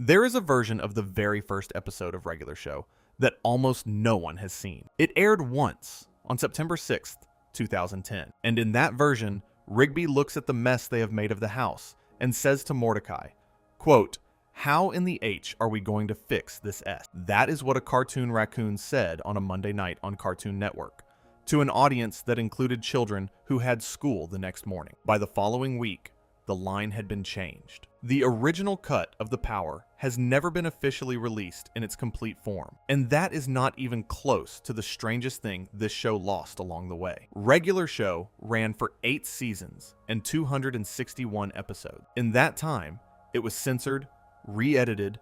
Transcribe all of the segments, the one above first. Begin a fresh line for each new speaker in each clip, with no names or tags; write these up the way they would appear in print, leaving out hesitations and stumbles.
There is a version of the very first episode of Regular Show that almost no one has seen. It aired once on September 6th, 2010, and in that version, Rigby looks at the mess they have made of the house and says to Mordecai, quote, "How in the H are we going to fix this S?" That is what a cartoon raccoon said on a Monday night on Cartoon Network, to an audience that included children who had school the next morning. By the following week, the line had been changed. The original cut of The Power has never been officially released in its complete form, and that is not even close to the strangest thing this show lost along the way. Regular Show ran for 8 seasons and 261 episodes. In that time, it was censored, re-edited,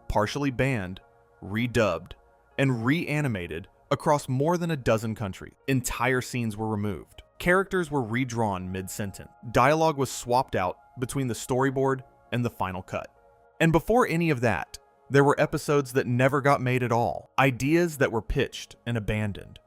partially banned, redubbed, and reanimated across more than a dozen countries. Entire scenes were removed. Characters were redrawn mid-sentence. Dialogue was swapped out between the storyboard and the final cut. And before any of that, there were episodes that never got made at all. Ideas that were pitched and abandoned.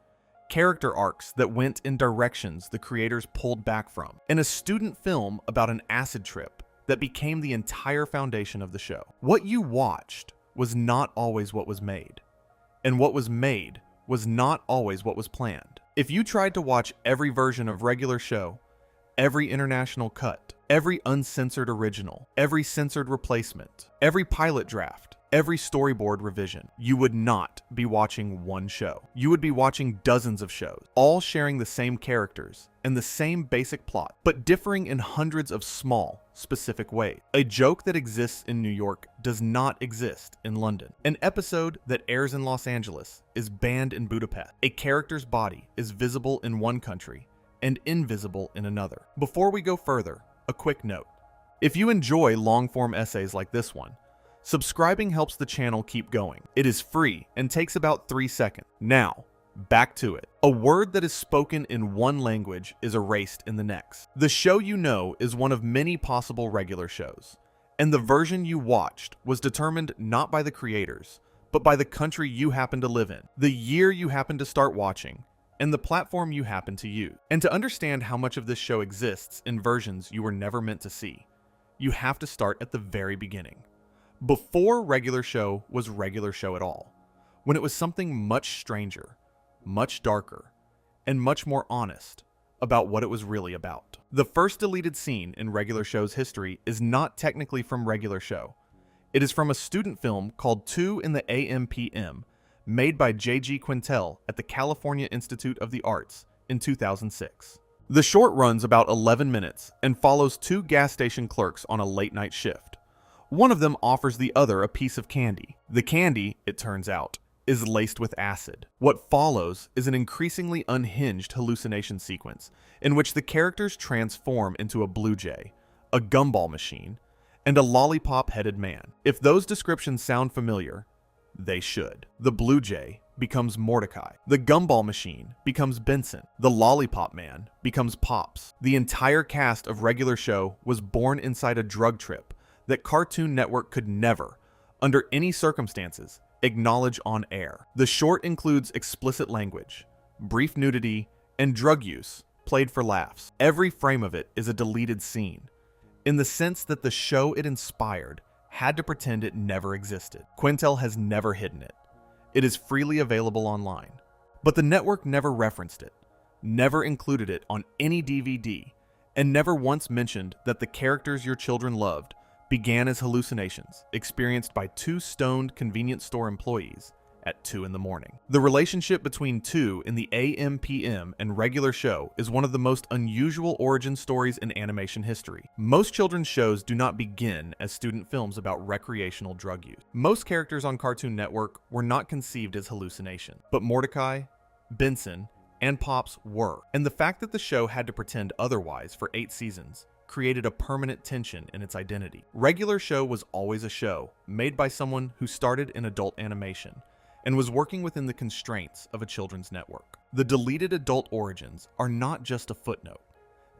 Character arcs that went in directions the creators pulled back from. And a student film about an acid trip that became the entire foundation of the show. What you watched was not always what was made. And what was made was not always what was planned. If you tried to watch every version of Regular Show, every international cut, every uncensored original, every censored replacement, every pilot draft, every storyboard revision, you would not be watching one show. You would be watching dozens of shows, all sharing the same characters and the same basic plot, but differing in hundreds of small, specific ways. A joke that exists in New York does not exist in London. An episode that airs in Los Angeles is banned in Budapest. A character's body is visible in one country and invisible in another. Before we go further, a quick note. If you enjoy long-form essays like this one, subscribing helps the channel keep going. It is free and takes about 3 seconds. Now, back to it. A word that is spoken in one language is erased in the next. The show you know is one of many possible Regular Shows, and the version you watched was determined not by the creators, but by the country you happen to live in, the year you happen to start watching, and the platform you happen to use. And to understand how much of this show exists in versions you were never meant to see, you have to start at the very beginning. Before Regular Show was Regular Show at all, when it was something much stranger, much darker, and much more honest about what it was really about. The first deleted scene in Regular Show's history is not technically from Regular Show. It is from a student film called 2 in the AM/PM, made by J.G. Quintel at the California Institute of the Arts in 2006. The short runs about 11 minutes and follows 2 gas station clerks on a late-night shift. One of them offers the other a piece of candy. The candy, it turns out, is laced with acid. What follows is an increasingly unhinged hallucination sequence in which the characters transform into a blue jay, a gumball machine, and a lollipop-headed man. If those descriptions sound familiar, they should. The blue jay becomes Mordecai. The gumball machine becomes Benson. The lollipop man becomes Pops. The entire cast of Regular Show was born inside a drug trip that Cartoon Network could never, under any circumstances, acknowledge on air. The short includes explicit language, brief nudity, and drug use, played for laughs. Every frame of it is a deleted scene, in the sense that the show it inspired had to pretend it never existed. Quintel has never hidden it. It is freely available online. But the network never referenced it, never included it on any DVD, and never once mentioned that the characters your children loved began as hallucinations experienced by 2 stoned convenience store employees at 2 in the morning. The relationship between 2 in the AM/PM and Regular Show is one of the most unusual origin stories in animation history. Most children's shows do not begin as student films about recreational drug use. Most characters on Cartoon Network were not conceived as hallucination, but Mordecai, Benson, and Pops were. And the fact that the show had to pretend otherwise for 8 seasons created a permanent tension in its identity. Regular Show was always a show made by someone who started in adult animation and was working within the constraints of a children's network. The deleted adult origins are not just a footnote.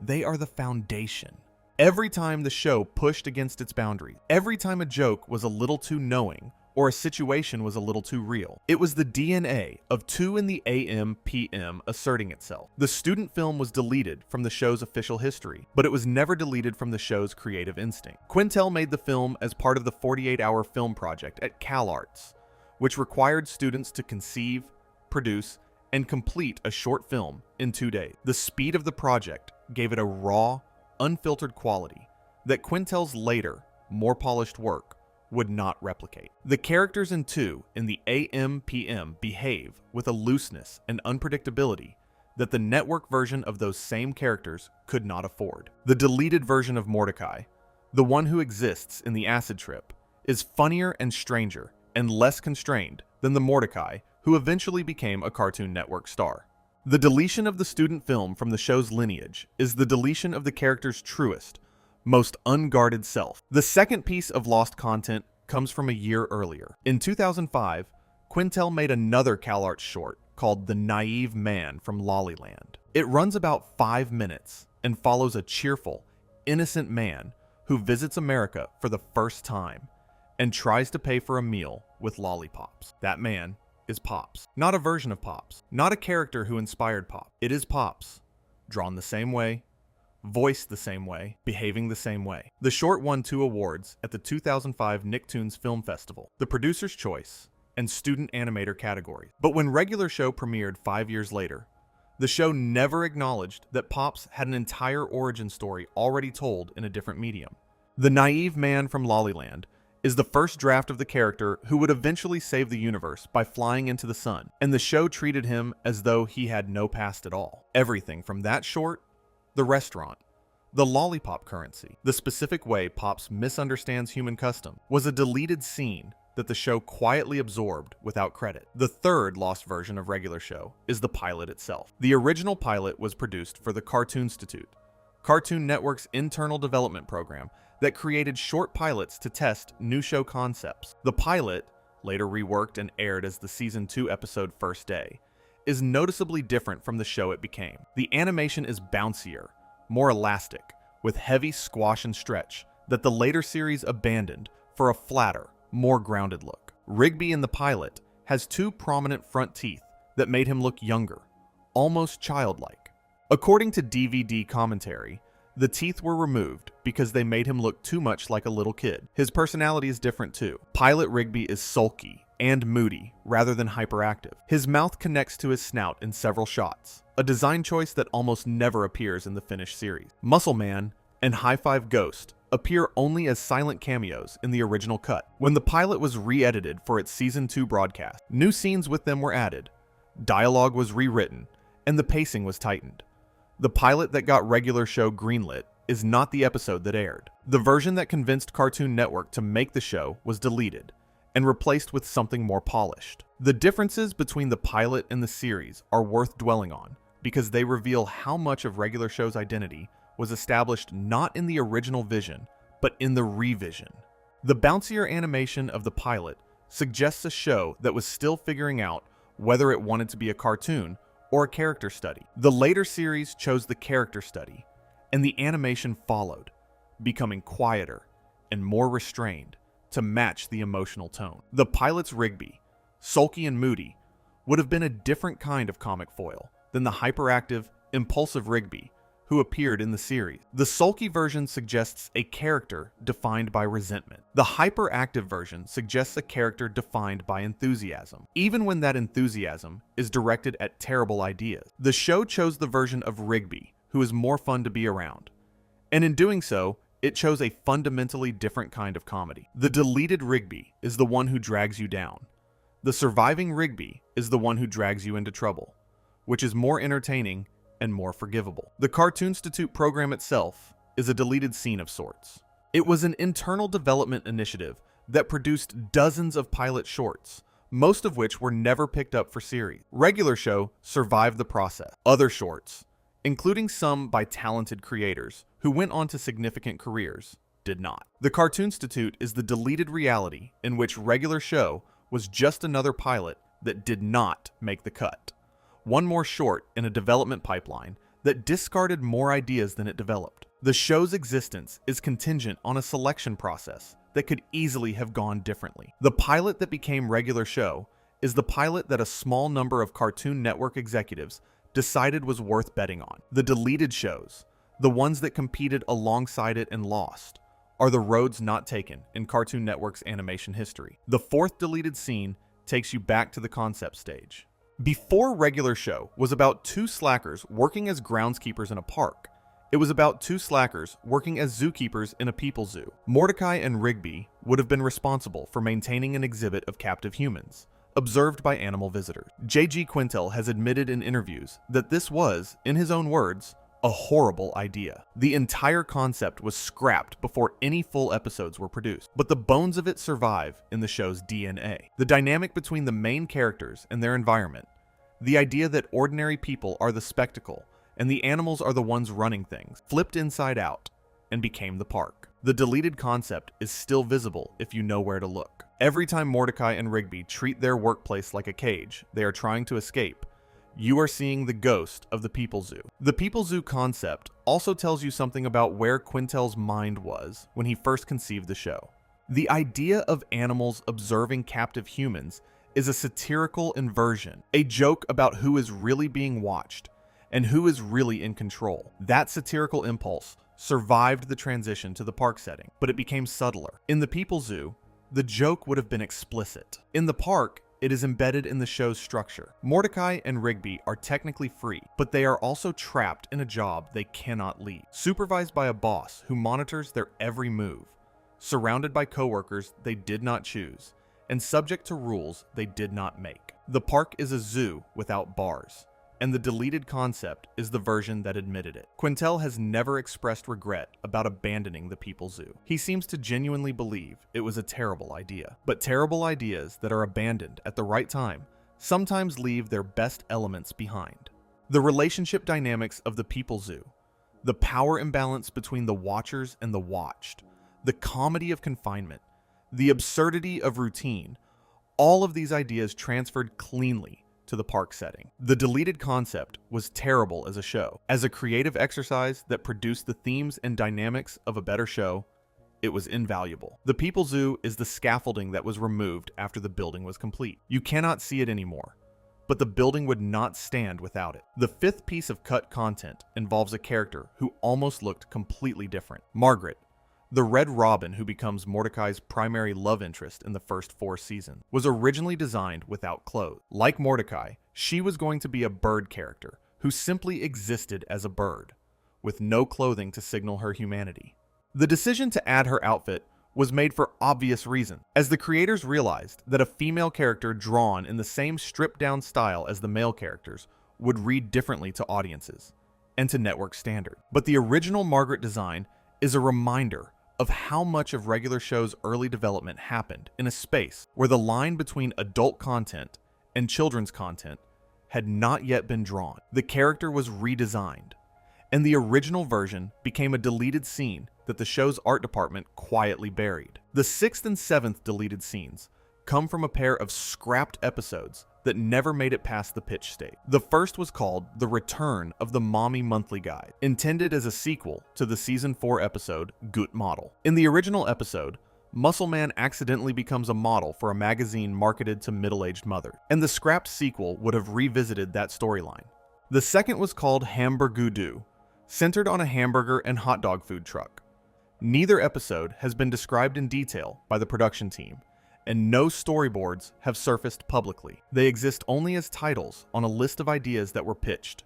They are the foundation. Every time the show pushed against its boundaries, every time a joke was a little too knowing or a situation was a little too real. It was the DNA of 2 in the AM PM asserting itself. The student film was deleted from the show's official history, but it was never deleted from the show's creative instinct. Quintel made the film as part of the 48-hour film project at CalArts, which required students to conceive, produce, and complete a short film in 2 days. The speed of the project gave it a raw, unfiltered quality that Quintel's later, more polished work would not replicate. The characters in 2 in the AM/PM behave with a looseness and unpredictability that the network version of those same characters could not afford. The deleted version of Mordecai, the one who exists in the acid trip, is funnier and stranger and less constrained than the Mordecai who eventually became a Cartoon Network star. The deletion of the student film from the show's lineage is the deletion of the character's truest, most unguarded self. The second piece of lost content comes from a year earlier. In 2005, Quintel made another CalArts short called The Naive Man from Lollyland. It runs about 5 minutes and follows a cheerful, innocent man who visits America for the first time and tries to pay for a meal with lollipops. That man is Pops. Not a version of Pops. Not a character who inspired Pop. It is Pops, drawn the same way, voiced the same way, behaving the same way. The short won 2 awards at the 2005 Nicktoons Film Festival, the Producer's Choice, and Student Animator categories. But when Regular Show premiered 5 years later, the show never acknowledged that Pops had an entire origin story already told in a different medium. The Naive Man from Lollyland is the first draft of the character who would eventually save the universe by flying into the sun, and the show treated him as though he had no past at all. Everything from that short, the restaurant, the lollipop currency, the specific way Pops misunderstands human custom, was a deleted scene that the show quietly absorbed without credit. The third lost version of Regular Show is the pilot itself. The original pilot was produced for the Cartoonstitute, Cartoon Network's internal development program that created short pilots to test new show concepts. The pilot, later reworked and aired as the Season 2 episode First Day, is noticeably different from the show it became. The animation is bouncier, more elastic, with heavy squash and stretch that the later series abandoned for a flatter, more grounded look. Rigby in the pilot has 2 prominent front teeth that made him look younger, almost childlike. According to DVD commentary, the teeth were removed because they made him look too much like a little kid. His personality is different too. Pilot Rigby is sulky and moody rather than hyperactive. His mouth connects to his snout in several shots, a design choice that almost never appears in the finished series. Muscle Man and High Five Ghost appear only as silent cameos in the original cut. When the pilot was re-edited for its Season 2 broadcast, new scenes with them were added, dialogue was rewritten, and the pacing was tightened. The pilot that got Regular Show greenlit is not the episode that aired. The version that convinced Cartoon Network to make the show was deleted and replaced with something more polished. The differences between the pilot and the series are worth dwelling on because they reveal how much of Regular Show's identity was established not in the original vision, but in the revision. The bouncier animation of the pilot suggests a show that was still figuring out whether it wanted to be a cartoon or a character study. The later series chose the character study, and the animation followed, becoming quieter and more restrained to match the emotional tone. The pilot's Rigby, sulky and moody, would have been a different kind of comic foil than the hyperactive, impulsive Rigby who appeared in the series. The sulky version suggests a character defined by resentment. The hyperactive version suggests a character defined by enthusiasm, even when that enthusiasm is directed at terrible ideas. The show chose the version of Rigby who is more fun to be around, and in doing so, it chose a fundamentally different kind of comedy. The deleted Rigby is the one who drags you down. The surviving Rigby is the one who drags you into trouble, which is more entertaining and more forgivable. The Cartoonstitute program itself is a deleted scene of sorts. It was an internal development initiative that produced dozens of pilot shorts, most of which were never picked up for series. Regular Show survived the process. Other shorts, including some by talented creators who went on to significant careers, did not. The Cartoonstitute is the deleted reality in which Regular Show was just another pilot that did not make the cut. One more short in a development pipeline that discarded more ideas than it developed. The show's existence is contingent on a selection process that could easily have gone differently. The pilot that became regular show is the pilot that a small number of Cartoon Network executives decided was worth betting on. The deleted shows, the ones that competed alongside it and lost, are the roads not taken in Cartoon Network's animation history. The fourth deleted scene takes you back to the concept stage. Before regular show was about two slackers working as groundskeepers in a park. It was about two slackers working as zookeepers in a people zoo. Mordecai and Rigby would have been responsible for maintaining an exhibit of captive humans, observed by animal visitors. J.G. Quintel has admitted in interviews that this was, in his own words, a horrible idea. The entire concept was scrapped before any full episodes were produced, but the bones of it survive in the show's DNA. The dynamic between the main characters and their environment, the idea that ordinary people are the spectacle and the animals are the ones running things, flipped inside out and became the park. The deleted concept is still visible if you know where to look. Every time Mordecai and Rigby treat their workplace like a cage they are trying to escape, you are seeing the ghost of the People Zoo. The People Zoo concept also tells you something about where Quintel's mind was when he first conceived the show. The idea of animals observing captive humans is a satirical inversion, a joke about who is really being watched and who is really in control. That satirical impulse survived the transition to the park setting, but it became subtler. In the People Zoo, the joke would have been explicit. In the park, it is embedded in the show's structure. Mordecai and Rigby are technically free, but they are also trapped in a job they cannot leave. Supervised by a boss who monitors their every move, surrounded by coworkers they did not choose, and subject to rules they did not make. The park is a zoo without bars, and the deleted concept is the version that admitted it. Quintel has never expressed regret about abandoning the People Zoo. He seems to genuinely believe it was a terrible idea. But terrible ideas that are abandoned at the right time sometimes leave their best elements behind. The relationship dynamics of the People Zoo, the power imbalance between the watchers and the watched, the comedy of confinement, the absurdity of routine, all of these ideas transferred cleanly to the park setting. The deleted concept was terrible as a show. As a creative exercise that produced the themes and dynamics of a better show, it was invaluable. The People Zoo is the scaffolding that was removed after the building was complete. You cannot see it anymore, but the building would not stand without it. The fifth piece of cut content involves a character who almost looked completely different. Margaret, the Red Robin who becomes Mordecai's primary love interest in the first 4 seasons, was originally designed without clothes. Like Mordecai, she was going to be a bird character who simply existed as a bird, with no clothing to signal her humanity. The decision to add her outfit was made for obvious reason, as the creators realized that a female character drawn in the same stripped-down style as the male characters would read differently to audiences and to network standard. But the original Margaret design is a reminder of how much of regular show's early development happened in a space where the line between adult content and children's content had not yet been drawn. The character was redesigned, and the original version became a deleted scene that the show's art department quietly buried. The 6th and 7th deleted scenes come from a pair of scrapped episodes that never made it past the pitch stage. The first was called The Return of the Mommy Monthly Guide, intended as a sequel to the season 4 episode Gut Model. In the original episode, Muscle Man accidentally becomes a model for a magazine marketed to middle-aged mothers, and the scrapped sequel would have revisited that storyline. The second was called Hamburgoo, centered on a hamburger and hot dog food truck. Neither episode has been described in detail by the production team, and no storyboards have surfaced publicly. They exist only as titles on a list of ideas that were pitched,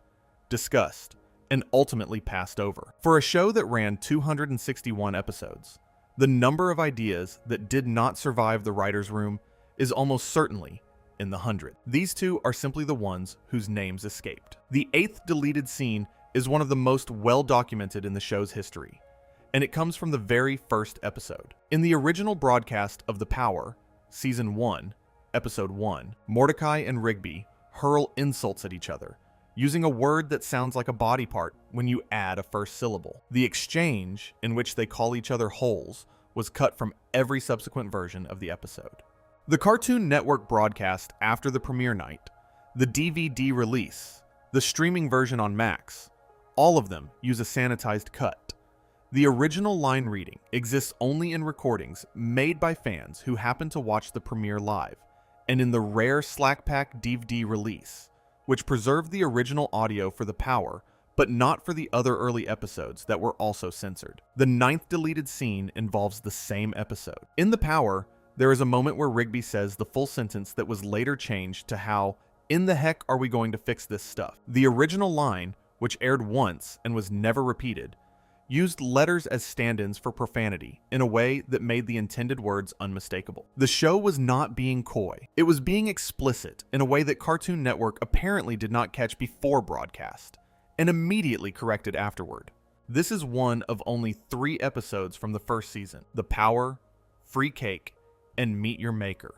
discussed, and ultimately passed over. For a show that ran 261 episodes, the number of ideas that did not survive the writer's room is almost certainly in the hundred. These two are simply the ones whose names escaped. The 8th deleted scene is one of the most well-documented in the show's history, and it comes from the very first episode. In the original broadcast of The Power, Season 1, Episode 1, Mordecai and Rigby hurl insults at each other, using a word that sounds like a body part when you add a first syllable. The exchange, in which they call each other holes, was cut from every subsequent version of the episode. The Cartoon Network broadcast after the premiere night, the DVD release, the streaming version on Max, all of them use a sanitized cut. The original line reading exists only in recordings made by fans who happened to watch the premiere live, and in the rare Slack Pack DVD release, which preserved the original audio for The Power, but not for the other early episodes that were also censored. The 9th deleted scene involves the same episode. In The Power, there is a moment where Rigby says the full sentence that was later changed to how in the heck are we going to fix this stuff? The original line, which aired once and was never repeated, used letters as stand-ins for profanity in a way that made the intended words unmistakable. The show was not being coy. It was being explicit in a way that Cartoon Network apparently did not catch before broadcast, and immediately corrected afterward. This is one of only 3 episodes from the first season, The Power, Free Cake, and Meet Your Maker,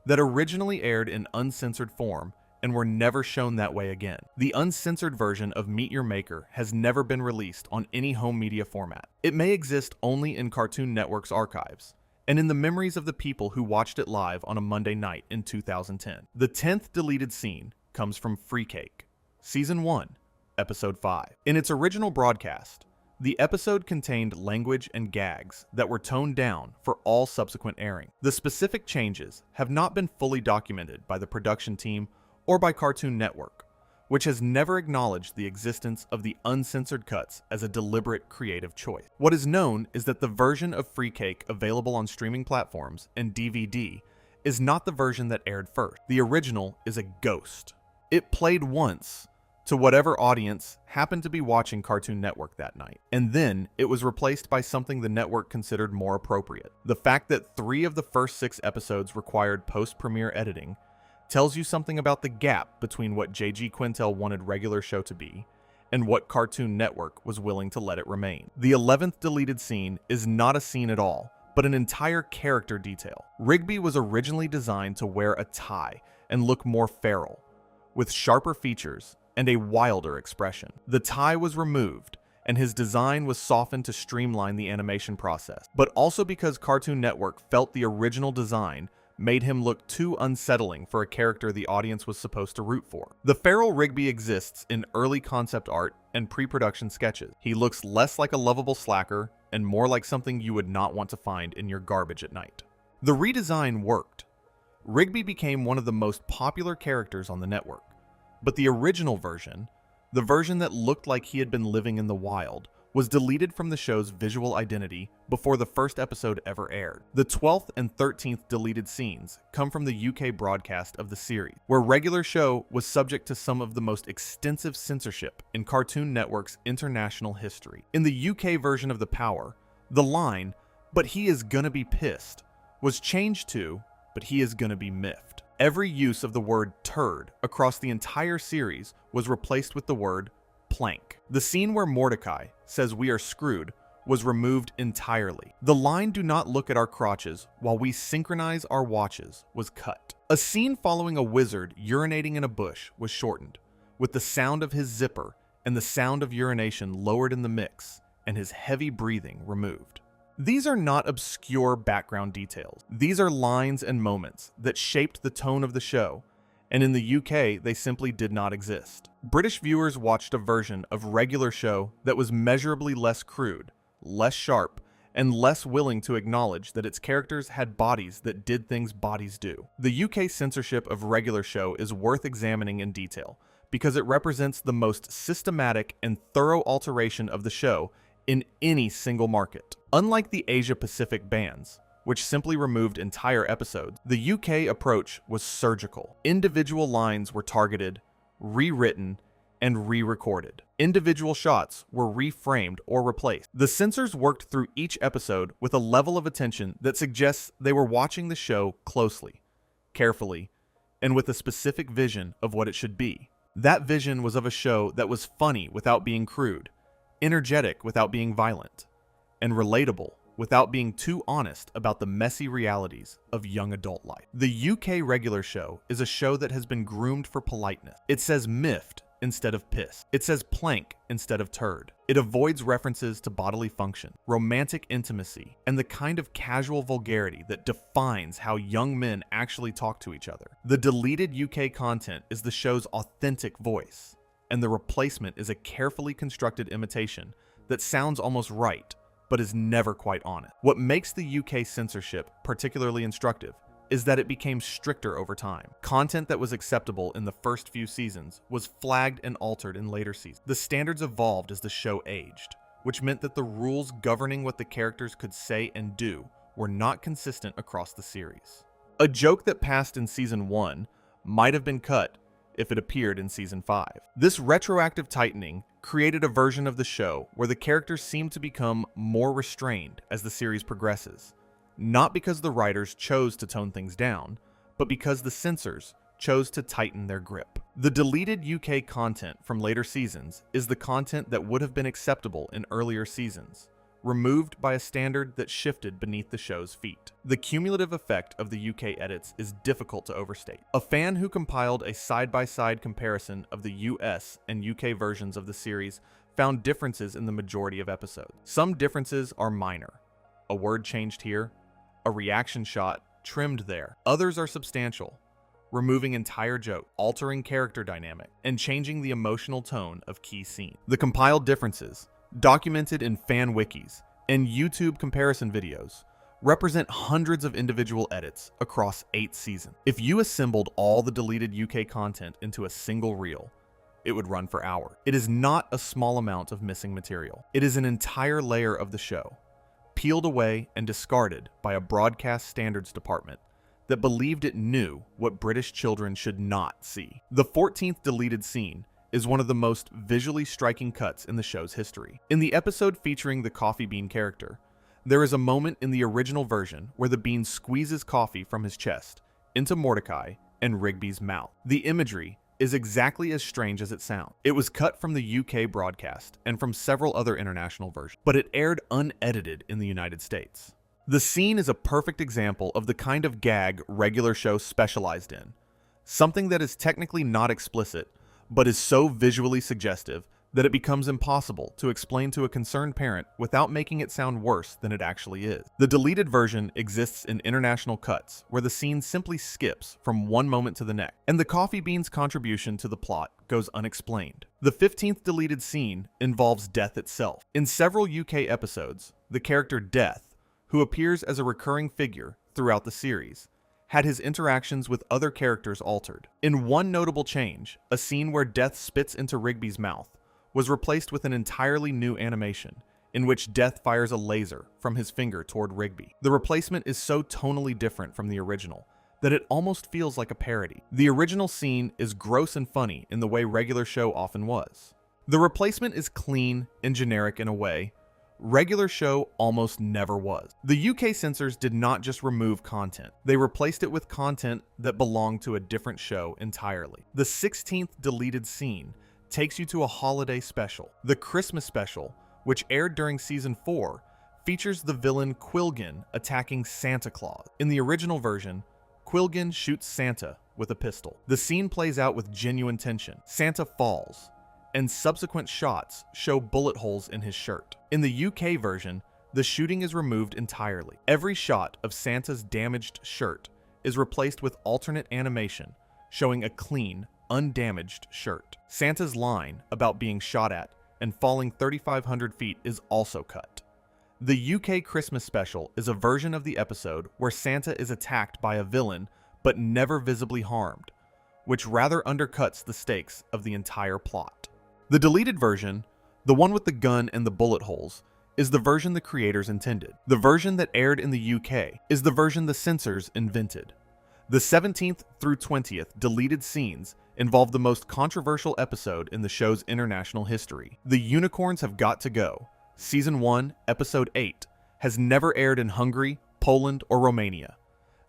that originally aired in uncensored form and were never shown that way again. The uncensored version of Meet Your Maker has never been released on any home media format. It may exist only in Cartoon Network's archives, and in the memories of the people who watched it live on a Monday night in 2010. The 10th deleted scene comes from Free Cake, Season 1, Episode 5. In its original broadcast, the episode contained language and gags that were toned down for all subsequent airing. The specific changes have not been fully documented by the production team or by Cartoon Network, which has never acknowledged the existence of the uncensored cuts as a deliberate creative choice. What is known is that the version of Free Cake available on streaming platforms and DVD is not the version that aired first. The original is a ghost. It played once to whatever audience happened to be watching Cartoon Network that night, and then it was replaced by something the network considered more appropriate. The fact that 3 of the first 6 episodes required post-premiere editing tells you something about the gap between what J.G. Quintel wanted regular show to be and what Cartoon Network was willing to let it remain. The 11th deleted scene is not a scene at all, but an entire character detail. Rigby was originally designed to wear a tie and look more feral, with sharper features and a wilder expression. The tie was removed, and his design was softened to streamline the animation process, but also because Cartoon Network felt the original design made him look too unsettling for a character the audience was supposed to root for. The feral Rigby exists in early concept art and pre-production sketches. He looks less like a lovable slacker and more like something you would not want to find in your garbage at night. The redesign worked. Rigby became one of the most popular characters on the network, but the original version, the version that looked like he had been living in the wild, was deleted from the show's visual identity before the first episode ever aired. The 12th and 13th deleted scenes come from the UK broadcast of the series, where regular show was subject to some of the most extensive censorship in Cartoon Network's international history. In the UK version of The Power, the line, "but he is gonna be pissed," was changed to, "but he is gonna be miffed." Every use of the word turd across the entire series was replaced with the word plank. The scene where Mordecai says we are screwed was removed entirely. The line "do not look at our crotches while we synchronize our watches" was cut. A scene following a wizard urinating in a bush was shortened, with the sound of his zipper and the sound of urination lowered in the mix and his heavy breathing removed. These are not obscure background details. These are lines and moments that shaped the tone of the show, and in the UK, they simply did not exist. British viewers watched a version of regular show that was measurably less crude, less sharp, and less willing to acknowledge that its characters had bodies that did things bodies do. The UK censorship of regular show is worth examining in detail, because it represents the most systematic and thorough alteration of the show in any single market. Unlike the Asia-Pacific bans, which simply removed entire episodes, the UK approach was surgical. Individual lines were targeted, rewritten, and re-recorded. Individual shots were reframed or replaced. The censors worked through each episode with a level of attention that suggests they were watching the show closely, carefully, and with a specific vision of what it should be. That vision was of a show that was funny without being crude, energetic without being violent, and relatable without being too honest about the messy realities of young adult life. The UK regular show is a show that has been groomed for politeness. It says miffed instead of piss. It says plank instead of turd. It avoids references to bodily function, romantic intimacy, and the kind of casual vulgarity that defines how young men actually talk to each other. The deleted UK content is the show's authentic voice, and the replacement is a carefully constructed imitation that sounds almost right, but is never quite honest. What makes the UK censorship particularly instructive is that it became stricter over time. Content that was acceptable in the first few seasons was flagged and altered in later seasons. The standards evolved as the show aged, which meant that the rules governing what the characters could say and do were not consistent across the series. A joke that passed in Season 1 might have been cut if it appeared in Season 5. This retroactive tightening created a version of the show where the characters seem to become more restrained as the series progresses, not because the writers chose to tone things down, but because the censors chose to tighten their grip. The deleted UK content from later seasons is the content that would have been acceptable in earlier seasons, removed by a standard that shifted beneath the show's feet. The cumulative effect of the UK edits is difficult to overstate. A fan who compiled a side-by-side comparison of the US and UK versions of the series found differences in the majority of episodes. Some differences are minor. A word changed here, a reaction shot trimmed there. Others are substantial, removing entire jokes, altering character dynamic, and changing the emotional tone of key scenes. The compiled differences, documented in fan wikis and YouTube comparison videos, represent hundreds of individual edits across 8 seasons. If you assembled all the deleted UK content into a single reel, it would run for hours. It is not a small amount of missing material. It is an entire layer of the show, peeled away and discarded by a broadcast standards department that believed it knew what British children should not see. The 14th deleted scene is one of the most visually striking cuts in the show's history. In the episode featuring the Coffee Bean character, there is a moment in the original version where the bean squeezes coffee from his chest into Mordecai and Rigby's mouth. The imagery is exactly as strange as it sounds. It was cut from the UK broadcast and from several other international versions, but it aired unedited in the United States. The scene is a perfect example of the kind of gag regular shows specialized in, something that is technically not explicit, but is so visually suggestive that it becomes impossible to explain to a concerned parent without making it sound worse than it actually is. The deleted version exists in international cuts, where the scene simply skips from one moment to the next, and the Coffee Bean's contribution to the plot goes unexplained. The 15th deleted scene involves Death itself. In several UK episodes, the character Death, who appears as a recurring figure throughout the series, had his interactions with other characters altered. In one notable change, a scene where Death spits into Rigby's mouth was replaced with an entirely new animation, in which Death fires a laser from his finger toward Rigby. The replacement is so tonally different from the original that it almost feels like a parody. The original scene is gross and funny in the way regular show often was. The replacement is clean and generic in a way regular show almost never was. The UK censors did not just remove content, they replaced it with content that belonged to a different show entirely. The 16th deleted scene takes you to a holiday special. The Christmas special, which aired during Season 4, features the villain Quilgan attacking Santa Claus. In the original version, Quilgan shoots Santa with a pistol. The scene plays out with genuine tension. Santa falls, and subsequent shots show bullet holes in his shirt. In the UK version, the shooting is removed entirely. Every shot of Santa's damaged shirt is replaced with alternate animation showing a clean, undamaged shirt. Santa's line about being shot at and falling 3,500 feet is also cut. The UK Christmas special is a version of the episode where Santa is attacked by a villain but never visibly harmed, which rather undercuts the stakes of the entire plot. The deleted version, the one with the gun and the bullet holes, is the version the creators intended. The version that aired in the UK is the version the censors invented. The 17th through 20th deleted scenes involve the most controversial episode in the show's international history. The Unicorns Have Got to Go, Season 1, Episode 8, has never aired in Hungary, Poland, or Romania.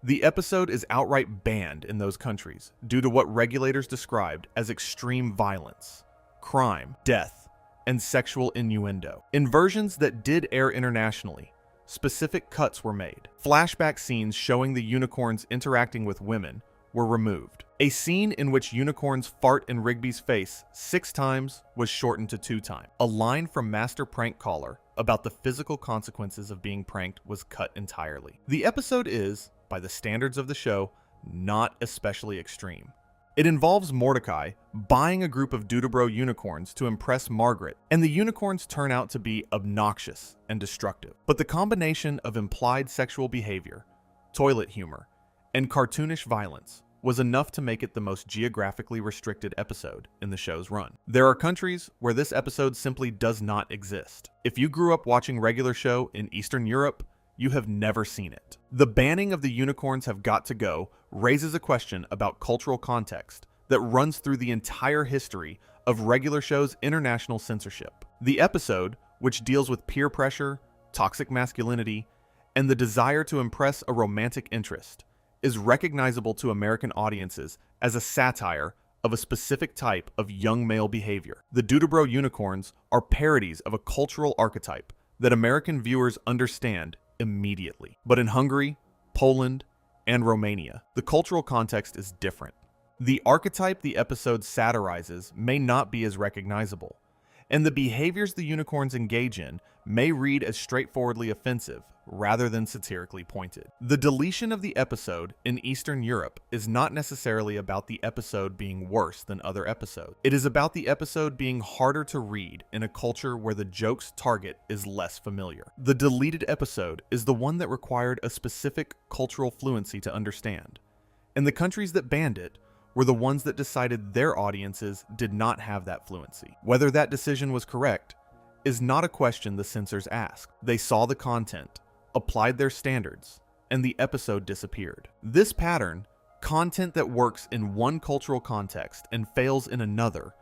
The episode is outright banned in those countries due to what regulators described as extreme violence, crime, death, and sexual innuendo. In versions that did air internationally, specific cuts were made. Flashback scenes showing the unicorns interacting with women were removed. A scene in which unicorns fart in Rigby's face 6 times was shortened to 2 times. A line from Master Prank Caller about the physical consequences of being pranked was cut entirely. The episode is, by the standards of the show, not especially extreme, It involves Mordecai buying a group of Dudebro unicorns to impress Margaret, and the unicorns turn out to be obnoxious and destructive. But the combination of implied sexual behavior, toilet humor, and cartoonish violence was enough to make it the most geographically restricted episode in the show's run. There are countries where this episode simply does not exist. If you grew up watching Regular Show in Eastern Europe, you have never seen it. The banning of the unicorns have got to go raises a question about cultural context that runs through the entire history of Regular Show's international censorship. The episode, which deals with peer pressure, toxic masculinity, and the desire to impress a romantic interest, is recognizable to American audiences as a satire of a specific type of young male behavior. The Dudebro unicorns are parodies of a cultural archetype that American viewers understand immediately. But in Hungary, Poland, and Romania, the cultural context is different. The archetype the episode satirizes may not be as recognizable, and the behaviors the unicorns engage in may read as straightforwardly offensive rather than satirically pointed. The deletion of the episode in Eastern Europe is not necessarily about the episode being worse than other episodes. It is about the episode being harder to read in a culture where the joke's target is less familiar. The deleted episode is the one that required a specific cultural fluency to understand, and the countries that banned it were the ones that decided their audiences did not have that fluency. Whether that decision was correct is not a question the censors asked. They saw the content, applied their standards, and the episode disappeared. This pattern, content that works in one cultural context and fails in another,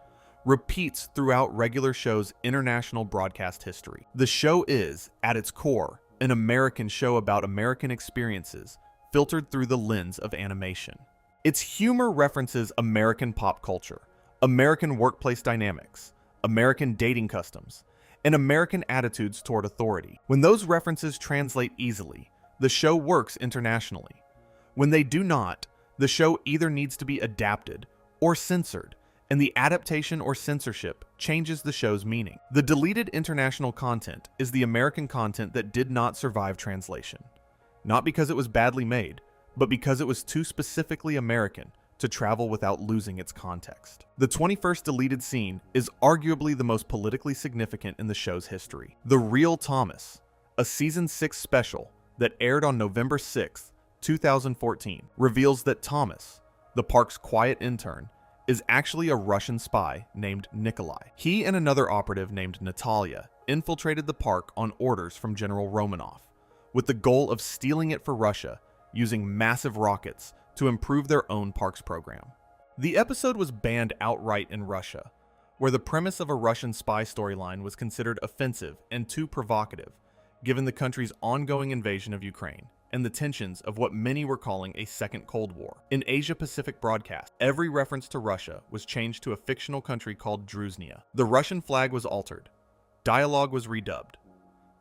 repeats throughout Regular Show's international broadcast history. The show is, at its core, an American show about American experiences filtered through the lens of animation. Its humor references American pop culture, American workplace dynamics, American dating customs, and American attitudes toward authority. When those references translate easily, the show works internationally. When they do not, the show either needs to be adapted or censored, and the adaptation or censorship changes the show's meaning. The deleted international content is the American content that did not survive translation, not because it was badly made, but because it was too specifically American to travel without losing its context. The 21st deleted scene is arguably the most politically significant in the show's history. The Real Thomas, a season 6 special that aired on November 6, 2014, reveals that Thomas, the park's quiet intern, is actually a Russian spy named Nikolai. He and another operative named Natalia infiltrated the park on orders from General Romanov, with the goal of stealing it for Russia using massive rockets to improve their own parks program. The episode was banned outright in Russia, where the premise of a Russian spy storyline was considered offensive and too provocative, given the country's ongoing invasion of Ukraine and the tensions of what many were calling a second Cold War. In Asia-Pacific broadcast, every reference to Russia was changed to a fictional country called Druzhnia. The Russian flag was altered. Dialogue was redubbed.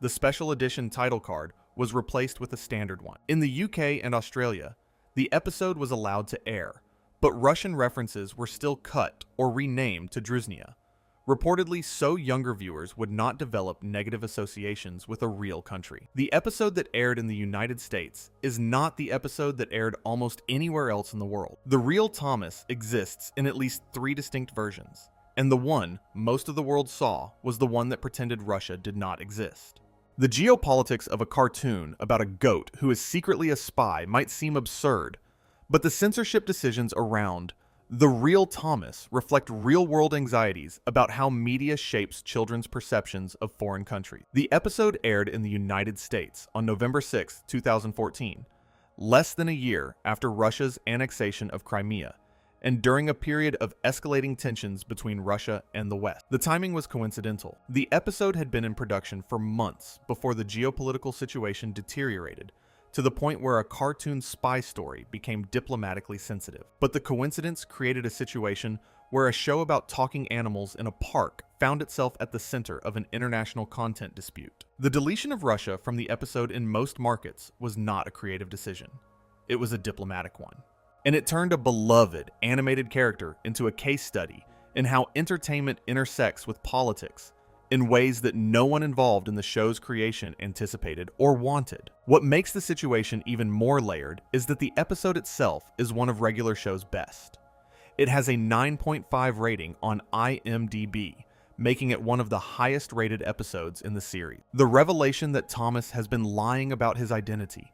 The special edition title card was replaced with a standard one. In the UK and Australia, the episode was allowed to air, but Russian references were still cut or renamed to Druzhnia, reportedly so younger viewers would not develop negative associations with a real country. The episode that aired in the United States is not the episode that aired almost anywhere else in the world. The Real Thomas exists in at least 3 distinct versions, and the one most of the world saw was the one that pretended Russia did not exist. The geopolitics of a cartoon about a goat who is secretly a spy might seem absurd, but the censorship decisions around The Real Thomas reflect real-world anxieties about how media shapes children's perceptions of foreign countries. The episode aired in the United States on November 6, 2014, less than a year after Russia's annexation of Crimea, and during a period of escalating tensions between Russia and the West. The timing was coincidental. The episode had been in production for months before the geopolitical situation deteriorated to the point where a cartoon spy story became diplomatically sensitive. But the coincidence created a situation where a show about talking animals in a park found itself at the center of an international content dispute. The deletion of Russia from the episode in most markets was not a creative decision. It was a diplomatic one. And it turned a beloved animated character into a case study in how entertainment intersects with politics in ways that no one involved in the show's creation anticipated or wanted. What makes the situation even more layered is that the episode itself is one of Regular Show's best. It has a 9.5 rating on IMDb, making it one of the highest rated episodes in the series. The revelation that Thomas has been lying about his identity,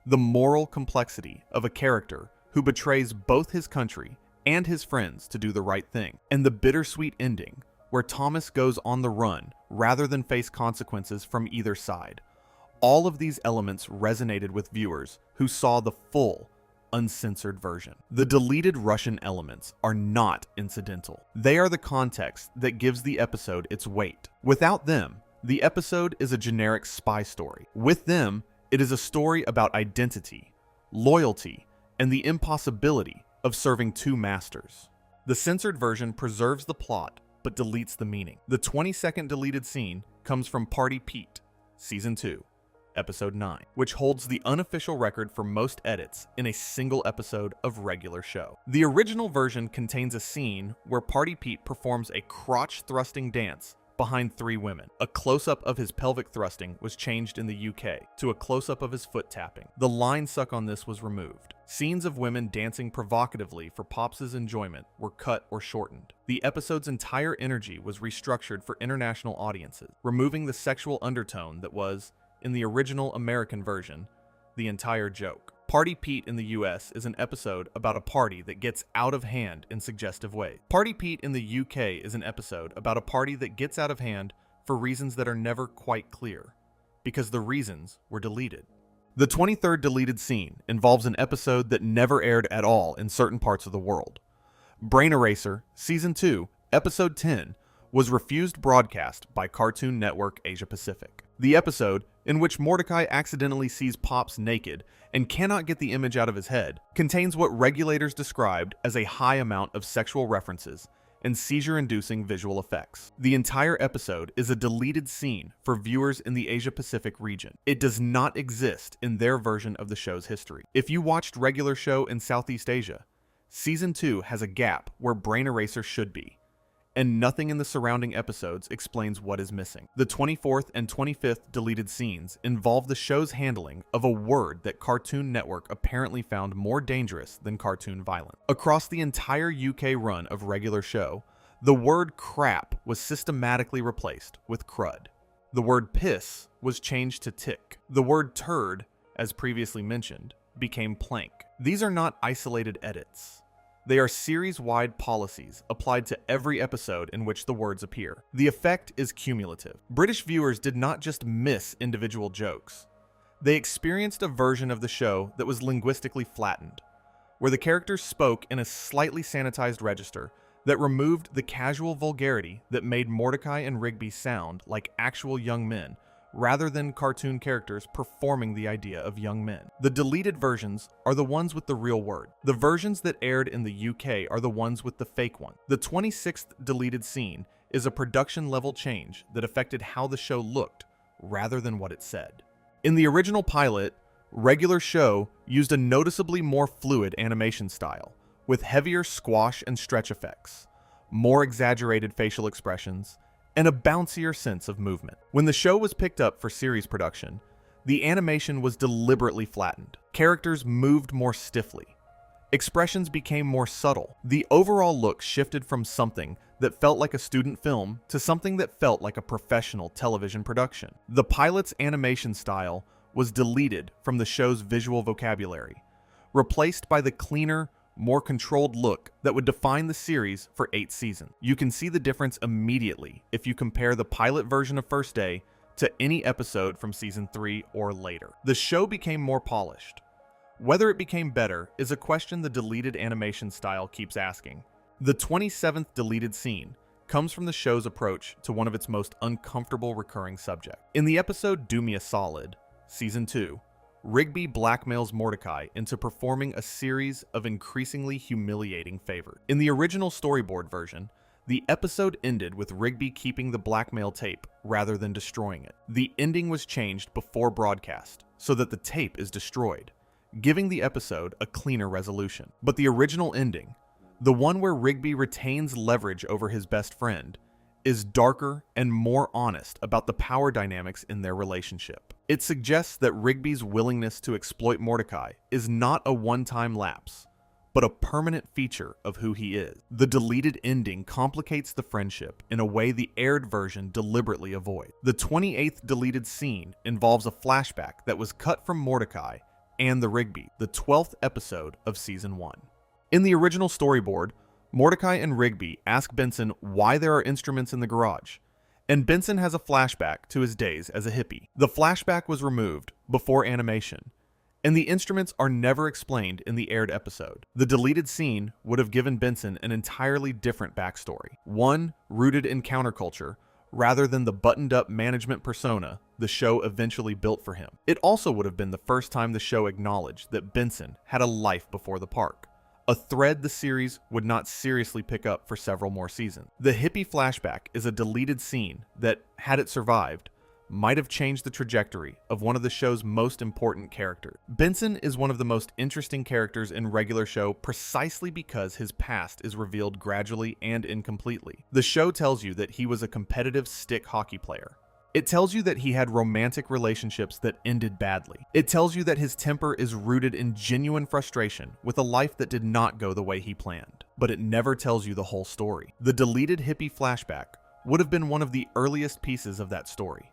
the moral complexity of a character who betrays both his country and his friends to do the right thing, and the bittersweet ending where Thomas goes on the run rather than face consequences from either side. All of these elements resonated with viewers who saw the full, uncensored version. The deleted Russian elements are not incidental. They are the context that gives the episode its weight. Without them, the episode is a generic spy story. With them, it is a story about identity, loyalty, and the impossibility of serving two masters. The censored version preserves the plot but deletes the meaning. The 20-second deleted scene comes from Party Pete, Season 2, Episode 9, which holds the unofficial record for most edits in a single episode of regular show. The original version contains a scene where Party Pete performs a crotch-thrusting dance behind three women. A close-up of his pelvic thrusting was changed in the UK to a close-up of his foot tapping. The line suck on this was removed. Scenes of women dancing provocatively for Pops' enjoyment were cut or shortened. The episode's entire energy was restructured for international audiences, removing the sexual undertone that was, in the original American version, the entire joke. Party Pete in the US is an episode about a party that gets out of hand in suggestive ways. Party Pete in the UK is an episode about a party that gets out of hand for reasons that are never quite clear, because the reasons were deleted. The 23rd deleted scene involves an episode that never aired at all in certain parts of the world. Brain Eraser, Season 2, Episode 10, was refused broadcast by Cartoon Network Asia Pacific. The episode, in which Mordecai accidentally sees Pops naked and cannot get the image out of his head, contains what regulators described as a high amount of sexual references and seizure-inducing visual effects. The entire episode is a deleted scene for viewers in the Asia Pacific region. It does not exist in their version of the show's history. If you watched regular show in Southeast Asia, Season 2 has a gap where Brain Eraser should be, and nothing in the surrounding episodes explains what is missing. The 24th and 25th deleted scenes involve the show's handling of a word that Cartoon Network apparently found more dangerous than cartoon violence. Across the entire UK run of regular show, the word crap was systematically replaced with crud. The word piss was changed to tick. The word turd, as previously mentioned, became plank. These are not isolated edits. They are series-wide policies applied to every episode in which the words appear. The effect is cumulative. British viewers did not just miss individual jokes. They experienced a version of the show that was linguistically flattened, where the characters spoke in a slightly sanitized register that removed the casual vulgarity that made Mordecai and Rigby sound like actual young men, rather than cartoon characters performing the idea of young men. The deleted versions are the ones with the real word. The versions that aired in the UK are the ones with the fake one. The 26th deleted scene is a production-level change that affected how the show looked, rather than what it said. In the original pilot, regular show used a noticeably more fluid animation style, with heavier squash and stretch effects, more exaggerated facial expressions, and a bouncier sense of movement. When the show was picked up for series production, the animation was deliberately flattened. Characters moved more stiffly. Expressions became more subtle. The overall look shifted from something that felt like a student film to something that felt like a professional television production. The pilot's animation style was deleted from the show's visual vocabulary, replaced by the cleaner, more controlled look that would define the series for 8 seasons. You can see the difference immediately if you compare the pilot version of First Day to any episode from Season 3 or later. The show became more polished. Whether it became better is a question the deleted animation style keeps asking. The 27th deleted scene comes from the show's approach to one of its most uncomfortable recurring subjects. In the episode Do Me a Solid, Season 2, Rigby blackmails Mordecai into performing a series of increasingly humiliating favors. In the original storyboard version, the episode ended with Rigby keeping the blackmail tape rather than destroying it. The ending was changed before broadcast so that the tape is destroyed, giving the episode a cleaner resolution. But the original ending, the one where Rigby retains leverage over his best friend, is darker and more honest about the power dynamics in their relationship. It suggests that Rigby's willingness to exploit Mordecai is not a one-time lapse, but a permanent feature of who he is. The deleted ending complicates the friendship in a way the aired version deliberately avoids. The 28th deleted scene involves a flashback that was cut from Mordecai and the Rigby, the 12th episode of Season 1. In the original storyboard, Mordecai and Rigby ask Benson why there are instruments in the garage, and Benson has a flashback to his days as a hippie. The flashback was removed before animation, and the instruments are never explained in the aired episode. The deleted scene would have given Benson an entirely different backstory, one rooted in counterculture rather than the buttoned-up management persona the show eventually built for him. It also would have been the first time the show acknowledged that Benson had a life before the park, a thread the series would not seriously pick up for several more seasons. The hippie flashback is a deleted scene that, had it survived, might have changed the trajectory of one of the show's most important characters. Benson is one of the most interesting characters in regular show precisely because his past is revealed gradually and incompletely. The show tells you that he was a competitive stick hockey player. It tells you that he had romantic relationships that ended badly. It tells you that his temper is rooted in genuine frustration with a life that did not go the way he planned. But it never tells you the whole story. The deleted hippie flashback would have been one of the earliest pieces of that story,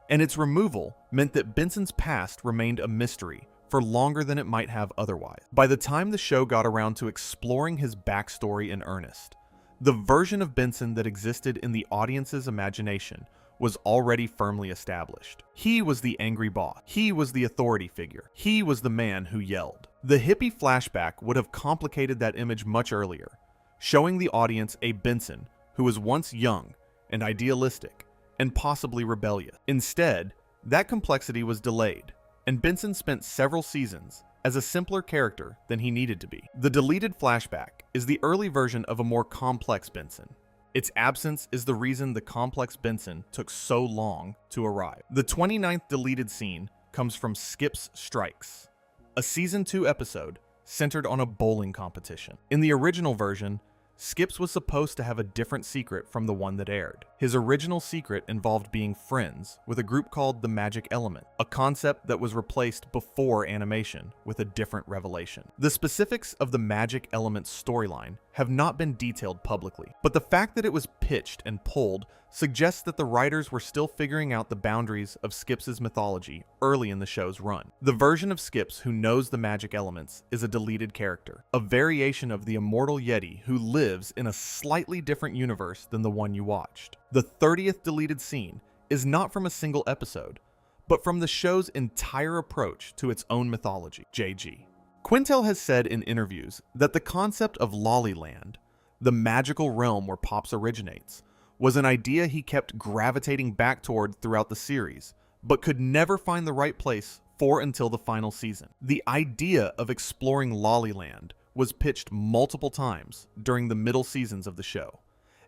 and its removal meant that Benson's past remained a mystery for longer than it might have otherwise. By the time the show got around to exploring his backstory in earnest, the version of Benson that existed in the audience's imagination was already firmly established. He was the angry boss. He was the authority figure. He was the man who yelled. The hippie flashback would have complicated that image much earlier, showing the audience a Benson who was once young and idealistic and possibly rebellious. Instead, that complexity was delayed, and Benson spent several seasons as a simpler character than he needed to be. The deleted flashback is the early version of a more complex Benson. Its absence is the reason the complex Benson took so long to arrive. The 29th deleted scene comes from Skips Strikes, a Season 2 episode centered on a bowling competition. In the original version, Skips was supposed to have a different secret from the one that aired. His original secret involved being friends with a group called the Magic Element, a concept that was replaced before animation with a different revelation. The specifics of the Magic Element storyline have not been detailed publicly, but the fact that it was pitched and pulled suggests that the writers were still figuring out the boundaries of Skips' mythology early in the show's run. The version of Skips who knows the magic elements is a deleted character, a variation of the immortal Yeti who lives in a slightly different universe than the one you watched. The 30th deleted scene is not from a single episode, but from the show's entire approach to its own mythology, JG. Quintel has said in interviews that the concept of Lollyland, the magical realm where Pops originates, was an idea he kept gravitating back toward throughout the series, but could never find the right place for until the final season. The idea of exploring Lollyland was pitched multiple times during the middle seasons of the show,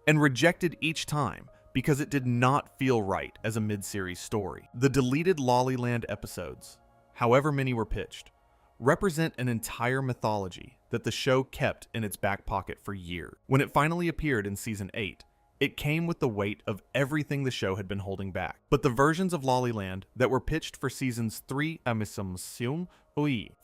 and rejected each time because it did not feel right as a mid-series story. The deleted Lollyland episodes, however many were pitched, represent an entire mythology that the show kept in its back pocket for years. When it finally appeared in Season 8, it came with the weight of everything the show had been holding back. But the versions of Lollyland that were pitched for Seasons 3, Amisum,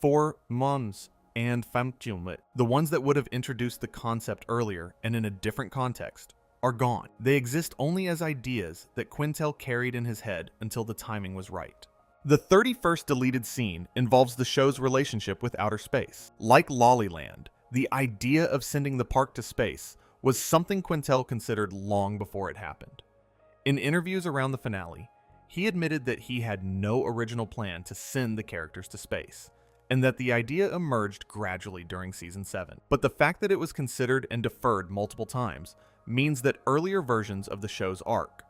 4, Mons, and Famtium, the ones that would have introduced the concept earlier and in a different context, are gone. They exist only as ideas that Quintel carried in his head until the timing was right. The 31st deleted scene involves the show's relationship with outer space. Like Lollyland, the idea of sending the park to space was something Quintel considered long before it happened. In interviews around the finale, he admitted that he had no original plan to send the characters to space, and that the idea emerged gradually during Season 7. But the fact that it was considered and deferred multiple times means that earlier versions of the show's arc,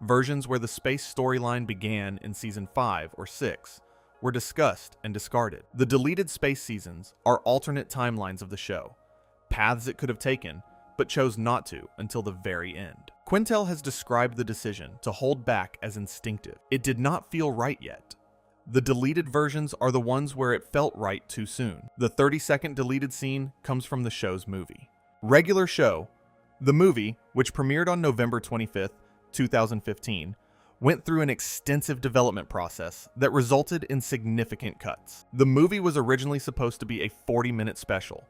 versions where the space storyline began in Season 5 or 6, were discussed and discarded. The deleted space seasons are alternate timelines of the show, paths it could have taken, but chose not to until the very end. Quintel has described the decision to hold back as instinctive. It did not feel right yet. The deleted versions are the ones where it felt right too soon. The 32nd deleted scene comes from the show's movie. Regular Show, the movie, which premiered on November 25th, 2015, went through an extensive development process that resulted in significant cuts. The movie was originally supposed to be a 40-minute special,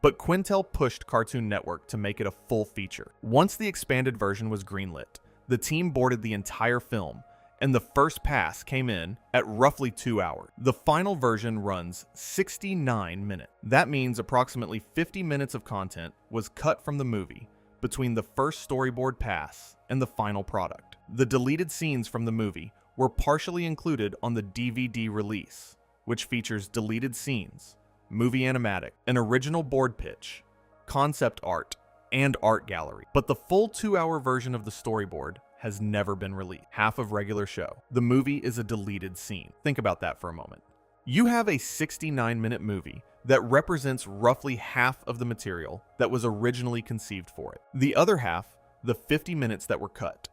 but Quintel pushed Cartoon Network to make it a full feature. Once the expanded version was greenlit, the team boarded the entire film, and the first pass came in at roughly 2 hours. The final version runs 69 minutes. That means approximately 50 minutes of content was cut from the movie between the first storyboard pass and the final product. The deleted scenes from the movie were partially included on the DVD release, which features deleted scenes, movie animatic, an original board pitch, concept art, and art gallery. But the full 2-hour version of the storyboard has never been released. Half of regular show. The movie is a deleted scene. Think about that for a moment. You have a 69-minute movie that represents roughly half of the material that was originally conceived for it. The other half, the 50 minutes that were cut,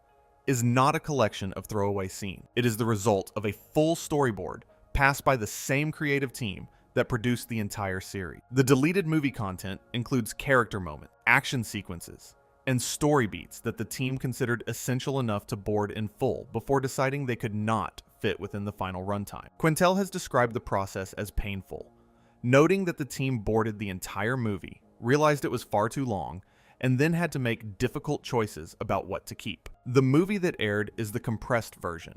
is not a collection of throwaway scenes. It is the result of a full storyboard passed by the same creative team that produced the entire series. The deleted movie content includes character moments, action sequences, and story beats that the team considered essential enough to board in full before deciding they could not fit within the final runtime. Quintel has described the process as painful, noting that the team boarded the entire movie, realized it was far too long, and then had to make difficult choices about what to keep. The movie that aired is the compressed version.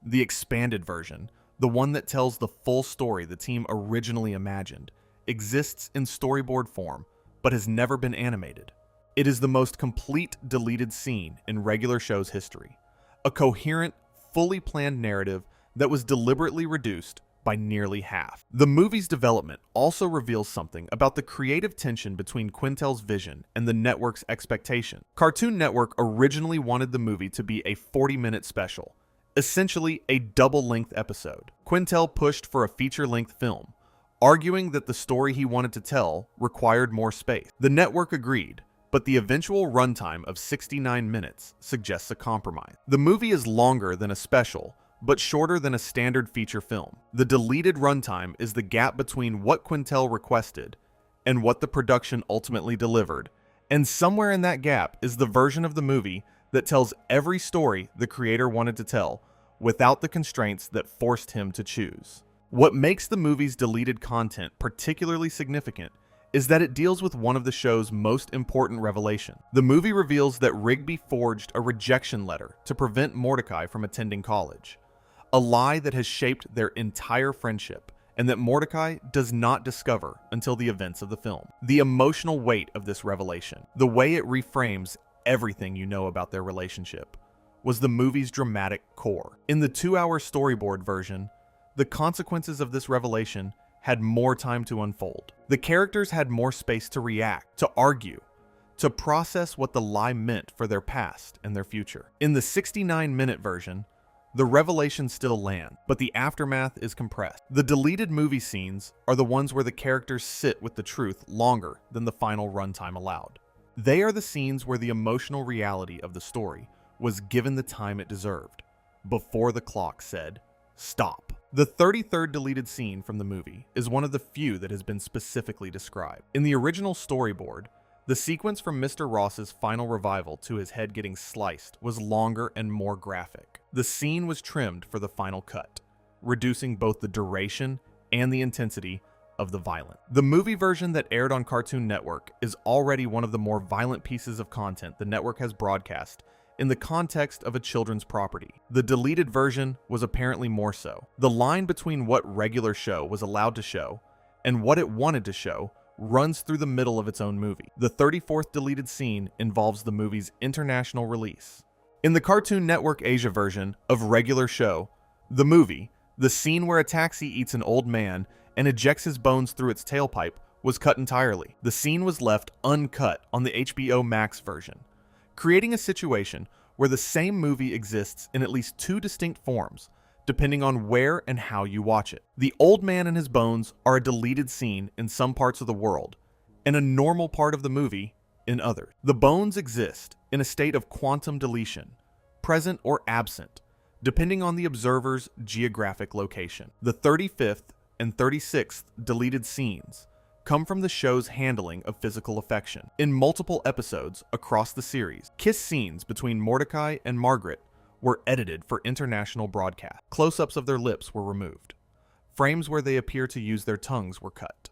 The expanded version, the one that tells the full story the team originally imagined, exists in storyboard form, but has never been animated. It is the most complete deleted scene in regular show's history, a coherent, fully planned narrative that was deliberately reduced by nearly half. The movie's development also reveals something about the creative tension between Quintel's vision and the network's expectation. Cartoon Network originally wanted the movie to be a 40-minute special, essentially a double-length episode. Quintel pushed for a feature-length film, arguing that the story he wanted to tell required more space. The network agreed, but the eventual runtime of 69 minutes suggests a compromise. The movie is longer than a special, but shorter than a standard feature film. The deleted runtime is the gap between what Quintel requested and what the production ultimately delivered, and somewhere in that gap is the version of the movie that tells every story the creator wanted to tell without the constraints that forced him to choose. What makes the movie's deleted content particularly significant is that it deals with one of the show's most important revelations. The movie reveals that Rigby forged a rejection letter to prevent Mordecai from attending college, a lie that has shaped their entire friendship and that Mordecai does not discover until the events of the film. The emotional weight of this revelation, the way it reframes everything you know about their relationship, was the movie's dramatic core. In the 2-hour storyboard version, the consequences of this revelation had more time to unfold. The characters had more space to react, to argue, to process what the lie meant for their past and their future. In the 69-minute version, the revelation still lands, but the aftermath is compressed. The deleted movie scenes are the ones where the characters sit with the truth longer than the final runtime allowed. They are the scenes where the emotional reality of the story was given the time it deserved, before the clock said, "Stop." The 33rd deleted scene from the movie is one of the few that has been specifically described. In the original storyboard, the sequence from Mr. Ross's final revival to his head getting sliced was longer and more graphic. The scene was trimmed for the final cut, reducing both the duration and the intensity of the violence. The movie version that aired on Cartoon Network is already one of the more violent pieces of content the network has broadcast in the context of a children's property. The deleted version was apparently more so. The line between what regular show was allowed to show and what it wanted to show runs through the middle of its own movie. The 34th deleted scene involves the movie's international release. In the Cartoon Network Asia version of regular show, the movie, the scene where a taxi eats an old man and ejects his bones through its tailpipe was cut entirely. The scene was left uncut on the HBO Max version, creating a situation where the same movie exists in at least 2 distinct forms, depending on where and how you watch it. The old man and his bones are a deleted scene in some parts of the world, and a normal part of the movie in others. The bones exist in a state of quantum deletion, present or absent, depending on the observer's geographic location. The 35th and 36th deleted scenes come from the show's handling of physical affection. In multiple episodes across the series, kiss scenes between Mordecai and Margaret were edited for international broadcast. Close-ups of their lips were removed. Frames where they appear to use their tongues were cut.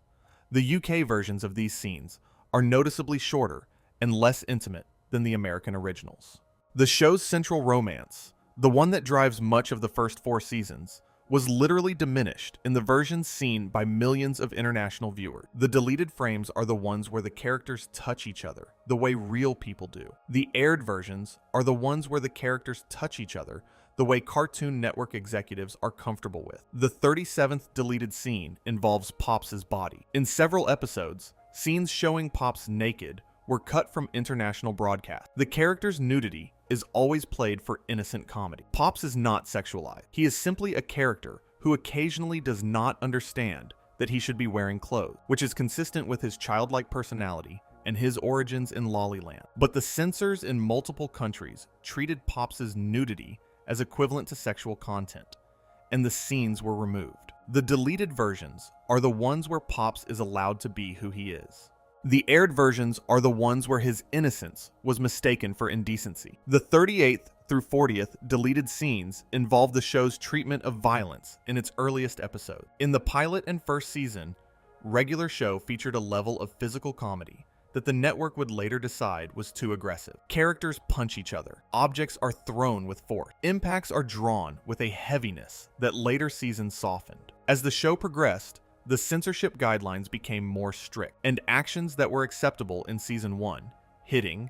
The UK versions of these scenes are noticeably shorter and less intimate than the American originals. The show's central romance, the one that drives much of the first 4 seasons, was literally diminished in the versions seen by millions of international viewers. The deleted frames are the ones where the characters touch each other, the way real people do. The aired versions are the ones where the characters touch each other, the way Cartoon Network executives are comfortable with. The 37th deleted scene involves Pops' body. In several episodes, scenes showing Pops naked were cut from international broadcast. The character's nudity is always played for innocent comedy. Pops is not sexualized. He is simply a character who occasionally does not understand that he should be wearing clothes, which is consistent with his childlike personality and his origins in Lollyland. But the censors in multiple countries treated Pops' nudity as equivalent to sexual content, and the scenes were removed. The deleted versions are the ones where Pops is allowed to be who he is. The aired versions are the ones where his innocence was mistaken for indecency. The 38th through 40th deleted scenes involve the show's treatment of violence in its earliest episode. In the pilot and first season, Regular Show featured a level of physical comedy that the network would later decide was too aggressive. Characters punch each other. Objects are thrown with force. Impacts are drawn with a heaviness that later seasons softened. As the show progressed, the censorship guidelines became more strict, and actions that were acceptable in season 1, hitting,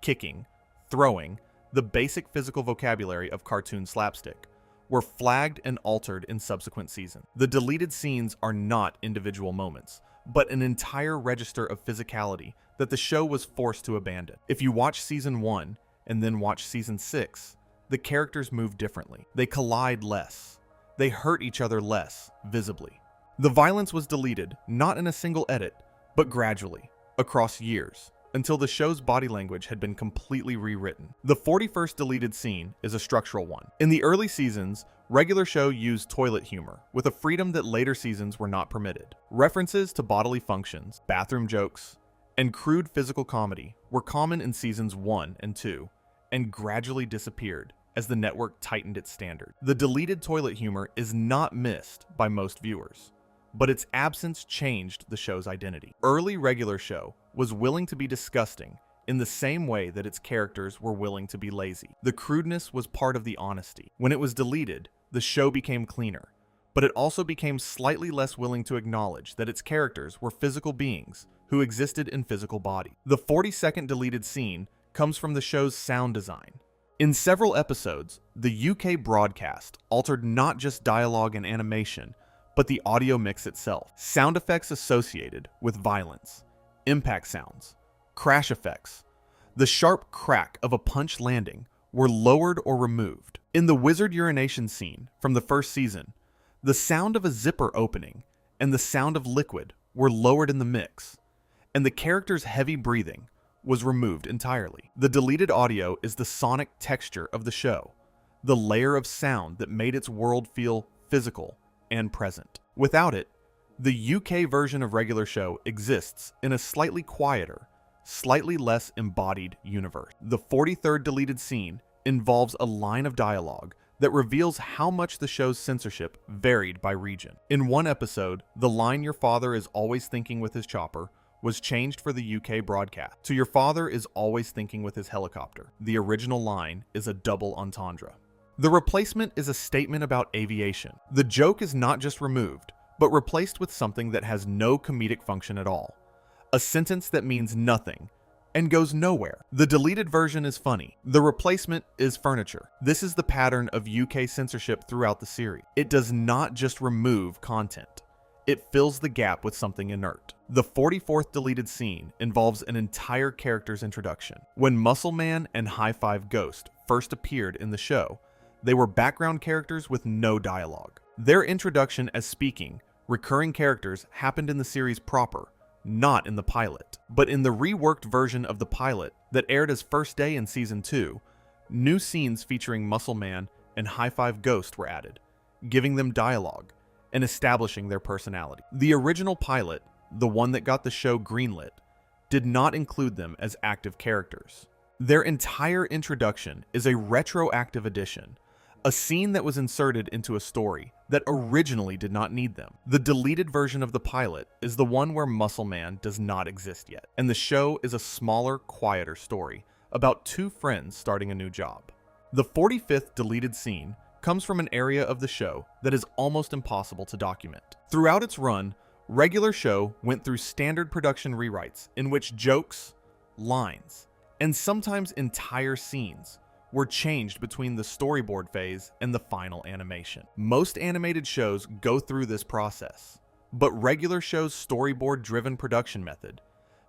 kicking, throwing, the basic physical vocabulary of cartoon slapstick, were flagged and altered in subsequent seasons. The deleted scenes are not individual moments, but an entire register of physicality that the show was forced to abandon. If you watch season 1 and then watch season 6, the characters move differently. They collide less. They hurt each other less, visibly. The violence was deleted, not in a single edit, but gradually, across years, until the show's body language had been completely rewritten. The 41st deleted scene is a structural one. In the early seasons, Regular Show used toilet humor, with a freedom that later seasons were not permitted. References to bodily functions, bathroom jokes, and crude physical comedy were common in seasons 1 and 2, and gradually disappeared as the network tightened its standard. The deleted toilet humor is not missed by most viewers, but its absence changed the show's identity. Early Regular Show was willing to be disgusting in the same way that its characters were willing to be lazy. The crudeness was part of the honesty. When it was deleted, the show became cleaner, but it also became slightly less willing to acknowledge that its characters were physical beings who existed in physical bodies. The 42nd deleted scene comes from the show's sound design. In several episodes, the UK broadcast altered not just dialogue and animation, but the audio mix itself. Sound effects associated with violence, impact sounds, crash effects, the sharp crack of a punch landing were lowered or removed. In the wizard urination scene from the first season, the sound of a zipper opening and the sound of liquid were lowered in the mix, and the character's heavy breathing was removed entirely. The deleted audio is the sonic texture of the show, the layer of sound that made its world feel physical and present. Without it, the UK version of Regular Show exists in a slightly quieter, slightly less embodied universe. The 43rd deleted scene involves a line of dialogue that reveals how much the show's censorship varied by region. In one episode, the line "Your father is always thinking with his chopper" was changed for the UK broadcast to "Your father is always thinking with his helicopter." The original line is a double entendre. The replacement is a statement about aviation. The joke is not just removed, but replaced with something that has no comedic function at all. A sentence that means nothing and goes nowhere. The deleted version is funny. The replacement is furniture. This is the pattern of UK censorship throughout the series. It does not just remove content. It fills the gap with something inert. The 44th deleted scene involves an entire character's introduction. When Muscle Man and High Five Ghost first appeared in the show, they were background characters with no dialogue. Their introduction as speaking, recurring characters happened in the series proper, not in the pilot. But in the reworked version of the pilot that aired as first day in season 2, new scenes featuring Muscle Man and High Five Ghost were added, giving them dialogue and establishing their personality. The original pilot, the one that got the show greenlit, did not include them as active characters. Their entire introduction is a retroactive addition, a scene that was inserted into a story that originally did not need them. The deleted version of the pilot is the one where Muscle Man does not exist yet, and the show is a smaller, quieter story about two friends starting a new job. The 45th deleted scene comes from an area of the show that is almost impossible to document. Throughout its run, Regular Show went through standard production rewrites in which jokes, lines, and sometimes entire scenes were changed between the storyboard phase and the final animation. Most animated shows go through this process, but Regular Show's storyboard-driven production method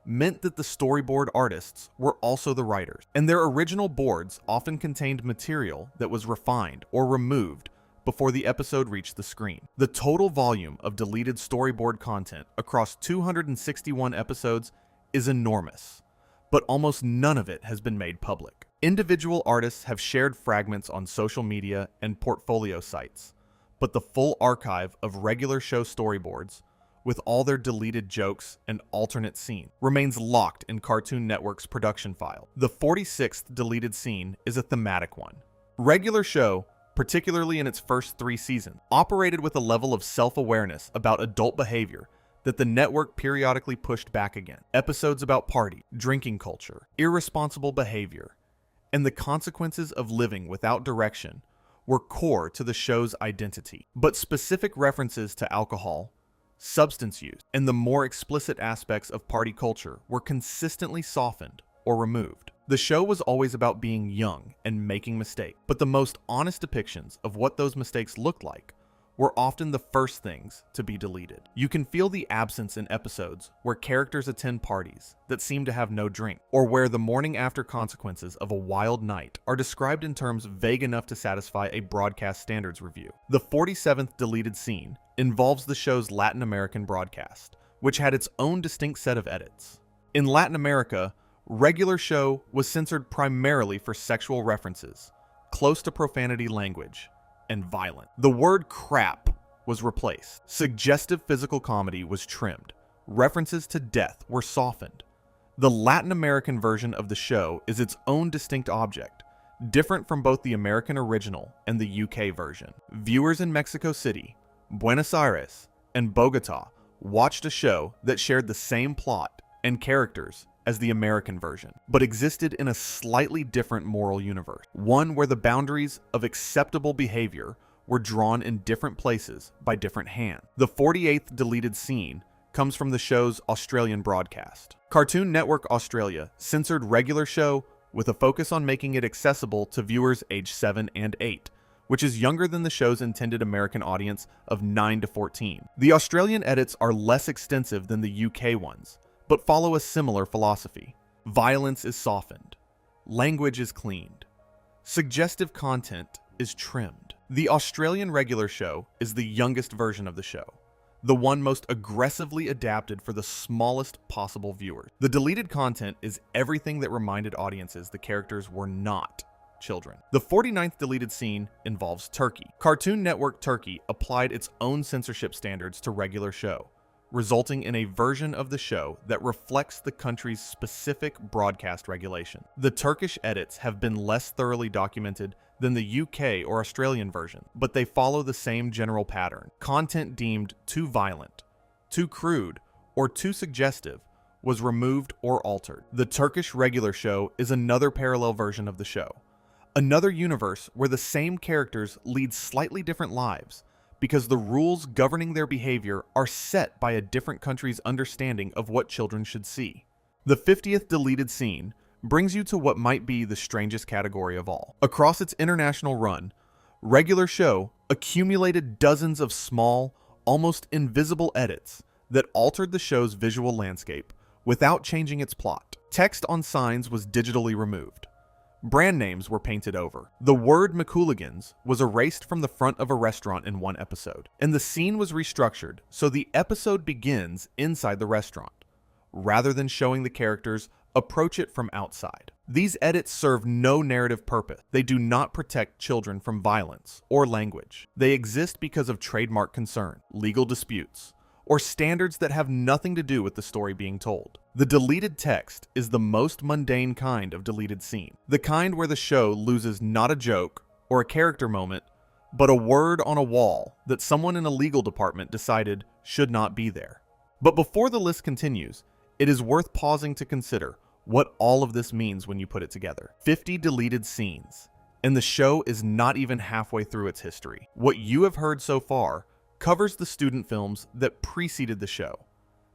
meant that the storyboard artists were also the writers, and their original boards often contained material that was refined or removed before the episode reached the screen. The total volume of deleted storyboard content across 261 episodes is enormous, but almost none of it has been made public. Individual artists have shared fragments on social media and portfolio sites, but the full archive of Regular Show storyboards, with all their deleted jokes and alternate scenes, remains locked in Cartoon Network's production file. The 46th deleted scene is a thematic one. Regular Show, particularly in its first 3 seasons, operated with a level of self-awareness about adult behavior that the network periodically pushed back again. Episodes about party, drinking culture, irresponsible behavior, and the consequences of living without direction were core to the show's identity. But specific references to alcohol, substance use, and the more explicit aspects of party culture were consistently softened or removed. The show was always about being young and making mistakes, but the most honest depictions of what those mistakes looked like were often the first things to be deleted. You can feel the absence in episodes where characters attend parties that seem to have no drink, or where the morning after consequences of a wild night are described in terms vague enough to satisfy a broadcast standards review. The 47th deleted scene involves the show's Latin American broadcast, which had its own distinct set of edits. In Latin America, Regular Show was censored primarily for sexual references, close to profanity language, and violent. The word crap was replaced. Suggestive physical comedy was trimmed. References to death were softened. The Latin American version of the show is its own distinct object, different from both the American original and the UK version. Viewers in Mexico City, Buenos Aires, and Bogota watched a show that shared the same plot and characters as the American version, but existed in a slightly different moral universe, one where the boundaries of acceptable behavior were drawn in different places by different hands. The 48th deleted scene comes from the show's Australian broadcast. Cartoon Network Australia censored Regular Show with a focus on making it accessible to viewers aged 7 and 8, which is younger than the show's intended American audience of 9 to 14. The Australian edits are less extensive than the UK ones, but follow a similar philosophy. Violence is softened. Language is cleaned. Suggestive content is trimmed. The Australian Regular Show is the youngest version of the show, the one most aggressively adapted for the smallest possible viewers. The deleted content is everything that reminded audiences the characters were not children. The 49th deleted scene involves Turkey. Cartoon Network Turkey applied its own censorship standards to Regular Show, resulting in a version of the show that reflects the country's specific broadcast regulation. The Turkish edits have been less thoroughly documented than the UK or Australian version, but they follow the same general pattern. Content deemed too violent, too crude, or too suggestive was removed or altered. The Turkish Regular Show is another parallel version of the show, another universe where the same characters lead slightly different lives, because the rules governing their behavior are set by a different country's understanding of what children should see. The 50th deleted scene brings you to what might be the strangest category of all. Across its international run, Regular Show accumulated dozens of small, almost invisible edits that altered the show's visual landscape without changing its plot. Text on signs was digitally removed. Brand names were painted over. The word McCooligans was erased from the front of a restaurant in one episode, and the scene was restructured so the episode begins inside the restaurant, rather than showing the characters approach it from outside. These edits serve no narrative purpose. They do not protect children from violence or language. They exist because of trademark concern, legal disputes, or standards that have nothing to do with the story being told. The deleted text is the most mundane kind of deleted scene, the kind where the show loses not a joke or a character moment, but a word on a wall that someone in a legal department decided should not be there. But before the list continues, it is worth pausing to consider what all of this means when you put it together. 50 deleted scenes, and the show is not even halfway through its history. What you have heard so far covers the student films that preceded the show,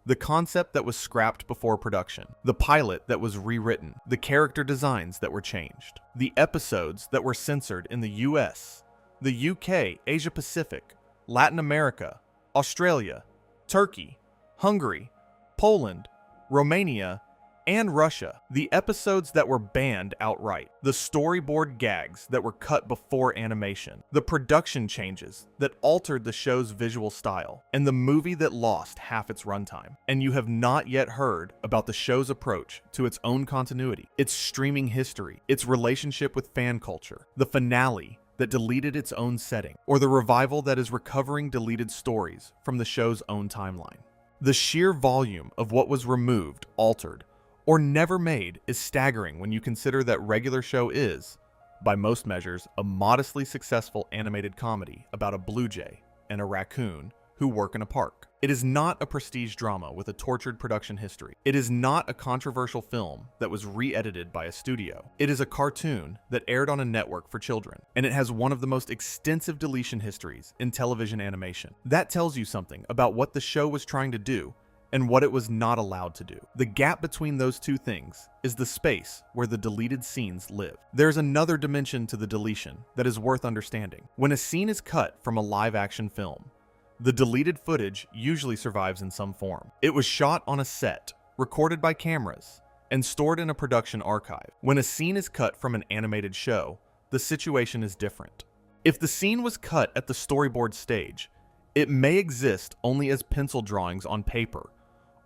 the concept that was scrapped before production, the pilot that was rewritten, the character designs that were changed, the episodes that were censored in the US, the UK, Asia Pacific, Latin America, Australia, Turkey, Hungary, Poland, Romania, and Russia, the episodes that were banned outright, the storyboard gags that were cut before animation, the production changes that altered the show's visual style, and the movie that lost half its runtime. And you have not yet heard about the show's approach to its own continuity, its streaming history, its relationship with fan culture, the finale that deleted its own setting, or the revival that is recovering deleted stories from the show's own timeline. The sheer volume of what was removed, altered, or never made is staggering when you consider that Regular Show is, by most measures, a modestly successful animated comedy about a blue jay and a raccoon who work in a park. It is not a prestige drama with a tortured production history. It is not a controversial film that was re-edited by a studio. It is a cartoon that aired on a network for children, and it has one of the most extensive deletion histories in television animation. That tells you something about what the show was trying to do and what it was not allowed to do. The gap between those two things is the space where the deleted scenes live. There's another dimension to the deletion that is worth understanding. When a scene is cut from a live-action film, the deleted footage usually survives in some form. It was shot on a set, recorded by cameras, and stored in a production archive. When a scene is cut from an animated show, the situation is different. If the scene was cut at the storyboard stage, it may exist only as pencil drawings on paper,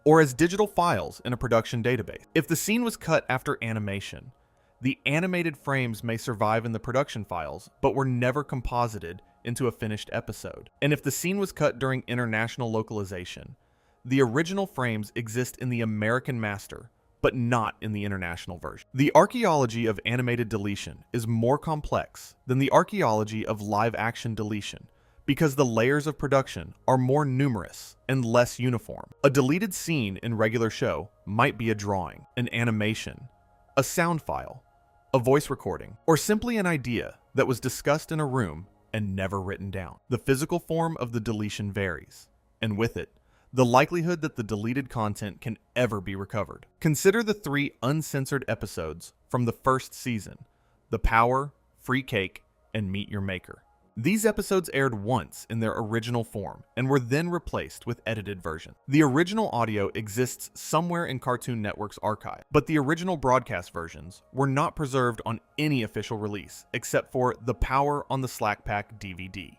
or as digital files in a production database. If the scene was cut after animation, the animated frames may survive in the production files, but were never composited into a finished episode. And if the scene was cut during international localization, the original frames exist in the American master, but not in the international version. The archaeology of animated deletion is more complex than the archaeology of live-action deletion, because the layers of production are more numerous and less uniform. A deleted scene in Regular Show might be a drawing, an animation, a sound file, a voice recording, or simply an idea that was discussed in a room and never written down. The physical form of the deletion varies, and with it, the likelihood that the deleted content can ever be recovered. Consider the 3 uncensored episodes from the first season: The Power, Free Cake, and Meet Your Maker. These episodes aired once in their original form and were then replaced with edited versions. The original audio exists somewhere in Cartoon Network's archive, but the original broadcast versions were not preserved on any official release except for The Power on the Slack Pack DVD.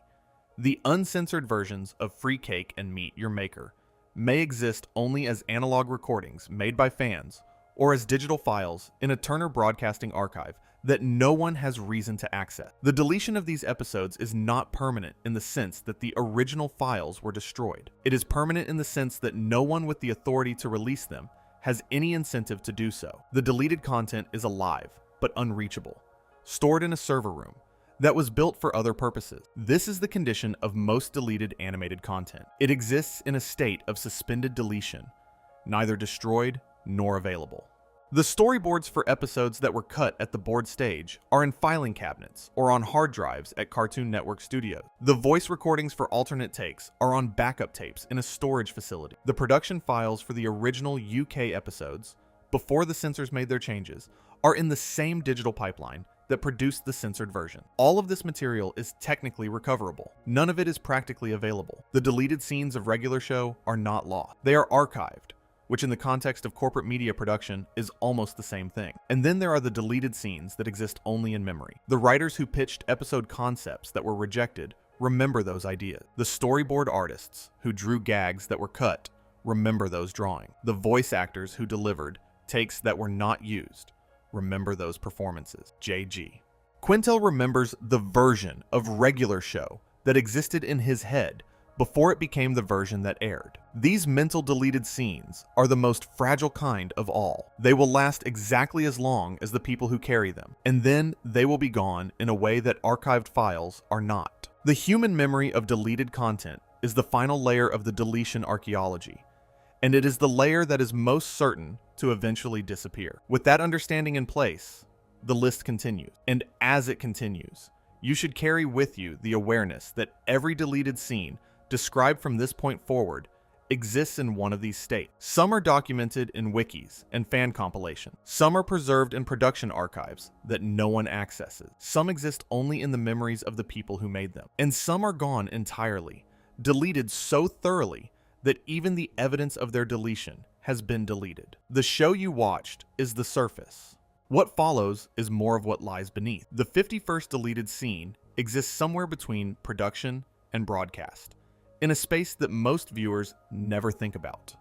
The uncensored versions of Free Cake and Meet Your Maker may exist only as analog recordings made by fans or as digital files in a Turner Broadcasting archive that no one has reason to access. The deletion of these episodes is not permanent in the sense that the original files were destroyed. It is permanent in the sense that no one with the authority to release them has any incentive to do so. The deleted content is alive, but unreachable, stored in a server room that was built for other purposes. This is the condition of most deleted animated content. It exists in a state of suspended deletion, neither destroyed nor available. The storyboards for episodes that were cut at the board stage are in filing cabinets or on hard drives at Cartoon Network Studios. The voice recordings for alternate takes are on backup tapes in a storage facility. The production files for the original UK episodes, before the censors made their changes, are in the same digital pipeline that produced the censored version. All of this material is technically recoverable. None of it is practically available. The deleted scenes of Regular Show are not lost. They are archived, which in the context of corporate media production is almost the same thing. And then there are the deleted scenes that exist only in memory. The writers who pitched episode concepts that were rejected remember those ideas. The storyboard artists who drew gags that were cut remember those drawings. The voice actors who delivered takes that were not used remember those performances. JG. Quintel remembers the version of Regular Show that existed in his head before it became the version that aired. These mental deleted scenes are the most fragile kind of all. They will last exactly as long as the people who carry them, and then they will be gone in a way that archived files are not. The human memory of deleted content is the final layer of the deletion archaeology, and it is the layer that is most certain to eventually disappear. With that understanding in place, the list continues, and as it continues, you should carry with you the awareness that every deleted scene described from this point forward exists in one of these states. Some are documented in wikis and fan compilations. Some are preserved in production archives that no one accesses. Some exist only in the memories of the people who made them. And some are gone entirely, deleted so thoroughly that even the evidence of their deletion has been deleted. The show you watched is the surface. What follows is more of what lies beneath. The 51st deleted scene exists somewhere between production and broadcast, in a space that most viewers never think about.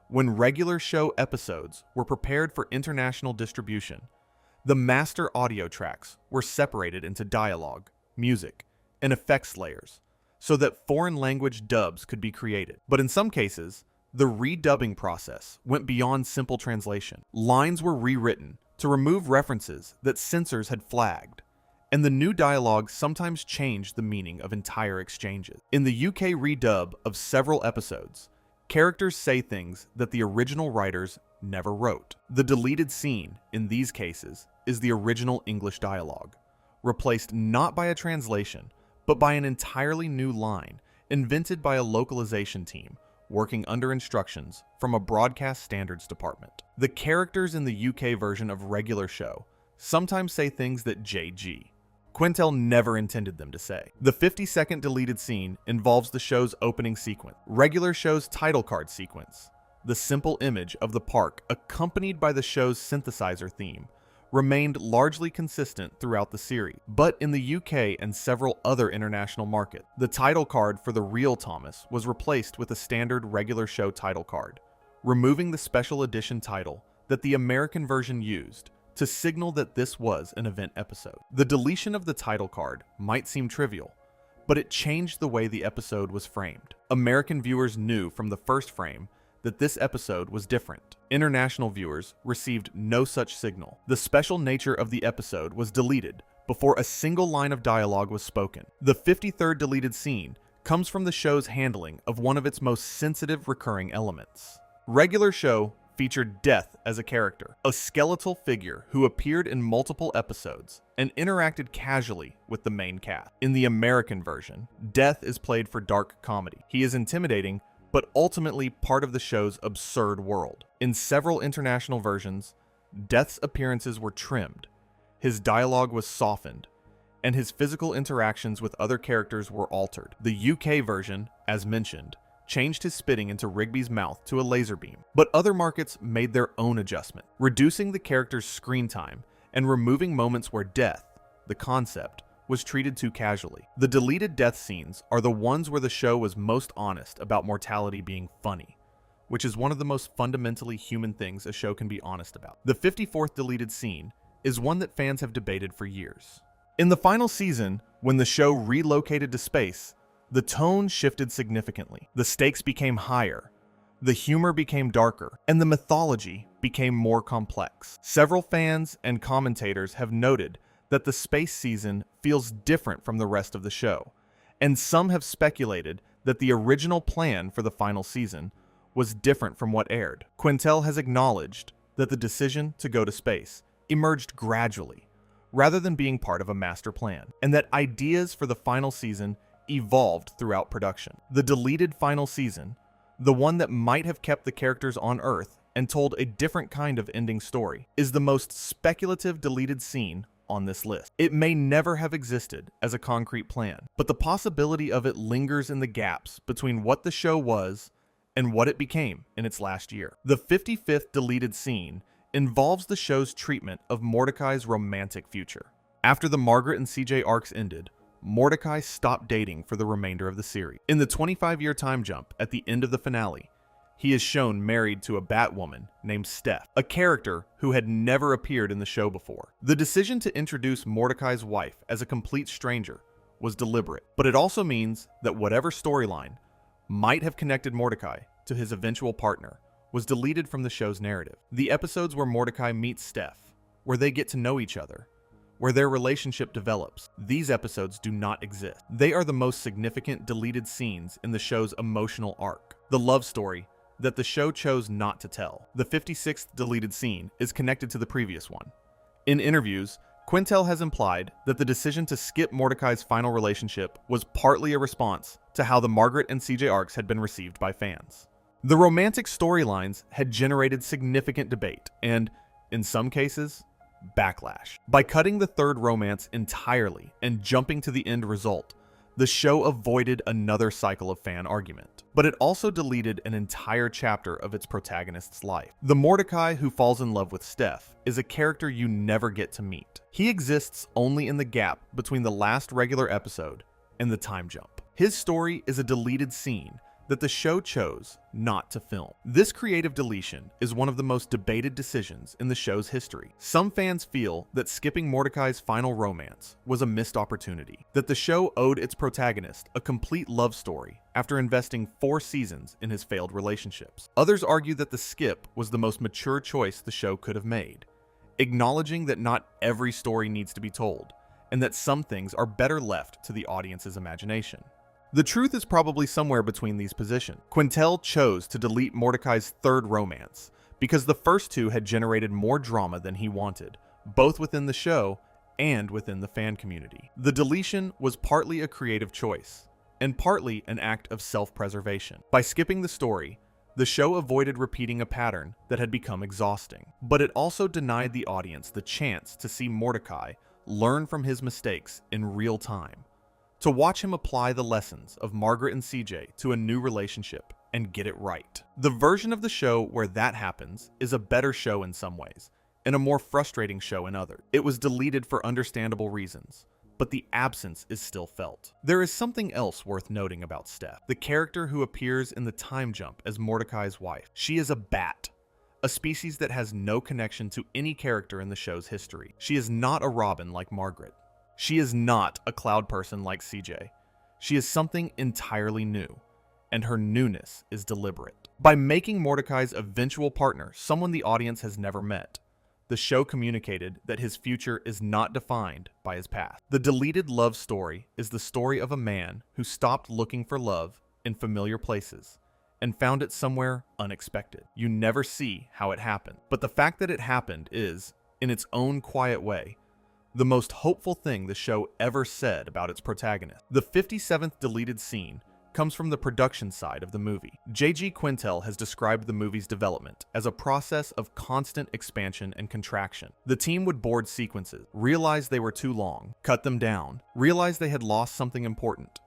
When regular show episodes were prepared for international distribution, the master audio tracks were separated into dialogue, music, and effects layers so that foreign language dubs could be created. But in some cases, the redubbing process went beyond simple translation. Lines were rewritten to remove references that censors had flagged, and the new dialogue sometimes changed the meaning of entire exchanges. In the UK redub of several episodes, characters say things that the original writers never wrote. The deleted scene, in these cases, is the original English dialogue, replaced not by a translation, but by an entirely new line invented by a localization team working under instructions from a broadcast standards department. The characters in the UK version of regular show sometimes say things that JG Quintel never intended them to say. The 50-second deleted scene involves the show's opening sequence, regular show's title card sequence. The simple image of the park, accompanied by the show's synthesizer theme, remained largely consistent throughout the series. But in the UK and several other international markets, the title card for the real Thomas was replaced with a standard regular show title card, removing the special edition title that the American version used to signal that this was an event episode. The deletion of the title card might seem trivial, but it changed the way the episode was framed. American viewers knew from the first frame that this episode was different. International viewers received no such signal. The special nature of the episode was deleted before a single line of dialogue was spoken. The 53rd deleted scene comes from the show's handling of one of its most sensitive recurring elements. Regular show featured Death as a character, a skeletal figure who appeared in multiple episodes and interacted casually with the main cast. In the American version, Death is played for dark comedy. He is intimidating, but ultimately part of the show's absurd world. In several international versions, Death's appearances were trimmed, his dialogue was softened, and his physical interactions with other characters were altered. The UK version, as mentioned, changed his spitting into Rigby's mouth to a laser beam, but other markets made their own adjustment, reducing the character's screen time and removing moments where death, the concept, was treated too casually. The deleted death scenes are the ones where the show was most honest about mortality being funny, which is one of the most fundamentally human things a show can be honest about. The 54th deleted scene is one that fans have debated for years. In the final season, when the show relocated to space, the tone shifted significantly. The stakes became higher, the humor became darker, and the mythology became more complex. Several fans and commentators have noted that the space season feels different from the rest of the show, and some have speculated that the original plan for the final season was different from what aired. Quintel has acknowledged that the decision to go to space emerged gradually, rather than being part of a master plan, and that ideas for the final season evolved throughout production. The deleted final season, the one that might have kept the characters on Earth and told a different kind of ending story, is the most speculative deleted scene on this list. It may never have existed as a concrete plan, but the possibility of it lingers in the gaps between what the show was and what it became in its last year. The 55th deleted scene involves the show's treatment of Mordecai's romantic future. After the Margaret and CJ arcs ended, Mordecai stopped dating for the remainder of the series. In the 25-year time jump at the end of the finale, he is shown married to a Batwoman named Steph, a character who had never appeared in the show before. The decision to introduce Mordecai's wife as a complete stranger was deliberate, but it also means that whatever storyline might have connected Mordecai to his eventual partner was deleted from the show's narrative. The episodes where Mordecai meets Steph, where they get to know each other, where their relationship develops, these episodes do not exist. They are the most significant deleted scenes in the show's emotional arc, the love story that the show chose not to tell. The 56th deleted scene is connected to the previous one. In interviews, Quintel has implied that the decision to skip Mordecai's final relationship was partly a response to how the Margaret and CJ arcs had been received by fans. The romantic storylines had generated significant debate and, in some cases, backlash. By cutting the third romance entirely and jumping to the end result, the show avoided another cycle of fan argument. But it also deleted an entire chapter of its protagonist's life. The Mordecai who falls in love with Steph is a character you never get to meet. He exists only in the gap between the last regular episode and the time jump. His story is a deleted scene that the show chose not to film. This creative deletion is one of the most debated decisions in the show's history. Some fans feel that skipping Mordecai's final romance was a missed opportunity, that the show owed its protagonist a complete love story after investing 4 seasons in his failed relationships. Others argue that the skip was the most mature choice the show could have made, acknowledging that not every story needs to be told, and that some things are better left to the audience's imagination. The truth is probably somewhere between these positions. Quintel chose to delete Mordecai's third romance because the first 2 had generated more drama than he wanted, both within the show and within the fan community. The deletion was partly a creative choice, and partly an act of self-preservation. By skipping the story, the show avoided repeating a pattern that had become exhausting, but it also denied the audience the chance to see Mordecai learn from his mistakes in real time, to watch him apply the lessons of Margaret and CJ to a new relationship and get it right. The version of the show where that happens is a better show in some ways, and a more frustrating show in others. It was deleted for understandable reasons, but the absence is still felt. There is something else worth noting about Steph, the character who appears in the time jump as Mordecai's wife. She is a bat, a species that has no connection to any character in the show's history. She is not a Robin like Margaret. She is not a cloud person like CJ. She is something entirely new, and her newness is deliberate. By making Mordecai's eventual partner someone the audience has never met, the show communicated that his future is not defined by his past. The deleted love story is the story of a man who stopped looking for love in familiar places and found it somewhere unexpected. You never see how it happened, but the fact that it happened is, in its own quiet way, the most hopeful thing the show ever said about its protagonist. The 57th deleted scene comes from the production side of the movie. J.G. Quintel has described the movie's development as a process of constant expansion and contraction. The team would board sequences, realize they were too long, cut them down, realize they had lost something important,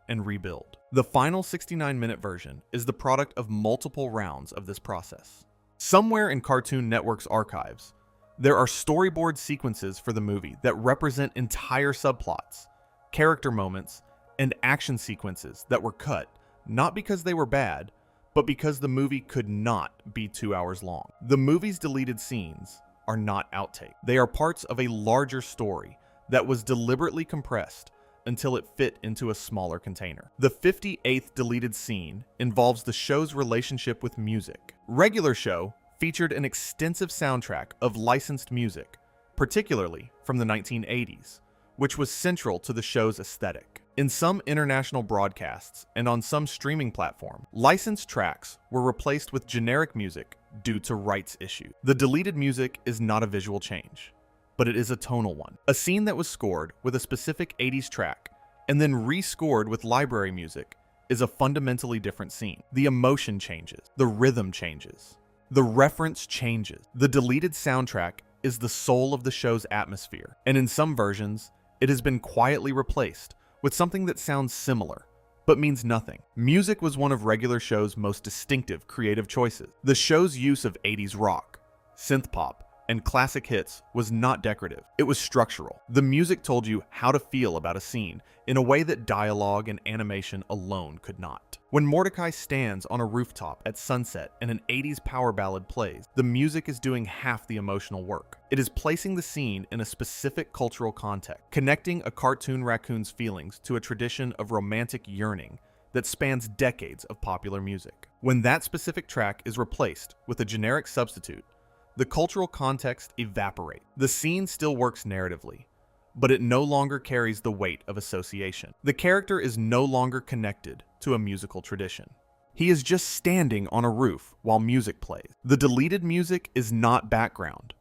and rebuild. The final 69-minute version is the product of multiple rounds of this process. Somewhere in Cartoon Network's archives, there are storyboard sequences for the movie that represent entire subplots, character moments, and action sequences that were cut, not because they were bad, but because the movie could not be 2 hours long. The movie's deleted scenes are not outtakes. They are parts of a larger story that was deliberately compressed until it fit into a smaller container. The 58th deleted scene involves the show's relationship with music. Regular Show featured an extensive soundtrack of licensed music, particularly from the 1980s, which was central to the show's aesthetic. In some international broadcasts and on some streaming platform, licensed tracks were replaced with generic music due to rights issues. The deleted music is not a visual change, but it is a tonal one. A scene that was scored with a specific 80s track and then rescored with library music is a fundamentally different scene. The emotion changes, the rhythm changes, the reference changes. The deleted soundtrack is the soul of the show's atmosphere, and in some versions, it has been quietly replaced with something that sounds similar, but means nothing. Music was one of Regular Show's most distinctive creative choices. The show's use of 80s rock, synth pop, and classic hits was not decorative. It was structural. The music told you how to feel about a scene in a way that dialogue and animation alone could not. When Mordecai stands on a rooftop at sunset and an 80s power ballad plays, the music is doing half the emotional work. It is placing the scene in a specific cultural context, connecting a cartoon raccoon's feelings to a tradition of romantic yearning that spans decades of popular music. When that specific track is replaced with a generic substitute, the cultural context evaporates. The scene still works narratively, but it no longer carries the weight of association. The character is no longer connected to a musical tradition. He is just standing on a roof while music plays. The deleted music is not background.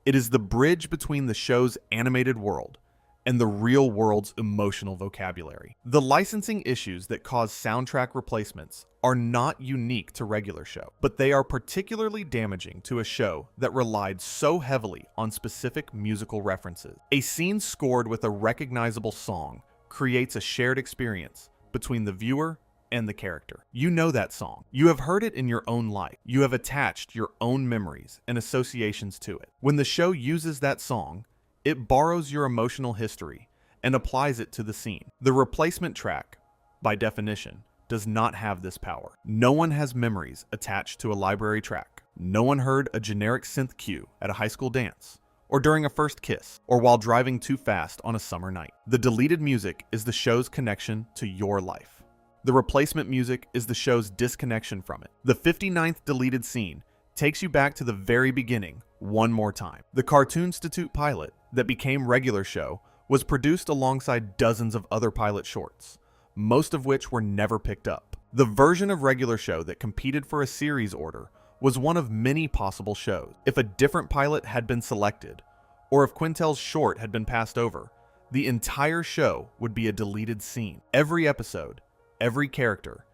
It is the bridge between the show's animated world and the real world's emotional vocabulary. The licensing issues that cause soundtrack replacements are not unique to Regular Show, but they are particularly damaging to a show that relied so heavily on specific musical references. A scene scored with a recognizable song creates a shared experience between the viewer and the character. You know that song. You have heard it in your own life. You have attached your own memories and associations to it. When the show uses that song, it borrows your emotional history and applies it to the scene. The replacement track, by definition, does not have this power. No one has memories attached to a library track. No one heard a generic synth cue at a high school dance, or during a first kiss, or while driving too fast on a summer night. The deleted music is the show's connection to your life. The replacement music is the show's disconnection from it. The 59th deleted scene takes you back to the very beginning one more time. The Cartoonstitute pilot that became Regular Show was produced alongside dozens of other pilot shorts, most of which were never picked up. The version of Regular Show that competed for a series order was one of many possible shows. If a different pilot had been selected, or if Quintel's short had been passed over, the entire show would be a deleted scene. Every episode, every character,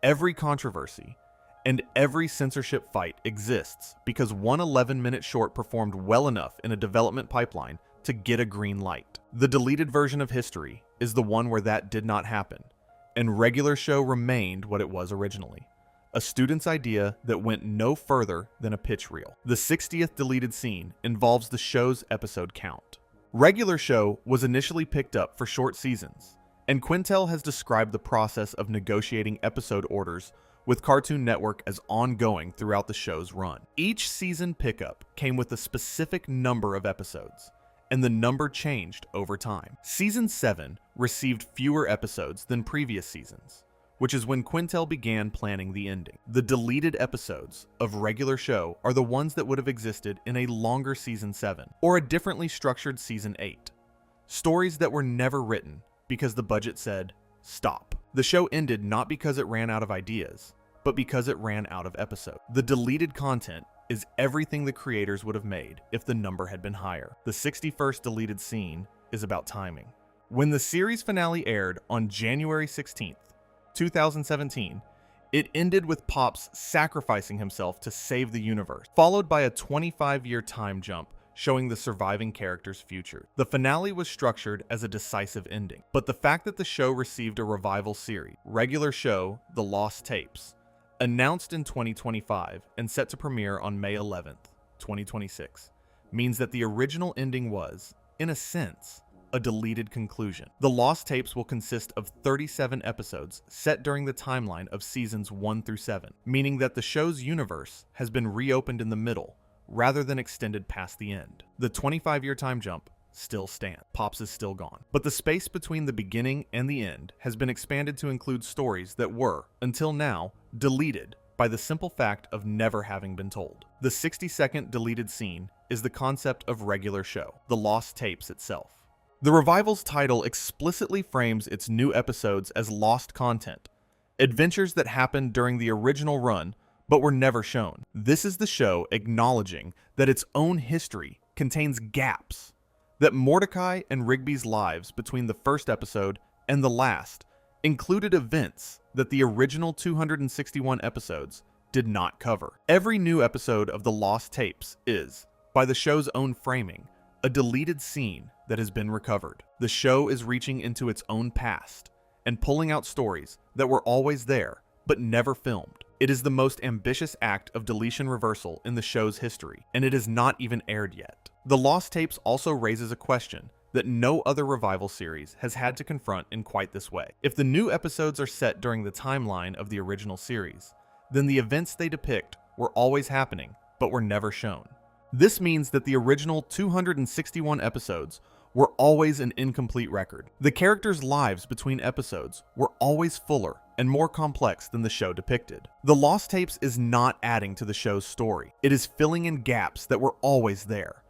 every controversy, and every censorship fight exists because one 11-minute short performed well enough in a development pipeline to get a green light. The deleted version of history is the one where that did not happen, and Regular Show remained what it was originally, a student's idea that went no further than a pitch reel. The 60th deleted scene involves the show's episode count. Regular Show was initially picked up for short seasons, and Quintel has described the process of negotiating episode orders with Cartoon Network as ongoing throughout the show's run. Each season pickup came with a specific number of episodes, and the number changed over time. Season 7 received fewer episodes than previous seasons, which is when Quintel began planning the ending. The deleted episodes of Regular Show are the ones that would have existed in a longer Season 7, or a differently structured Season 8. Stories that were never written because the budget said, stop. The show ended not because it ran out of ideas, but because it ran out of episodes. The deleted content is everything the creators would have made if the number had been higher. The 61st deleted scene is about timing. When the series finale aired on January 16th, 2017, it ended with Pops sacrificing himself to save the universe, followed by a 25-year time jump showing the surviving character's future. The finale was structured as a decisive ending, but the fact that the show received a revival series, Regular Show: The Lost Tapes, announced in 2025 and set to premiere on May 11th, 2026, means that the original ending was, in a sense, a deleted conclusion. The Lost Tapes will consist of 37 episodes set during the timeline of seasons 1 through 7, meaning that the show's universe has been reopened in the middle rather than extended past the end. The 25-year time jump still stands. Pops is still gone. But the space between the beginning and the end has been expanded to include stories that were, until now, deleted by the simple fact of never having been told. The 60-second deleted scene is the concept of Regular Show, the Lost Tapes itself. The revival's title explicitly frames its new episodes as lost content, adventures that happened during the original run but were never shown. This is the show acknowledging that its own history contains gaps, that Mordecai and Rigby's lives between the first episode and the last included events that the original 261 episodes did not cover. Every new episode of The Lost Tapes is, by the show's own framing, a deleted scene that has been recovered. The show is reaching into its own past and pulling out stories that were always there but never filmed. It is the most ambitious act of deletion reversal in the show's history, and it is not even aired yet. The Lost Tapes also raises a question that no other revival series has had to confront in quite this way. If the new episodes are set during the timeline of the original series, then the events they depict were always happening, but were never shown. This means that the original 261 episodes were always an incomplete record. The characters' lives between episodes were always fuller and more complex than the show depicted. The Lost Tapes is not adding to the show's story. It is filling in gaps that were always there,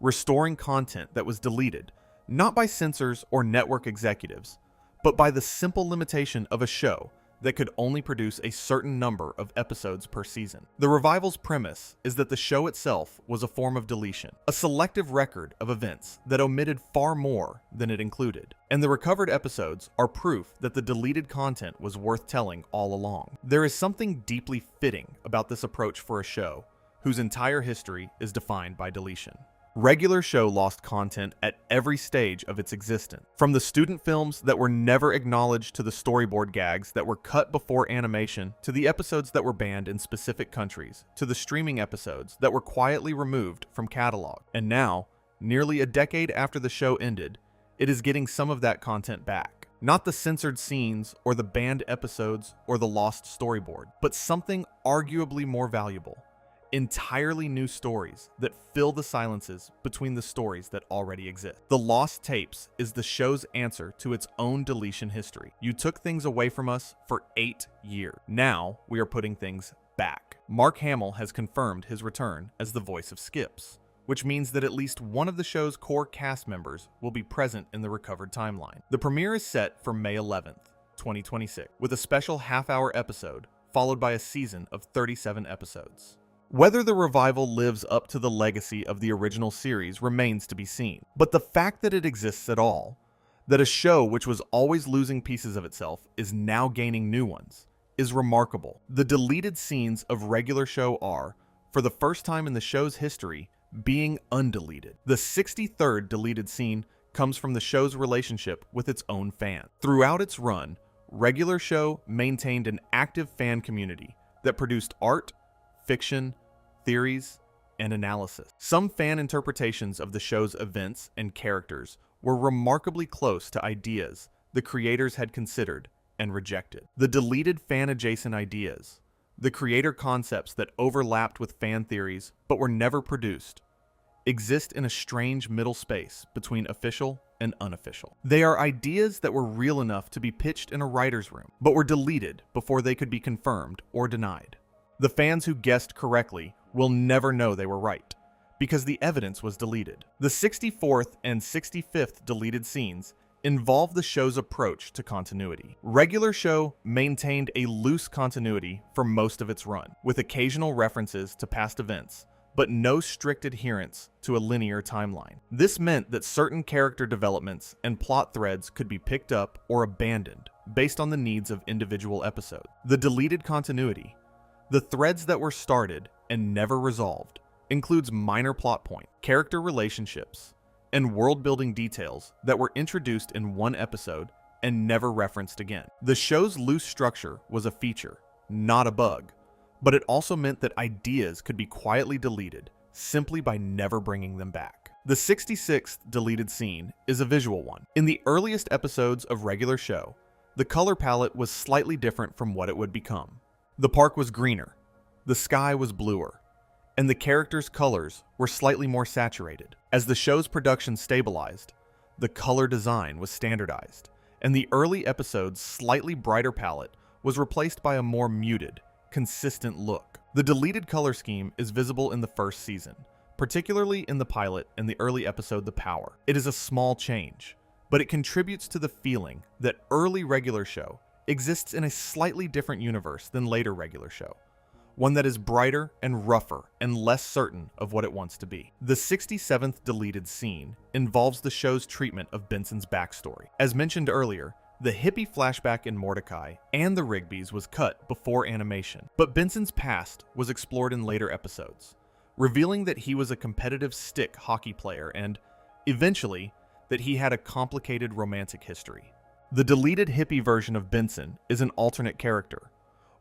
restoring content that was deleted, not by censors or network executives, but by the simple limitation of a show that could only produce a certain number of episodes per season. The revival's premise is that the show itself was a form of deletion, a selective record of events that omitted far more than it included. And the recovered episodes are proof that the deleted content was worth telling all along. There is something deeply fitting about this approach for a show whose entire history is defined by deletion. Regular Show lost content at every stage of its existence. From the student films that were never acknowledged to the storyboard gags that were cut before animation, to the episodes that were banned in specific countries, to the streaming episodes that were quietly removed from catalog. And now, nearly a decade after the show ended, it is getting some of that content back. Not the censored scenes or the banned episodes or the lost storyboard, but something arguably more valuable. Entirely new stories that fill the silences between the stories that already exist. The Lost Tapes is the show's answer to its own deletion history. You took things away from us for 8 years. Now we are putting things back. Mark Hamill has confirmed his return as the voice of Skips, which means that at least one of the show's core cast members will be present in the recovered timeline. The premiere is set for May 11th, 2026, with a special half-hour episode followed by a season of 37 episodes. Whether the revival lives up to the legacy of the original series remains to be seen, but the fact that it exists at all, that a show which was always losing pieces of itself is now gaining new ones, is remarkable. The deleted scenes of Regular Show are, for the first time in the show's history, being undeleted. The 63rd deleted scene comes from the show's relationship with its own fans. Throughout its run, Regular Show maintained an active fan community that produced art, fiction, theories, and analysis. Some fan interpretations of the show's events and characters were remarkably close to ideas the creators had considered and rejected. The deleted fan-adjacent ideas, the creator concepts that overlapped with fan theories but were never produced, exist in a strange middle space between official and unofficial. They are ideas that were real enough to be pitched in a writer's room, but were deleted before they could be confirmed or denied. The fans who guessed correctly will never know they were right, because the evidence was deleted. The 64th and 65th deleted scenes involve the show's approach to continuity. Regular Show maintained a loose continuity for most of its run, with occasional references to past events, but no strict adherence to a linear timeline. This meant that certain character developments and plot threads could be picked up or abandoned based on the needs of individual episodes. The deleted continuity, the threads that were started and never resolved, includes minor plot points, character relationships, and world-building details that were introduced in one episode and never referenced again. The show's loose structure was a feature, not a bug, but it also meant that ideas could be quietly deleted simply by never bringing them back. The 66th deleted scene is a visual one. In the earliest episodes of Regular Show, the color palette was slightly different from what it would become. The park was greener, the sky was bluer, and the characters' colors were slightly more saturated. As the show's production stabilized, the color design was standardized, and the early episode's slightly brighter palette was replaced by a more muted, consistent look. The deleted color scheme is visible in the first season, particularly in the pilot and the early episode The Power. It is a small change, but it contributes to the feeling that early Regular Show exists in a slightly different universe than later Regular Show, one that is brighter and rougher and less certain of what it wants to be. The 67th deleted scene involves the show's treatment of Benson's backstory. As mentioned earlier, the hippie flashback in Mordecai and the Rigbys was cut before animation, but Benson's past was explored in later episodes, revealing that he was a competitive stick hockey player and, eventually, that he had a complicated romantic history. The deleted hippie version of Benson is an alternate character,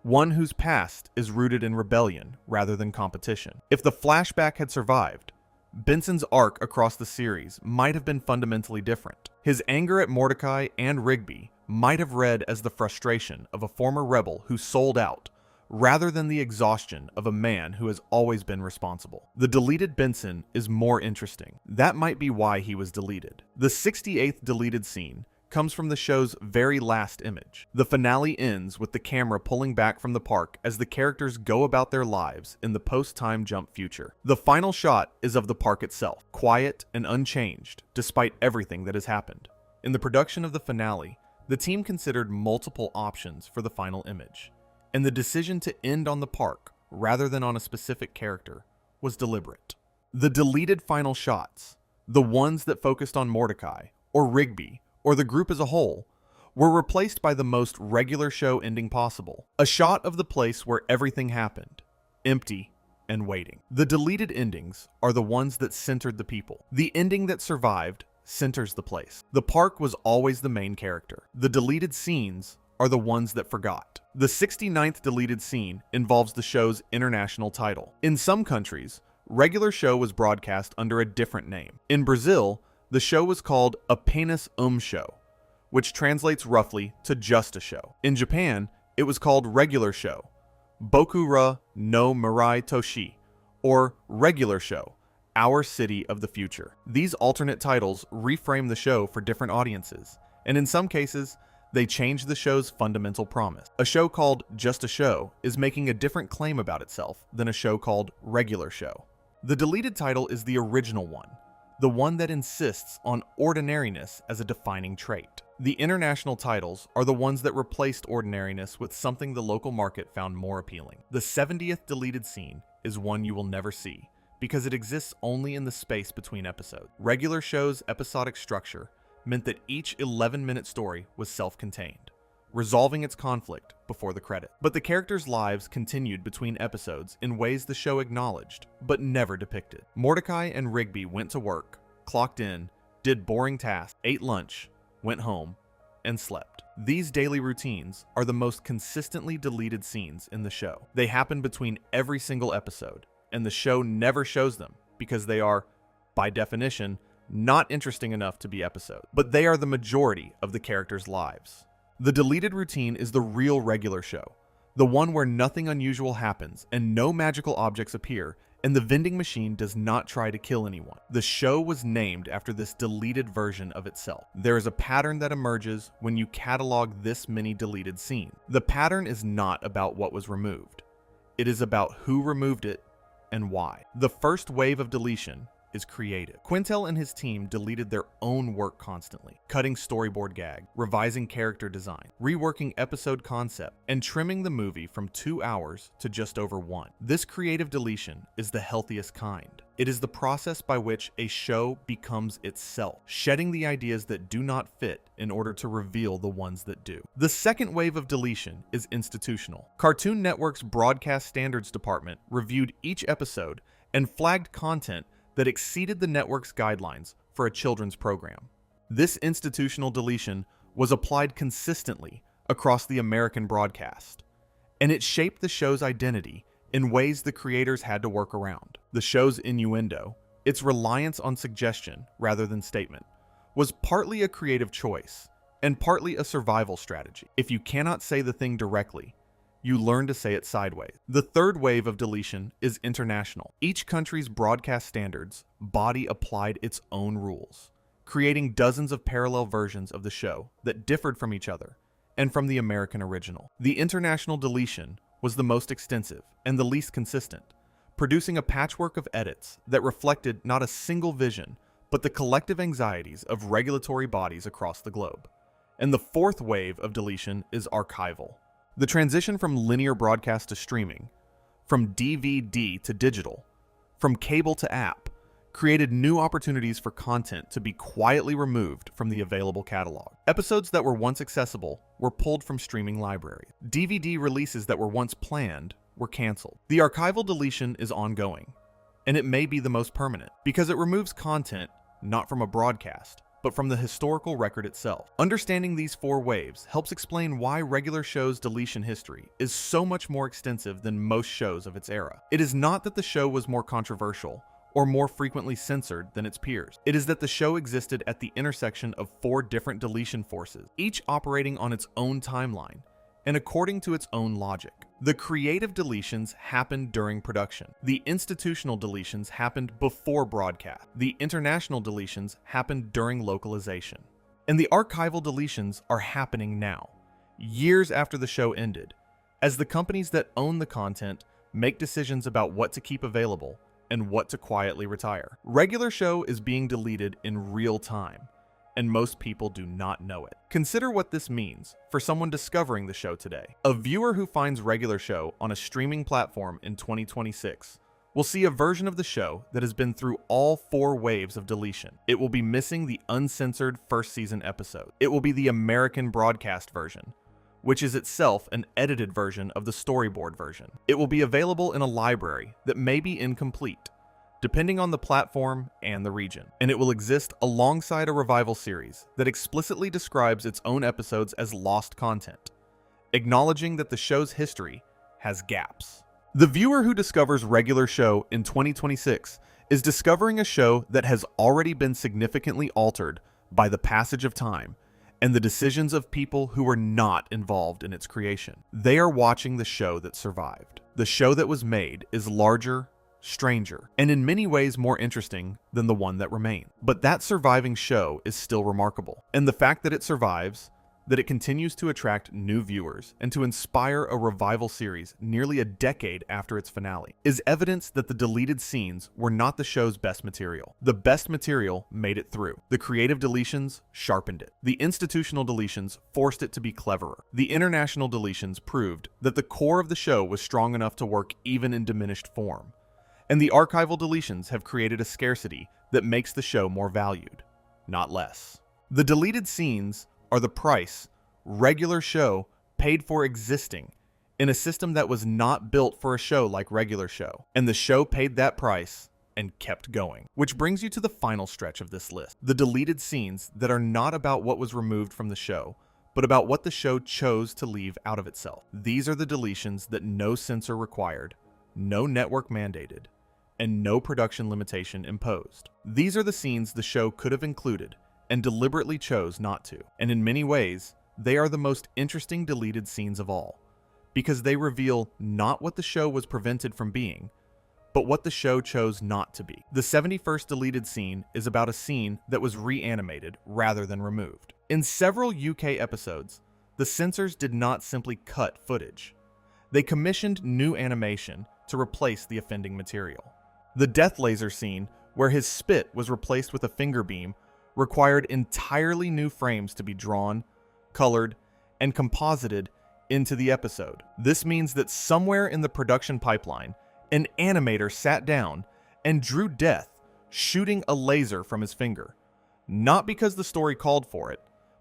one whose past is rooted in rebellion rather than competition. If the flashback had survived, Benson's arc across the series might have been fundamentally different. His anger at Mordecai and Rigby might have read as the frustration of a former rebel who sold out, rather than the exhaustion of a man who has always been responsible. The deleted Benson is more interesting. That might be why he was deleted. The 68th deleted scene comes from the show's very last image. The finale ends with the camera pulling back from the park as the characters go about their lives in the post-time jump future. The final shot is of the park itself, quiet and unchanged despite everything that has happened. In the production of the finale, the team considered multiple options for the final image, and the decision to end on the park rather than on a specific character was deliberate. The deleted final shots, the ones that focused on Mordecai, or Rigby, or the group as a whole, were replaced by the most regular show ending possible. A shot of the place where everything happened, empty and waiting. The deleted endings are the ones that centered the people. The ending that survived centers the place. The park was always the main character. The deleted scenes are the ones that forgot. The 69th deleted scene involves the show's international title. In some countries, regular show was broadcast under a different name. In Brazil, the show was called Apenas Show, which translates roughly to just a show. In Japan, it was called regular show, Bokura no Mirai Toshi, or regular show, Our City of the Future. These alternate titles reframe the show for different audiences, and in some cases, they change the show's fundamental promise. A show called Just a Show is making a different claim about itself than a show called Regular Show. The deleted title is the original one, the one that insists on ordinariness as a defining trait. The international titles are the ones that replaced ordinariness with something the local market found more appealing. The 70th deleted scene is one you will never see, because it exists only in the space between episodes. Regular show's episodic structure meant that each 11-minute story was self-contained, resolving its conflict before the credit. But the characters' lives continued between episodes in ways the show acknowledged, but never depicted. Mordecai and Rigby went to work, clocked in, did boring tasks, ate lunch, went home, and slept. These daily routines are the most consistently deleted scenes in the show. They happen between every single episode, and the show never shows them because they are, by definition, not interesting enough to be episodes. But they are the majority of the characters' lives. The deleted routine is the real regular show, the one where nothing unusual happens and no magical objects appear, and the vending machine does not try to kill anyone. The show was named after this deleted version of itself. There is a pattern that emerges when you catalog this many deleted scenes. The pattern is not about what was removed. It is about who removed it and why. The first wave of deletion is creative. Quintel and his team deleted their own work constantly, cutting storyboard gag, revising character design, reworking episode concept, and trimming the movie from 2 hours to just over 1. This creative deletion is the healthiest kind. It is the process by which a show becomes itself, shedding the ideas that do not fit in order to reveal the ones that do. The second wave of deletion is institutional. Cartoon Network's Broadcast Standards Department reviewed each episode and flagged content that exceeded the network's guidelines for a children's program. This institutional deletion was applied consistently across the American broadcast, and it shaped the show's identity in ways the creators had to work around. The show's innuendo, its reliance on suggestion rather than statement, was partly a creative choice and partly a survival strategy. If you cannot say the thing directly, you learn to say it sideways. The third wave of deletion is international. Each country's broadcast standards body applied its own rules, creating dozens of parallel versions of the show that differed from each other and from the American original. The international deletion was the most extensive and the least consistent, producing a patchwork of edits that reflected not a single vision, but the collective anxieties of regulatory bodies across the globe. And the fourth wave of deletion is archival. The transition from linear broadcast to streaming, from DVD to digital, from cable to app, created new opportunities for content to be quietly removed from the available catalog. Episodes that were once accessible were pulled from streaming libraries. DVD releases that were once planned were canceled. The archival deletion is ongoing, and it may be the most permanent, because it removes content not from a broadcast, but from the historical record itself. Understanding these four waves helps explain why regular show's deletion history is so much more extensive than most shows of its era. It is not that the show was more controversial or more frequently censored than its peers. It is that the show existed at the intersection of four different deletion forces, each operating on its own timeline and according to its own logic. The creative deletions happened during production. The institutional deletions happened before broadcast. The international deletions happened during localization. And the archival deletions are happening now, years after the show ended, as the companies that own the content make decisions about what to keep available and what to quietly retire. Regular Show is being deleted in real time, and most people do not know it. Consider what this means for someone discovering the show today. A viewer who finds Regular Show on a streaming platform in 2026 will see a version of the show that has been through all 4 waves of deletion. It will be missing the uncensored first season episode. It will be the American broadcast version, which is itself an edited version of the storyboard version. It will be available in a library that may be incomplete, depending on the platform and the region. And it will exist alongside a revival series that explicitly describes its own episodes as lost content, acknowledging that the show's history has gaps. The viewer who discovers Regular Show in 2026 is discovering a show that has already been significantly altered by the passage of time and the decisions of people who were not involved in its creation. They are watching the show that survived. The show that was made is larger, stranger, and in many ways more interesting than the one that remained. But that surviving show is still remarkable. And the fact that it survives, that it continues to attract new viewers and to inspire a revival series nearly a decade after its finale, is evidence that the deleted scenes were not the show's best material. The best material made it through. The creative deletions sharpened it. The institutional deletions forced it to be cleverer. The international deletions proved that the core of the show was strong enough to work even in diminished form. And the archival deletions have created a scarcity that makes the show more valued, not less. The deleted scenes are the price Regular Show paid for existing in a system that was not built for a show like Regular Show. And the show paid that price and kept going. Which brings you to the final stretch of this list. The deleted scenes that are not about what was removed from the show, but about what the show chose to leave out of itself. These are the deletions that no censor required, no network mandated, and no production limitation imposed. These are the scenes the show could have included and deliberately chose not to. And in many ways, they are the most interesting deleted scenes of all, because they reveal not what the show was prevented from being, but what the show chose not to be. The 71st deleted scene is about a scene that was reanimated rather than removed. In several UK episodes, the censors did not simply cut footage. They commissioned new animation to replace the offending material. The Death Laser scene, where his spit was replaced with a finger beam, required entirely new frames to be drawn, colored, and composited into the episode. This means that somewhere in the production pipeline, an animator sat down and drew death shooting a laser from his finger, not because the story called for it,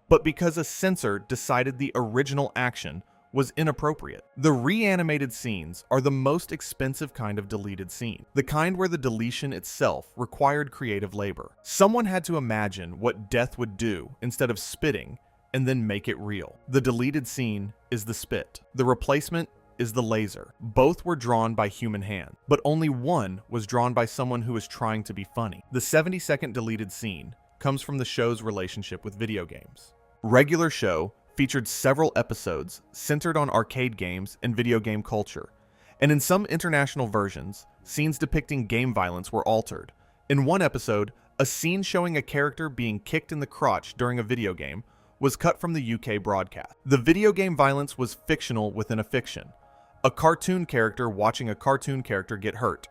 but because a censor decided the original action was inappropriate. The reanimated scenes are the most expensive kind of deleted scene, the kind where the deletion itself required creative labor. Someone had to imagine what death would do instead of spitting and then make it real. The deleted scene is the spit. The replacement is the laser. Both were drawn by human hand, but only one was drawn by someone who was trying to be funny. The 70-second deleted scene comes from the show's relationship with video games. Regular Show featured several episodes centered on arcade games and video game culture, and in some international versions, scenes depicting game violence were altered. In one episode, a scene showing a character being kicked in the crotch during a video game was cut from the UK broadcast. The video game violence was fictional within a fiction, a cartoon character watching a cartoon character get hurt,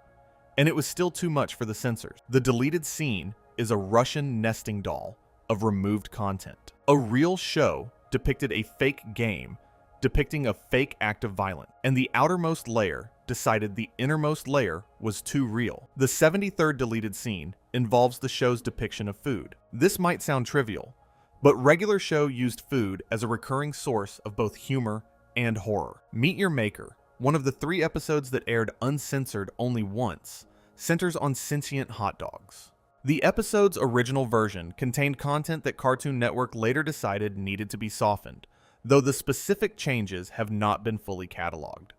and it was still too much for the censors. The deleted scene is a Russian nesting doll of removed content. A real show depicted a fake game depicting a fake act of violence, and the outermost layer decided the innermost layer was too real. The 73rd deleted scene involves the show's depiction of food. This might sound trivial, but Regular Show used food as a recurring source of both humor and horror. Meet Your Maker, one of the 3 episodes that aired uncensored only once, centers on sentient hot dogs. The episode's original version contained content that Cartoon Network later decided needed to be softened, though the specific changes have not been fully cataloged.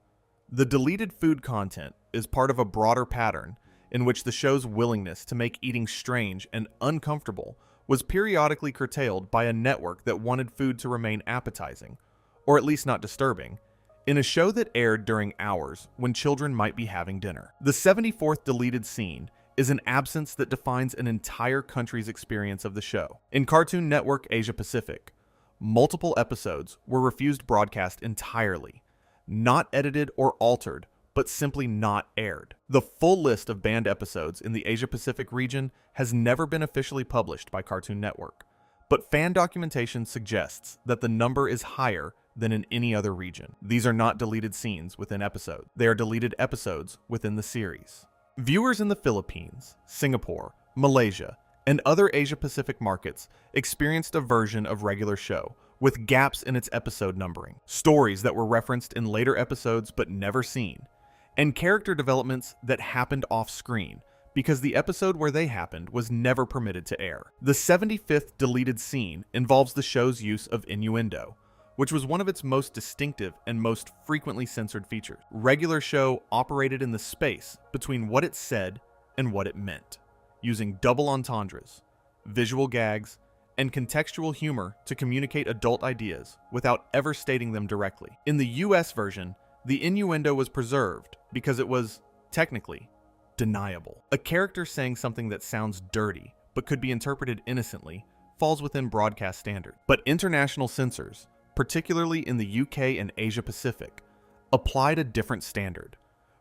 The deleted food content is part of a broader pattern in which the show's willingness to make eating strange and uncomfortable was periodically curtailed by a network that wanted food to remain appetizing, or at least not disturbing, in a show that aired during hours when children might be having dinner. The 74th deleted scene is an absence that defines an entire country's experience of the show. In Cartoon Network Asia Pacific, multiple episodes were refused broadcast entirely, not edited or altered, but simply not aired. The full list of banned episodes in the Asia Pacific region has never been officially published by Cartoon Network, but fan documentation suggests that the number is higher than in any other region. These are not deleted scenes within episodes. They are deleted episodes within the series. Viewers in the Philippines, Singapore, Malaysia, and other Asia-Pacific markets experienced a version of Regular Show with gaps in its episode numbering, stories that were referenced in later episodes but never seen, and character developments that happened off-screen because the episode where they happened was never permitted to air. The 75th deleted scene involves the show's use of innuendo, which was one of its most distinctive and most frequently censored features. Regular Show operated in the space between what it said and what it meant, using double entendres, visual gags, and contextual humor to communicate adult ideas without ever stating them directly. In the US version, the innuendo was preserved because it was, technically, deniable. A character saying something that sounds dirty but could be interpreted innocently falls within broadcast standard. But international censors, particularly in the UK and Asia Pacific, applied a different standard,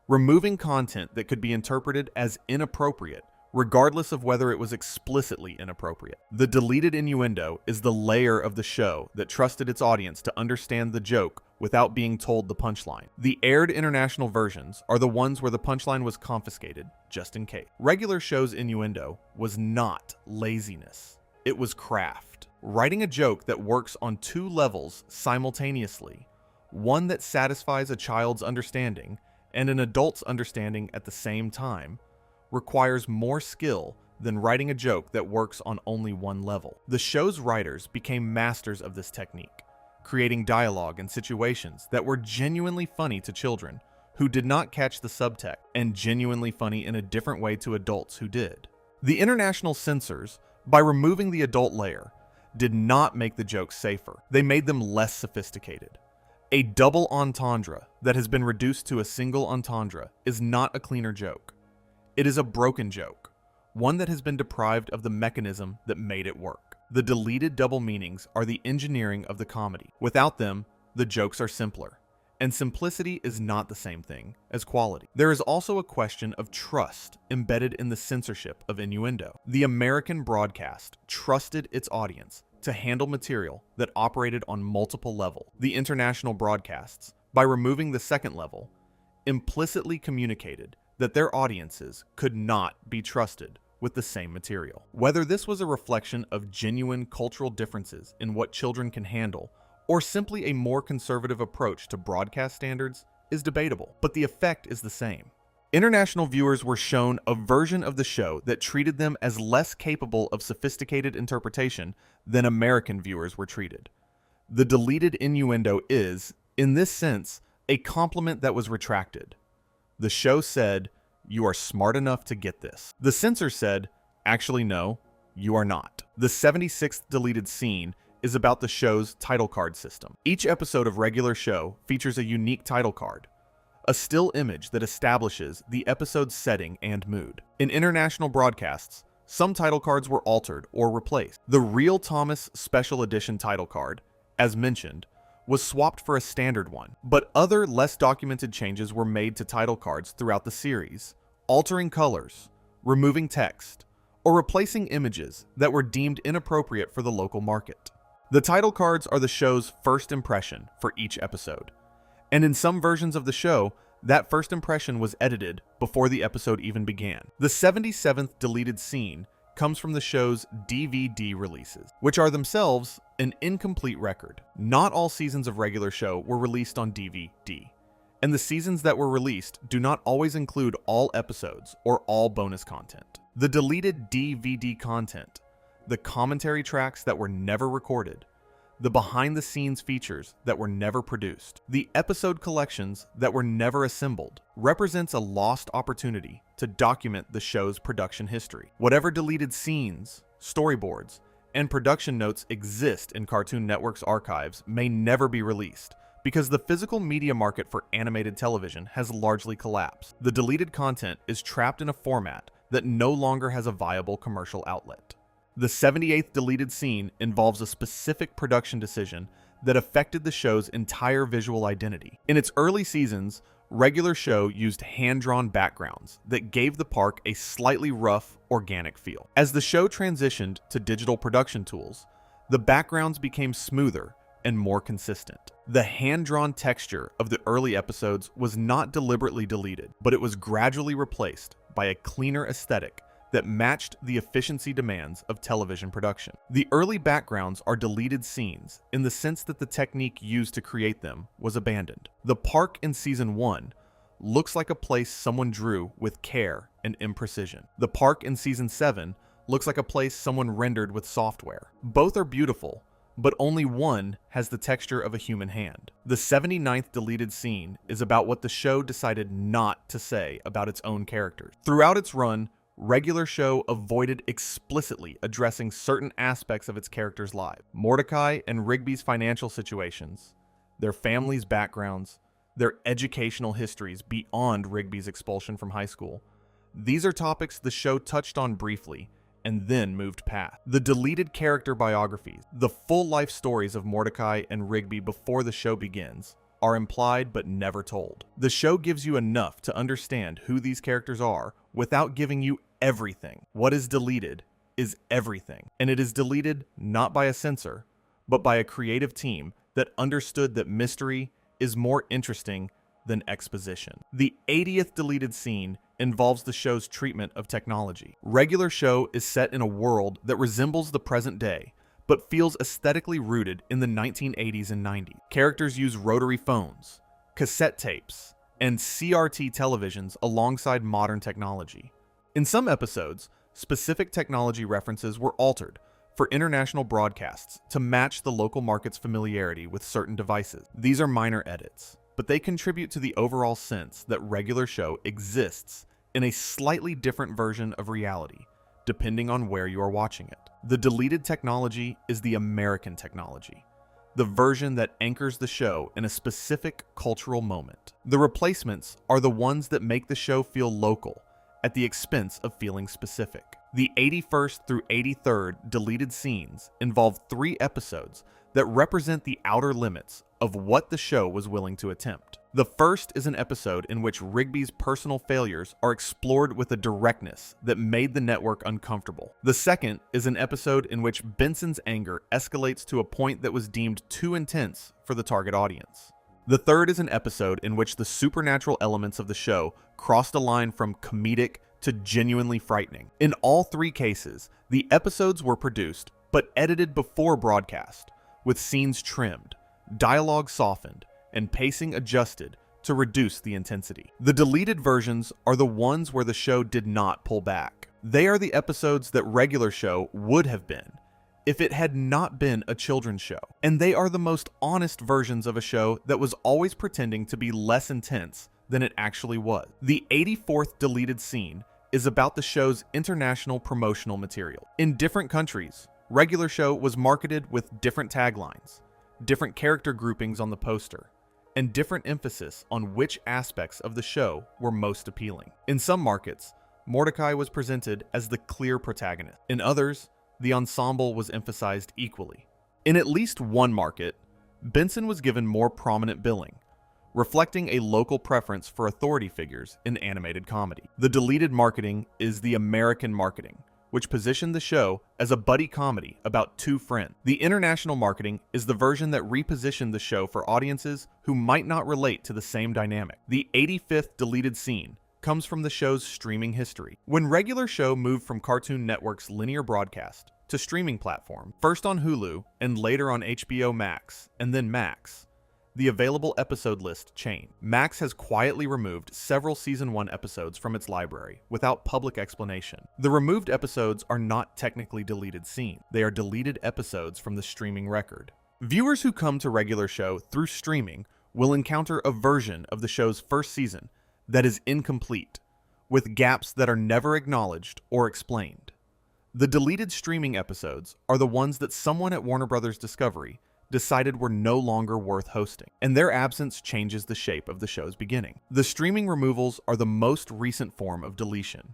removing content that could be interpreted as inappropriate, regardless of whether it was explicitly inappropriate. The deleted innuendo is the layer of the show that trusted its audience to understand the joke without being told the punchline. The aired international versions are the ones where the punchline was confiscated, just in case. Regular Show's innuendo was not laziness. It was craft. Writing a joke that works on two levels simultaneously, one that satisfies a child's understanding and an adult's understanding at the same time, requires more skill than writing a joke that works on only one level. The show's writers became masters of this technique, creating dialogue and situations that were genuinely funny to children who did not catch the subtext, and genuinely funny in a different way to adults who did. The international censors, by removing the adult layer, did not make the jokes safer. They made them less sophisticated. A double entendre that has been reduced to a single entendre is not a cleaner joke. It is a broken joke, one that has been deprived of the mechanism that made it work. The deleted double meanings are the engineering of the comedy. Without them, the jokes are simpler, and simplicity is not the same thing as quality. There is also a question of trust embedded in the censorship of innuendo. The American broadcast trusted its audience to handle material that operated on multiple levels. The international broadcasts, by removing the second level, implicitly communicated that their audiences could not be trusted with the same material. Whether this was a reflection of genuine cultural differences in what children can handle, or simply a more conservative approach to broadcast standards, is debatable, but the effect is the same. International viewers were shown a version of the show that treated them as less capable of sophisticated interpretation than American viewers were treated. The deleted innuendo is, in this sense, a compliment that was retracted. The show said, "You are smart enough to get this." The censor said, "Actually, no, you are not." The 76th deleted scene is about the show's title card system. Each episode of Regular Show features a unique title card, a still image that establishes the episode's setting and mood. In international broadcasts, some title cards were altered or replaced. The Real Thomas Special Edition title card, as mentioned, was swapped for a standard one, but other less documented changes were made to title cards throughout the series, altering colors, removing text, or replacing images that were deemed inappropriate for the local market. The title cards are the show's first impression for each episode, and in some versions of the show, that first impression was edited before the episode even began. The 77th deleted scene comes from the show's DVD releases, which are themselves an incomplete record. Not all seasons of Regular Show were released on DVD, and the seasons that were released do not always include all episodes or all bonus content. The deleted DVD content, the commentary tracks that were never recorded, the behind-the-scenes features that were never produced, the episode collections that were never assembled, represents a lost opportunity to document the show's production history. Whatever deleted scenes, storyboards, and production notes exist in Cartoon Network's archives may never be released, because the physical media market for animated television has largely collapsed. The deleted content is trapped in a format that no longer has a viable commercial outlet. The 78th deleted scene involves a specific production decision that affected the show's entire visual identity. In its early seasons, Regular Show used hand-drawn backgrounds that gave the park a slightly rough, organic feel. As the show transitioned to digital production tools, the backgrounds became smoother and more consistent. The hand-drawn texture of the early episodes was not deliberately deleted, but it was gradually replaced by a cleaner aesthetic that matched the efficiency demands of television production. The early backgrounds are deleted scenes in the sense that the technique used to create them was abandoned. The park in Season 1 looks like a place someone drew with care and imprecision. The park in Season 7 looks like a place someone rendered with software. Both are beautiful, but only one has the texture of a human hand. The 79th deleted scene is about what the show decided not to say about its own characters. Throughout its run, Regular Show avoided explicitly addressing certain aspects of its characters' lives. Mordecai and Rigby's financial situations, their families' backgrounds, their educational histories beyond Rigby's expulsion from high school. These are topics the show touched on briefly and then moved past. The deleted character biographies, the full life stories of Mordecai and Rigby before the show begins, are implied but never told. The show gives you enough to understand who these characters are without giving you everything. What is deleted is everything, and it is deleted not by a censor, but by a creative team that understood that mystery is more interesting than exposition. The 80th deleted scene involves the show's treatment of technology. Regular Show is set in a world that resembles the present day, but feels aesthetically rooted in the 1980s and 90s. Characters use rotary phones, cassette tapes, and CRT televisions alongside modern technology. In some episodes, specific technology references were altered for international broadcasts to match the local market's familiarity with certain devices. These are minor edits, but they contribute to the overall sense that Regular Show exists in a slightly different version of reality, depending on where you are watching it. The deleted technology is the American technology, the version that anchors the show in a specific cultural moment. The replacements are the ones that make the show feel local at the expense of feeling specific. The 81st through 83rd deleted scenes involve 3 episodes that represent the outer limits of what the show was willing to attempt. The first is an episode in which Rigby's personal failures are explored with a directness that made the network uncomfortable. The second is an episode in which Benson's anger escalates to a point that was deemed too intense for the target audience. The third is an episode in which the supernatural elements of the show crossed a line from comedic to genuinely frightening. In all 3 cases, the episodes were produced but edited before broadcast, with scenes trimmed, dialogue softened, and pacing adjusted to reduce the intensity. The deleted versions are the ones where the show did not pull back. They are the episodes that Regular Show would have been if it had not been a children's show. And they are the most honest versions of a show that was always pretending to be less intense than it actually was. The 84th deleted scene is about the show's international promotional material. In different countries, Regular Show was marketed with different taglines, different character groupings on the poster, and different emphasis on which aspects of the show were most appealing. In some markets, Mordecai was presented as the clear protagonist. In others, the ensemble was emphasized equally. In at least one market, Benson was given more prominent billing, reflecting a local preference for authority figures in animated comedy. The deleted marketing is the American marketing, which positioned the show as a buddy comedy about 2 friends. The international marketing is the version that repositioned the show for audiences who might not relate to the same dynamic. The 85th deleted scene comes from the show's streaming history. When Regular Show moved from Cartoon Network's linear broadcast to streaming platform, first on Hulu and later on HBO Max, and then Max, the available episode list changed. Max has quietly removed several Season 1 episodes from its library without public explanation. The removed episodes are not technically deleted scenes. They are deleted episodes from the streaming record. Viewers who come to Regular Show through streaming will encounter a version of the show's first season that is incomplete, with gaps that are never acknowledged or explained. The deleted streaming episodes are the ones that someone at Warner Bros. Discovery decided were no longer worth hosting, and their absence changes the shape of the show's beginning. The streaming removals are the most recent form of deletion,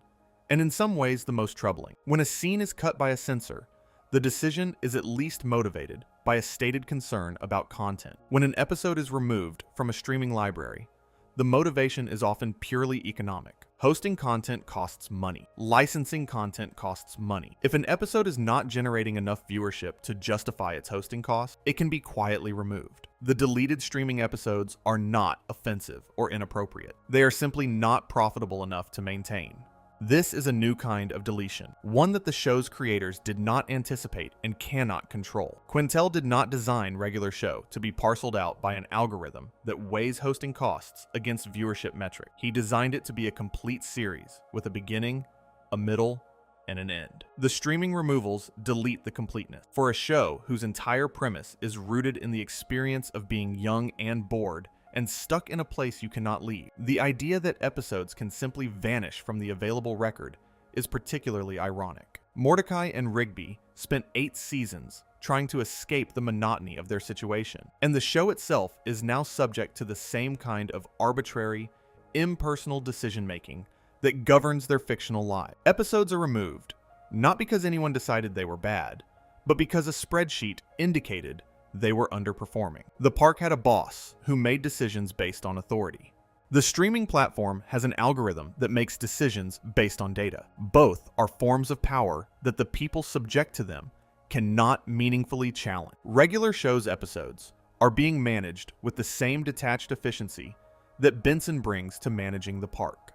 and in some ways the most troubling. When a scene is cut by a censor, the decision is at least motivated by a stated concern about content. When an episode is removed from a streaming library, the motivation is often purely economic. Hosting content costs money. Licensing content costs money. If an episode is not generating enough viewership to justify its hosting costs, it can be quietly removed. The deleted streaming episodes are not offensive or inappropriate. They are simply not profitable enough to maintain. This is a new kind of deletion, one that the show's creators did not anticipate and cannot control. Quintel did not design Regular Show to be parceled out by an algorithm that weighs hosting costs against viewership metric. He designed it to be a complete series with a beginning, a middle, and an end. The streaming removals delete the completeness. For a show whose entire premise is rooted in the experience of being young and bored, and stuck in a place you cannot leave, the idea that episodes can simply vanish from the available record is particularly ironic. Mordecai and Rigby spent 8 seasons trying to escape the monotony of their situation, and the show itself is now subject to the same kind of arbitrary, impersonal decision-making that governs their fictional lives. Episodes are removed, not because anyone decided they were bad, but because a spreadsheet indicated they were underperforming. The park had a boss who made decisions based on authority. The streaming platform has an algorithm that makes decisions based on data. Both are forms of power that the people subject to them cannot meaningfully challenge. Regular Show's episodes are being managed with the same detached efficiency that Benson brings to managing the park.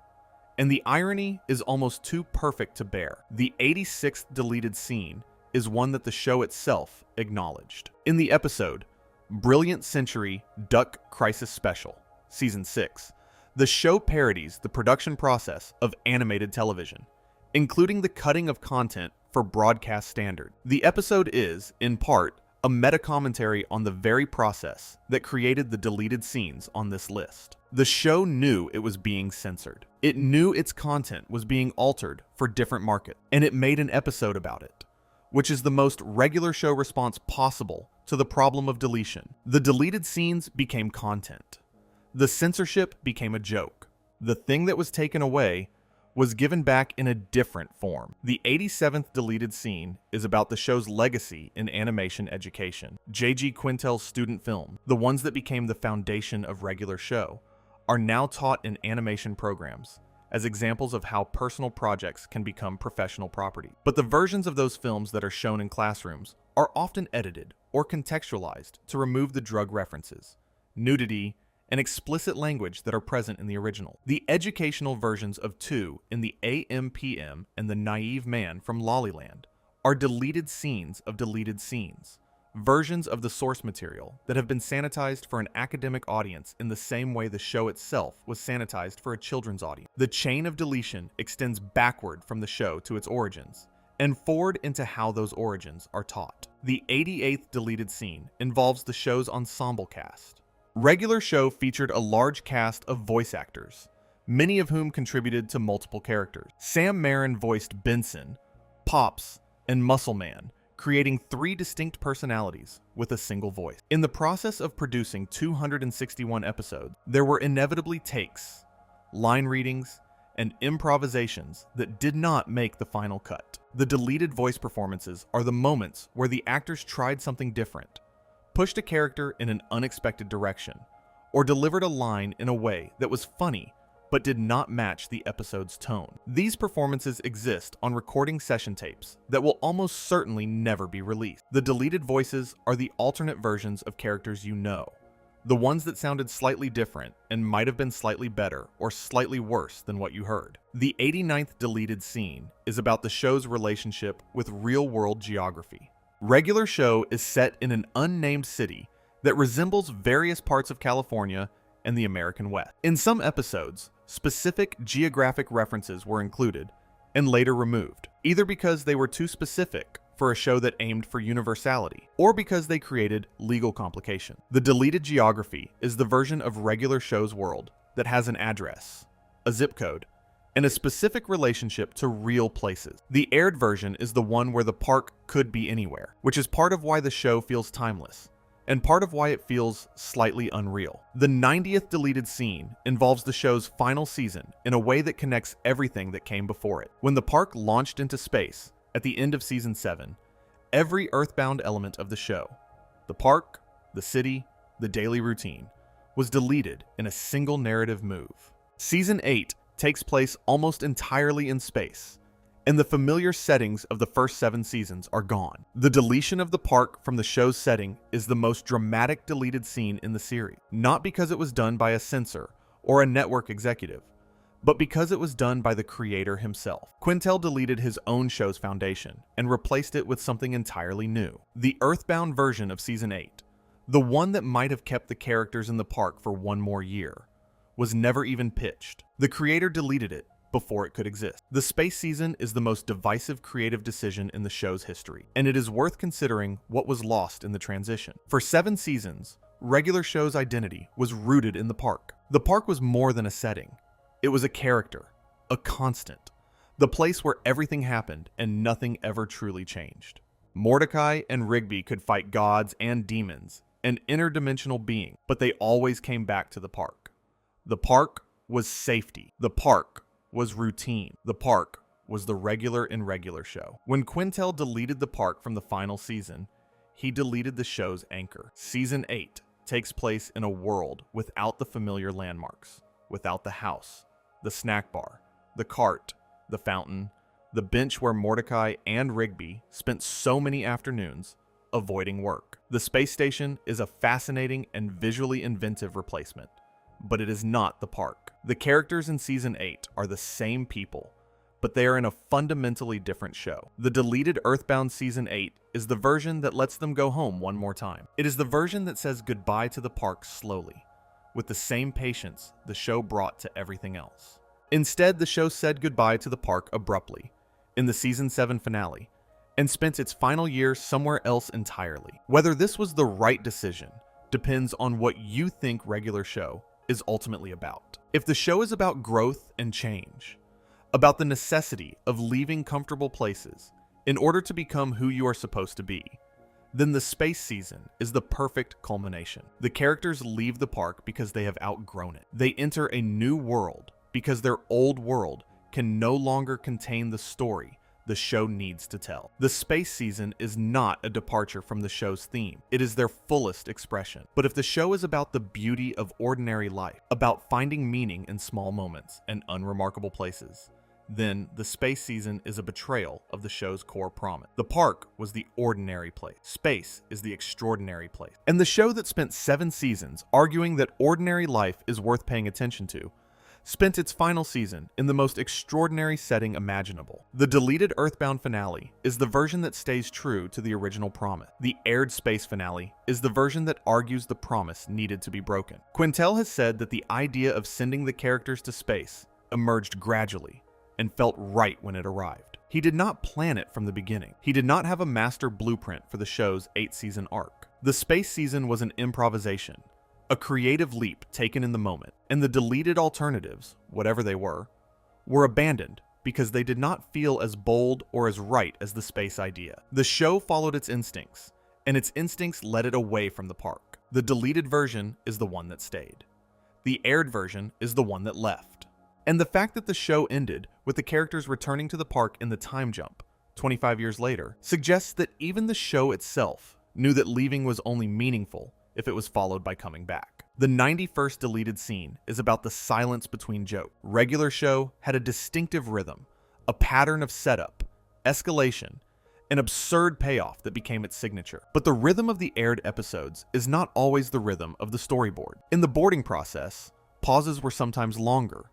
And the irony is almost too perfect to bear. The 86th deleted scene is one that the show itself acknowledged. In the episode, Brilliant Century Duck Crisis Special, Season 6, the show parodies the production process of animated television, including the cutting of content for broadcast standard. The episode is, in part, a meta-commentary on the very process that created the deleted scenes on this list. The show knew it was being censored. It knew its content was being altered for different markets, and it made an episode about it, which is the most Regular Show response possible to the problem of deletion. The deleted scenes became content. The censorship became a joke. The thing that was taken away was given back in a different form. The 87th deleted scene is about the show's legacy in animation education. J.G. Quintel's student film, the ones that became the foundation of Regular Show, are now taught in animation programs as examples of how personal projects can become professional property. But the versions of those films that are shown in classrooms are often edited or contextualized to remove the drug references, nudity, and explicit language that are present in the original. The educational versions of 2 in the AM/PM and The Naive Man from Lollyland are deleted scenes of deleted scenes, versions of the source material that have been sanitized for an academic audience in the same way the show itself was sanitized for a children's audience. The chain of deletion extends backward from the show to its origins, and forward into how those origins are taught. The 88th deleted scene involves the show's ensemble cast. Regular Show featured a large cast of voice actors, many of whom contributed to multiple characters. Sam Marin voiced Benson, Pops, and Muscle Man, creating 3 distinct personalities with a single voice. In the process of producing 261 episodes, there were inevitably takes, line readings, and improvisations that did not make the final cut. The deleted voice performances are the moments where the actors tried something different, pushed a character in an unexpected direction, or delivered a line in a way that was funny but did not match the episode's tone. These performances exist on recording session tapes that will almost certainly never be released. The deleted voices are the alternate versions of characters you know, the ones that sounded slightly different and might have been slightly better or slightly worse than what you heard. The 89th deleted scene is about the show's relationship with real-world geography. Regular Show is set in an unnamed city that resembles various parts of California and the American West. In some episodes, specific geographic references were included and later removed, either because they were too specific for a show that aimed for universality, or because they created legal complication. The deleted geography is the version of Regular Show's world that has an address, a zip code, and a specific relationship to real places. The aired version is the one where the park could be anywhere, which is part of why the show feels timeless. and part of why it feels slightly unreal. The 90th deleted scene involves the show's final season in a way that connects everything that came before it. When the park launched into space at the end of season 7, every Earthbound element of the show, the park, the city, the daily routine, was deleted in a single narrative move. Season 8 takes place almost entirely in space, and the familiar settings of the first 7 seasons are gone. The deletion of the park from the show's setting is the most dramatic deleted scene in the series, not because it was done by a censor or a network executive, but because it was done by the creator himself. Quintel deleted his own show's foundation and replaced it with something entirely new. The Earthbound version of Season 8, the one that might have kept the characters in the park for one more year, was never even pitched. The creator deleted it before it could exist. The space season is the most divisive creative decision in the show's history, and it is worth considering what was lost in the transition. For 7 seasons, regular show's identity was rooted in the park. The park was more than a setting. It was a character, a constant, the place where everything happened and nothing ever truly changed. Mordecai and Rigby could fight gods and demons, an interdimensional being, but they always came back to the park. The park was safety. The park was routine. The park was the regular and regular show. When Quintel deleted the park from the final season, he deleted the show's anchor. Season 8 takes place in a world without the familiar landmarks, without the house, the snack bar, the cart, the fountain, the bench where Mordecai and Rigby spent so many afternoons avoiding work. The space station is a fascinating and visually inventive replacement, but it is not the park. The characters in Season 8 are the same people, but they are in a fundamentally different show. The deleted Earthbound Season 8 is the version that lets them go home one more time. It is the version that says goodbye to the park slowly, with the same patience the show brought to everything else. Instead, the show said goodbye to the park abruptly in the Season 7 finale, and spent its final year somewhere else entirely. Whether this was the right decision depends on what you think regular show is ultimately about. If the show is about growth and change, about the necessity of leaving comfortable places in order to become who you are supposed to be, then the space season is the perfect culmination. The characters leave the park because they have outgrown it. They enter a new world because their old world can no longer contain the story the show needs to tell. The space season is not a departure from the show's theme. It is their fullest expression. But if the show is about the beauty of ordinary life, about finding meaning in small moments and unremarkable places, then the space season is a betrayal of the show's core promise. The park was the ordinary place. Space is the extraordinary place. And the show that spent 7 seasons arguing that ordinary life is worth paying attention to spent its final season in the most extraordinary setting imaginable. The deleted Earthbound finale is the version that stays true to the original promise. The aired space finale is the version that argues the promise needed to be broken. Quintel has said that the idea of sending the characters to space emerged gradually and felt right when it arrived. He did not plan it from the beginning. He did not have a master blueprint for the show's 8-season arc. The space season was an improvisation, a creative leap taken in the moment, and the deleted alternatives, whatever they were abandoned because they did not feel as bold or as right as the space idea. The show followed its instincts, and its instincts led it away from the park. The deleted version is the one that stayed. The aired version is the one that left. And the fact that the show ended with the characters returning to the park in the time jump, 25 years later, suggests that even the show itself knew that leaving was only meaningful if it was followed by coming back. The 91st deleted scene is about the silence between jokes. Regular show had a distinctive rhythm, a pattern of setup, escalation, an absurd payoff that became its signature. But the rhythm of the aired episodes is not always the rhythm of the storyboard. In the boarding process, pauses were sometimes longer,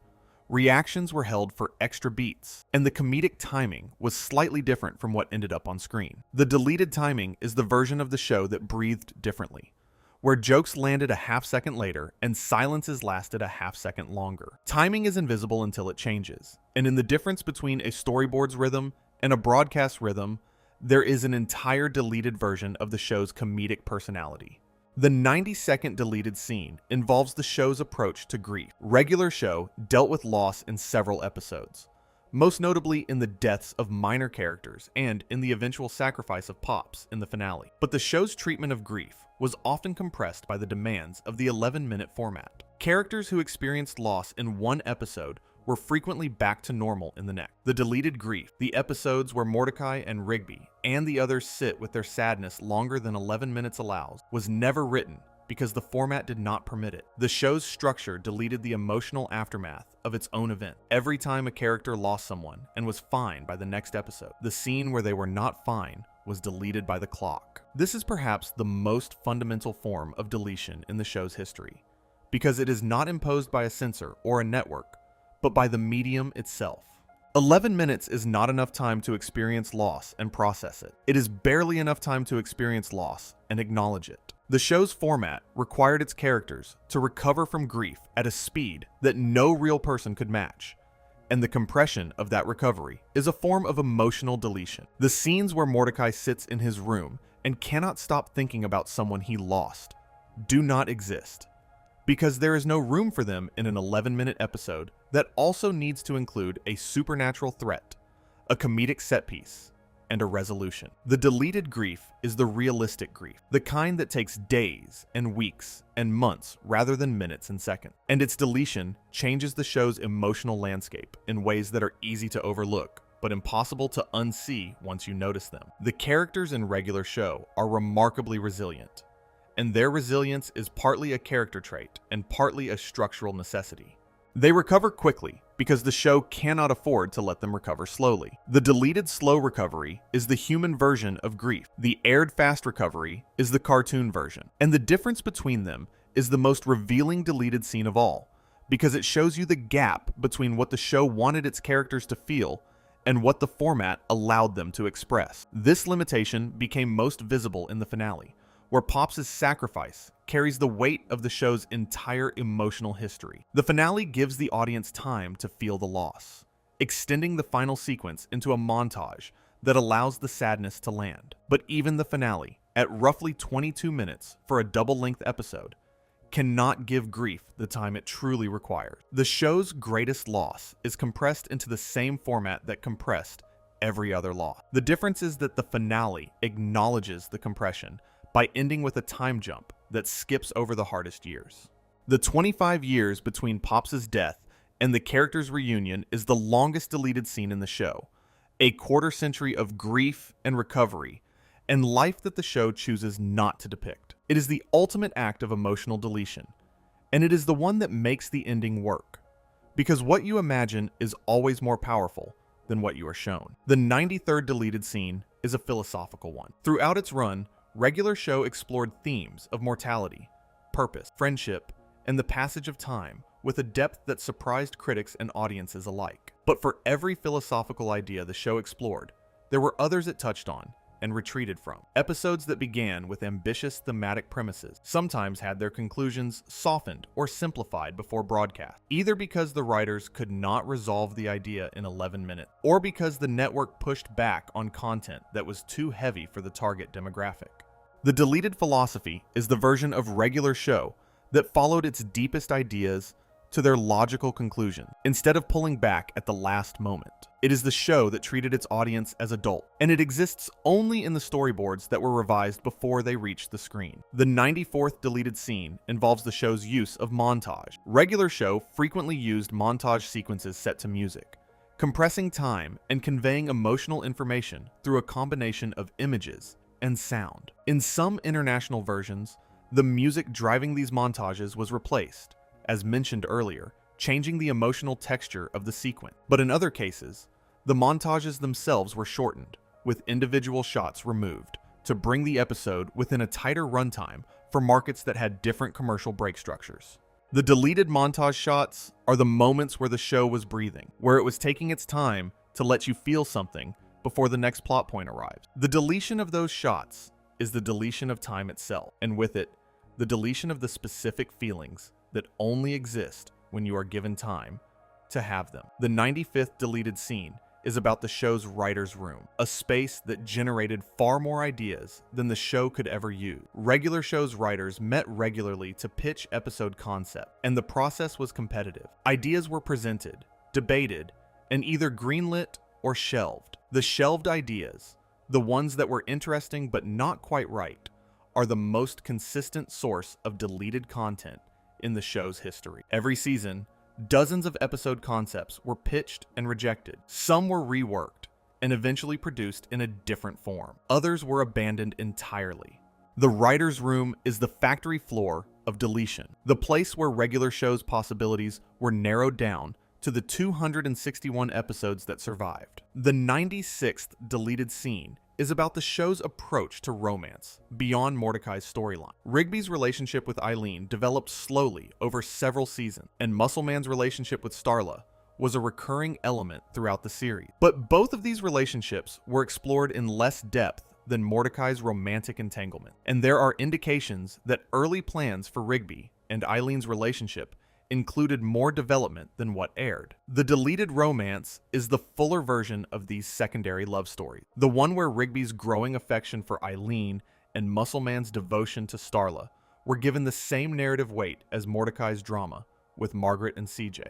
reactions were held for extra beats, and the comedic timing was slightly different from what ended up on screen. The deleted timing is the version of the show that breathed differently, where jokes landed a half-second later and silences lasted a half-second longer. Timing is invisible until it changes, and in the difference between a storyboard's rhythm and a broadcast rhythm, there is an entire deleted version of the show's comedic personality. The 90-second deleted scene involves the show's approach to grief. Regular show dealt with loss in several episodes, most notably in the deaths of minor characters and in the eventual sacrifice of Pops in the finale. But the show's treatment of grief was often compressed by the demands of the 11-minute format. Characters who experienced loss in one episode were frequently back to normal in the next. The deleted grief, the episodes where Mordecai and Rigby and the others sit with their sadness longer than 11 minutes allows, was never written because the format did not permit it. The show's structure deleted the emotional aftermath of its own event. Every time a character lost someone and was fine by the next episode, the scene where they were not fine was deleted by the clock. This is perhaps the most fundamental form of deletion in the show's history, because it is not imposed by a censor or a network, but by the medium itself. 11 minutes is not enough time to experience loss and process it. It is barely enough time to experience loss and acknowledge it. The show's format required its characters to recover from grief at a speed that no real person could match, and the compression of that recovery is a form of emotional deletion. The scenes where Mordecai sits in his room and cannot stop thinking about someone he lost do not exist, because there is no room for them in an 11-minute episode that also needs to include a supernatural threat, a comedic set piece, and a resolution. The deleted grief is the realistic grief, the kind that takes days and weeks and months rather than minutes and seconds. And its deletion changes the show's emotional landscape in ways that are easy to overlook, but impossible to unsee once you notice them. The characters in regular show are remarkably resilient, and their resilience is partly a character trait and partly a structural necessity. They recover quickly because the show cannot afford to let them recover slowly. The deleted slow recovery is the human version of grief. The aired fast recovery is the cartoon version. And the difference between them is the most revealing deleted scene of all, because it shows you the gap between what the show wanted its characters to feel and what the format allowed them to express. This limitation became most visible in the finale, where Pops' sacrifice carries the weight of the show's entire emotional history. The finale gives the audience time to feel the loss, extending the final sequence into a montage that allows the sadness to land. But even the finale, at roughly 22 minutes for a double-length episode, cannot give grief the time it truly requires. The show's greatest loss is compressed into the same format that compressed every other loss. The difference is that the finale acknowledges the compression by ending with a time jump that skips over the hardest years. The 25 years between Pops' death and the characters' reunion is the longest deleted scene in the show, a quarter-century of grief and recovery, and life that the show chooses not to depict. It is the ultimate act of emotional deletion, and it is the one that makes the ending work, because what you imagine is always more powerful than what you are shown. The 93rd deleted scene is a philosophical one. Throughout its run, regular show explored themes of mortality, purpose, friendship, and the passage of time with a depth that surprised critics and audiences alike. But for every philosophical idea the show explored, there were others it touched on and retreated from. Episodes that began with ambitious thematic premises sometimes had their conclusions softened or simplified before broadcast, either because the writers could not resolve the idea in 11 minutes, or because the network pushed back on content that was too heavy for the target demographic. The deleted philosophy is the version of regular show that followed its deepest ideas to their logical conclusion, instead of pulling back at the last moment. It is the show that treated its audience as adult, and it exists only in the storyboards that were revised before they reached the screen. The 94th deleted scene involves the show's use of montage. Regular show frequently used montage sequences set to music, compressing time and conveying emotional information through a combination of images and sound. In some international versions, the music driving these montages was replaced, as mentioned earlier, changing the emotional texture of the sequence. But in other cases, the montages themselves were shortened, with individual shots removed, to bring the episode within a tighter runtime for markets that had different commercial break structures. The deleted montage shots are the moments where the show was breathing, where it was taking its time to let you feel something before the next plot point arrives. The deletion of those shots is the deletion of time itself, and with it, the deletion of the specific feelings that only exist when you are given time to have them. The 95th deleted scene is about the show's writer's room, a space that generated far more ideas than the show could ever use. Regular show's writers met regularly to pitch episode concept, and the process was competitive. Ideas were presented, debated, and either greenlit or shelved. The shelved ideas, the ones that were interesting but not quite right, are the most consistent source of deleted content in the show's history. Every season, dozens of episode concepts were pitched and rejected. Some were reworked and eventually produced in a different form. Others were abandoned entirely. The writer's room is the factory floor of deletion, the place where regular shows' possibilities were narrowed down to the 261 episodes that survived. The 96th deleted scene is about the show's approach to romance beyond Mordecai's storyline. Rigby's relationship with Eileen developed slowly over several seasons, and Muscleman's relationship with Starla was a recurring element throughout the series. But both of these relationships were explored in less depth than Mordecai's romantic entanglement, and there are indications that early plans for Rigby and Eileen's relationship included more development than what aired. The deleted romance is the fuller version of these secondary love stories, the one where Rigby's growing affection for Eileen and Muscleman's devotion to Starla were given the same narrative weight as Mordecai's drama with Margaret and CJ.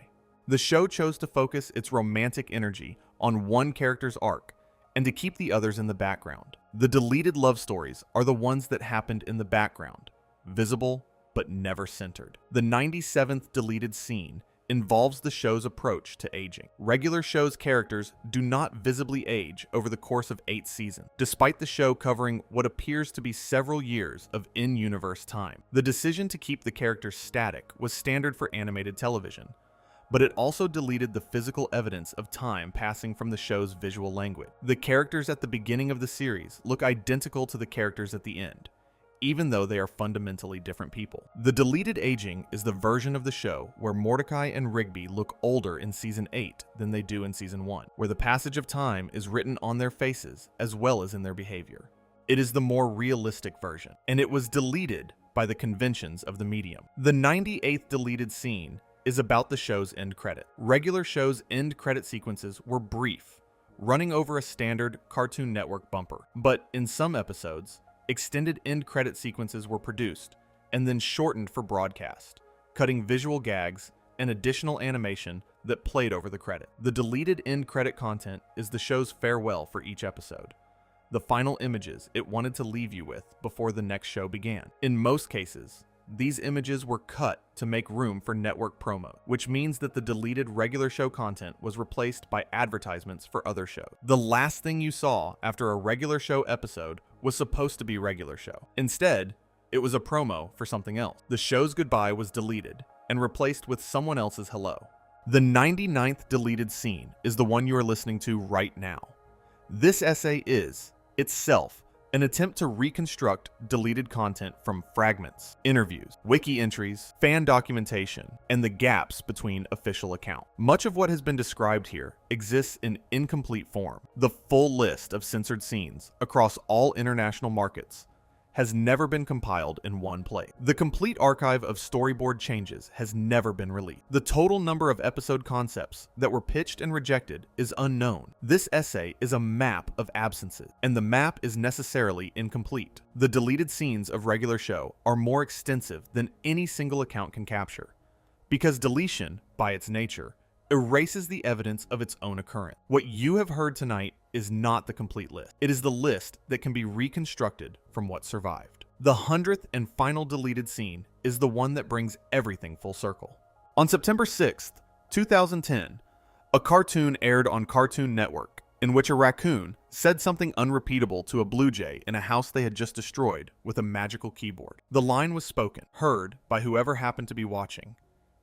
The show chose to focus its romantic energy on one character's arc and to keep the others in the background. The deleted love stories are the ones that happened in the background, visible but never centered. The 97th deleted scene involves the show's approach to aging. Regular show's characters do not visibly age over the course of 8 seasons, despite the show covering what appears to be several years of in-universe time. The decision to keep the characters static was standard for animated television, but it also deleted the physical evidence of time passing from the show's visual language. The characters at the beginning of the series look identical to the characters at the end, even though they are fundamentally different people. The deleted aging is the version of the show where Mordecai and Rigby look older in Season 8 than they do in Season 1, where the passage of time is written on their faces as well as in their behavior. It is the more realistic version, and it was deleted by the conventions of the medium. The 98th deleted scene is about the show's end credit. Regular show's end credit sequences were brief, running over a standard Cartoon Network bumper, but in some episodes, extended end credit sequences were produced and then shortened for broadcast, cutting visual gags and additional animation that played over the credit. The deleted end credit content is the show's farewell for each episode, the final images it wanted to leave you with before the next show began. In most cases, these images were cut to make room for network promo, which means that the deleted regular show content was replaced by advertisements for other shows. The last thing you saw after a regular show episode was supposed to be regular show. Instead, it was a promo for something else. The show's goodbye was deleted and replaced with someone else's hello. The 99th deleted scene is the one you are listening to right now. This essay is, itself, an attempt to reconstruct deleted content from fragments, interviews, wiki entries, fan documentation, and the gaps between official accounts. Much of what has been described here exists in incomplete form. The full list of censored scenes across all international markets has never been compiled in one place. The complete archive of storyboard changes has never been released. The total number of episode concepts that were pitched and rejected is unknown. This essay is a map of absences, and the map is necessarily incomplete. The deleted scenes of regular show are more extensive than any single account can capture, because deletion, by its nature, erases the evidence of its own occurrence. What you have heard tonight is not the complete list. It is the list that can be reconstructed from what survived. The 100th and final deleted scene is the one that brings everything full circle. On September 6th, 2010, a cartoon aired on Cartoon Network in which a raccoon said something unrepeatable to a blue jay in a house they had just destroyed with a magical keyboard. The line was spoken, heard by whoever happened to be watching,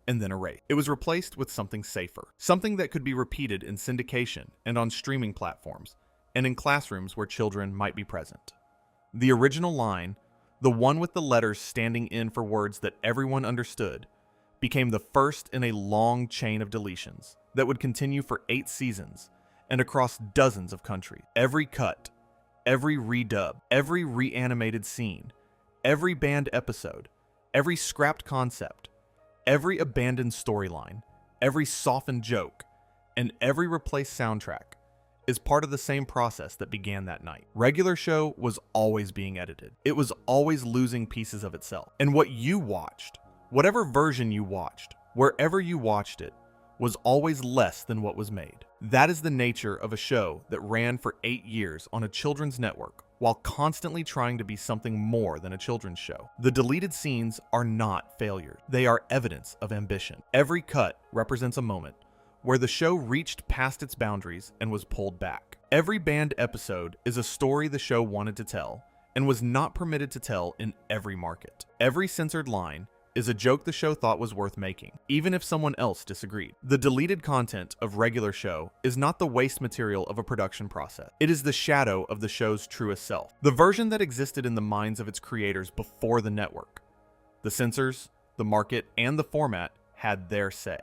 and then erased. It was replaced with something safer, something that could be repeated in syndication and on streaming platforms, and in classrooms where children might be present. The original line, the one with the letters standing in for words that everyone understood, became the first in a long chain of deletions that would continue for 8 seasons and across dozens of countries. Every cut, every redub, every reanimated scene, every banned episode, every scrapped concept, every abandoned storyline, every softened joke, and every replaced soundtrack is part of the same process that began that night. Regular show was always being edited. It was always losing pieces of itself. And what you watched, whatever version you watched, wherever you watched it, was always less than what was made. That is the nature of a show that ran for 8 years on a children's network while constantly trying to be something more than a children's show. The deleted scenes are not failures. They are evidence of ambition. Every cut represents a moment where the show reached past its boundaries and was pulled back. Every banned episode is a story the show wanted to tell and was not permitted to tell in every market. Every censored line is a joke the show thought was worth making, even if someone else disagreed. The deleted content of regular show is not the waste material of a production process. It is the shadow of the show's truest self, the version that existed in the minds of its creators before the network. The censors, the market, and the format had their say.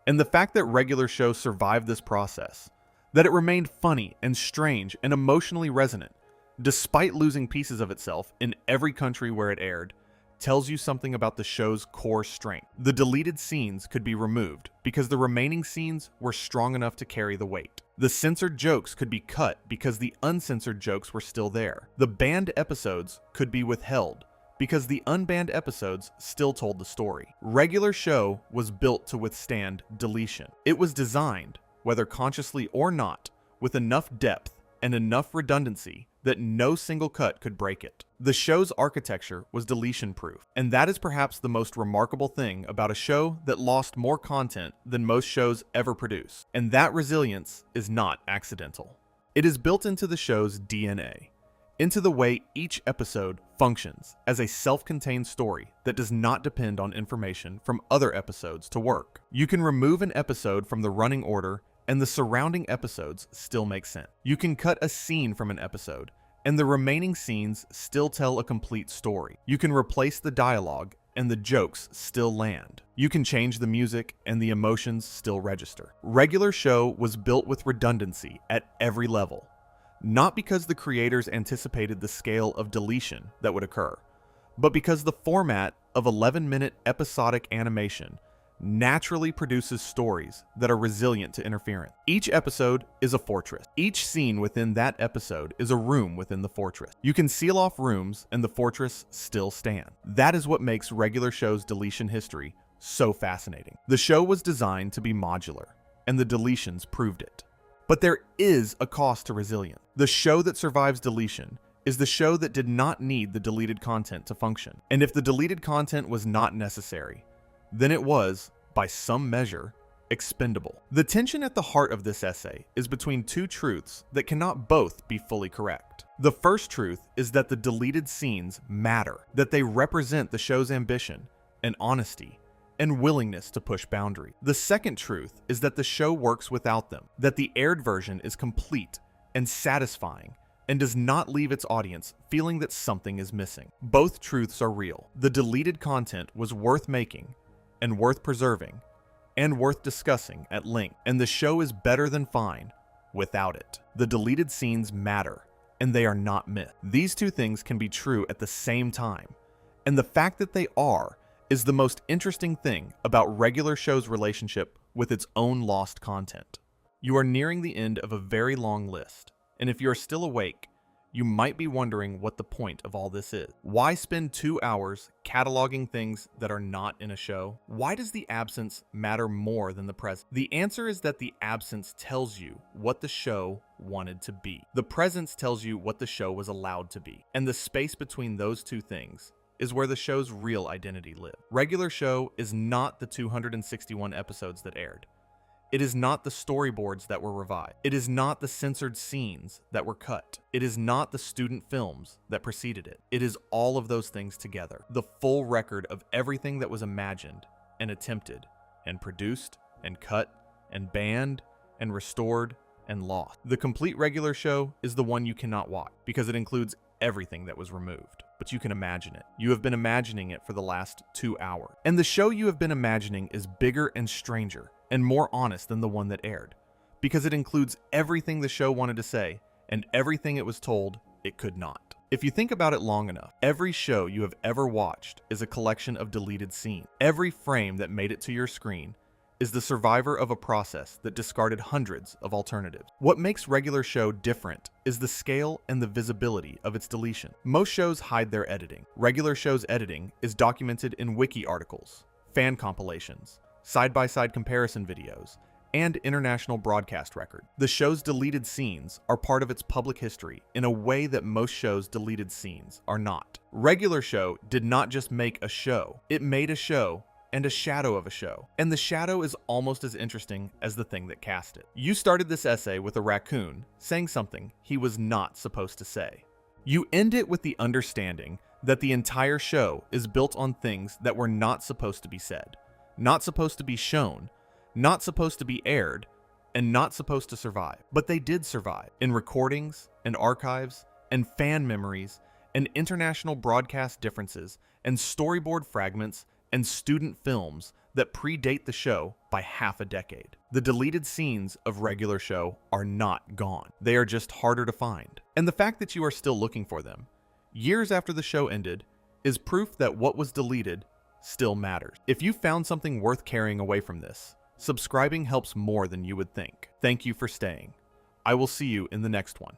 And the fact that regular show survived this process, that it remained funny and strange and emotionally resonant, despite losing pieces of itself in every country where it aired, tells you something about the show's core strength. The deleted scenes could be removed because the remaining scenes were strong enough to carry the weight. The censored jokes could be cut because the uncensored jokes were still there. The banned episodes could be withheld because the unbanned episodes still told the story. Regular show was built to withstand deletion. It was designed, whether consciously or not, with enough depth and enough redundancy that no single cut could break it. The show's architecture was deletion-proof, and that is perhaps the most remarkable thing about a show that lost more content than most shows ever produce. And that resilience is not accidental. It is built into the show's DNA, into the way each episode functions as a self-contained story that does not depend on information from other episodes to work. You can remove an episode from the running order and the surrounding episodes still make sense. You can cut a scene from an episode, and the remaining scenes still tell a complete story. You can replace the dialogue, and the jokes still land. You can change the music, and the emotions still register. Regular show was built with redundancy at every level, not because the creators anticipated the scale of deletion that would occur, but because the format of 11-minute episodic animation naturally produces stories that are resilient to interference. Each episode is a fortress. Each scene within that episode is a room within the fortress. You can seal off rooms and the fortress still stands. That is what makes regular show's deletion history so fascinating. The show was designed to be modular, and the deletions proved it. But there is a cost to resilience. The show that survives deletion is the show that did not need the deleted content to function. And if the deleted content was not necessary, then it was, by some measure, expendable. The tension at the heart of this essay is between two truths that cannot both be fully correct. The first truth is that the deleted scenes matter, that they represent the show's ambition and honesty and willingness to push boundaries. The second truth is that the show works without them, that the aired version is complete and satisfying and does not leave its audience feeling that something is missing. Both truths are real. The deleted content was worth making and worth preserving, and worth discussing at length, and the show is better than fine without it. The deleted scenes matter, and they are not myth. These two things can be true at the same time, and the fact that they are is the most interesting thing about regular show's relationship with its own lost content. You are nearing the end of a very long list, and if you are still awake, you might be wondering what the point of all this is. Why spend 2 hours cataloging things that are not in a show? Why does the absence matter more than the presence? The answer is that the absence tells you what the show wanted to be. The presence tells you what the show was allowed to be. And the space between those two things is where the show's real identity lives. Regular show is not the 261 episodes that aired. It is not the storyboards that were revised. It is not the censored scenes that were cut. It is not the student films that preceded it. It is all of those things together. The full record of everything that was imagined and attempted and produced and cut and banned and restored and lost. The complete regular show is the one you cannot watch because it includes everything that was removed. But you can imagine it. You have been imagining it for the last 2 hours. And the show you have been imagining is bigger and stranger and more honest than the one that aired, because it includes everything the show wanted to say and everything it was told it could not. If you think about it long enough, every show you have ever watched is a collection of deleted scenes. Every frame that made it to your screen is the survivor of a process that discarded hundreds of alternatives. What makes regular show different is the scale and the visibility of its deletion. Most shows hide their editing. Regular show's editing is documented in wiki articles, fan compilations, side-by-side comparison videos, and international broadcast record. The show's deleted scenes are part of its public history in a way that most shows' deleted scenes are not. Regular Show did not just make a show, it made a show and a shadow of a show. And the shadow is almost as interesting as the thing that cast it. You started this essay with a raccoon saying something he was not supposed to say. You end it with the understanding that the entire show is built on things that were not supposed to be said, not supposed to be shown, not supposed to be aired, and not supposed to survive. But they did survive in recordings and archives and fan memories and international broadcast differences and storyboard fragments and student films that predate the show by half a decade. The deleted scenes of Regular Show are not gone. They are just harder to find. And the fact that you are still looking for them, years after the show ended, is proof that what was deleted still matters. If you found something worth carrying away from this, subscribing helps more than you would think. Thank you for staying. I will see you in the next one.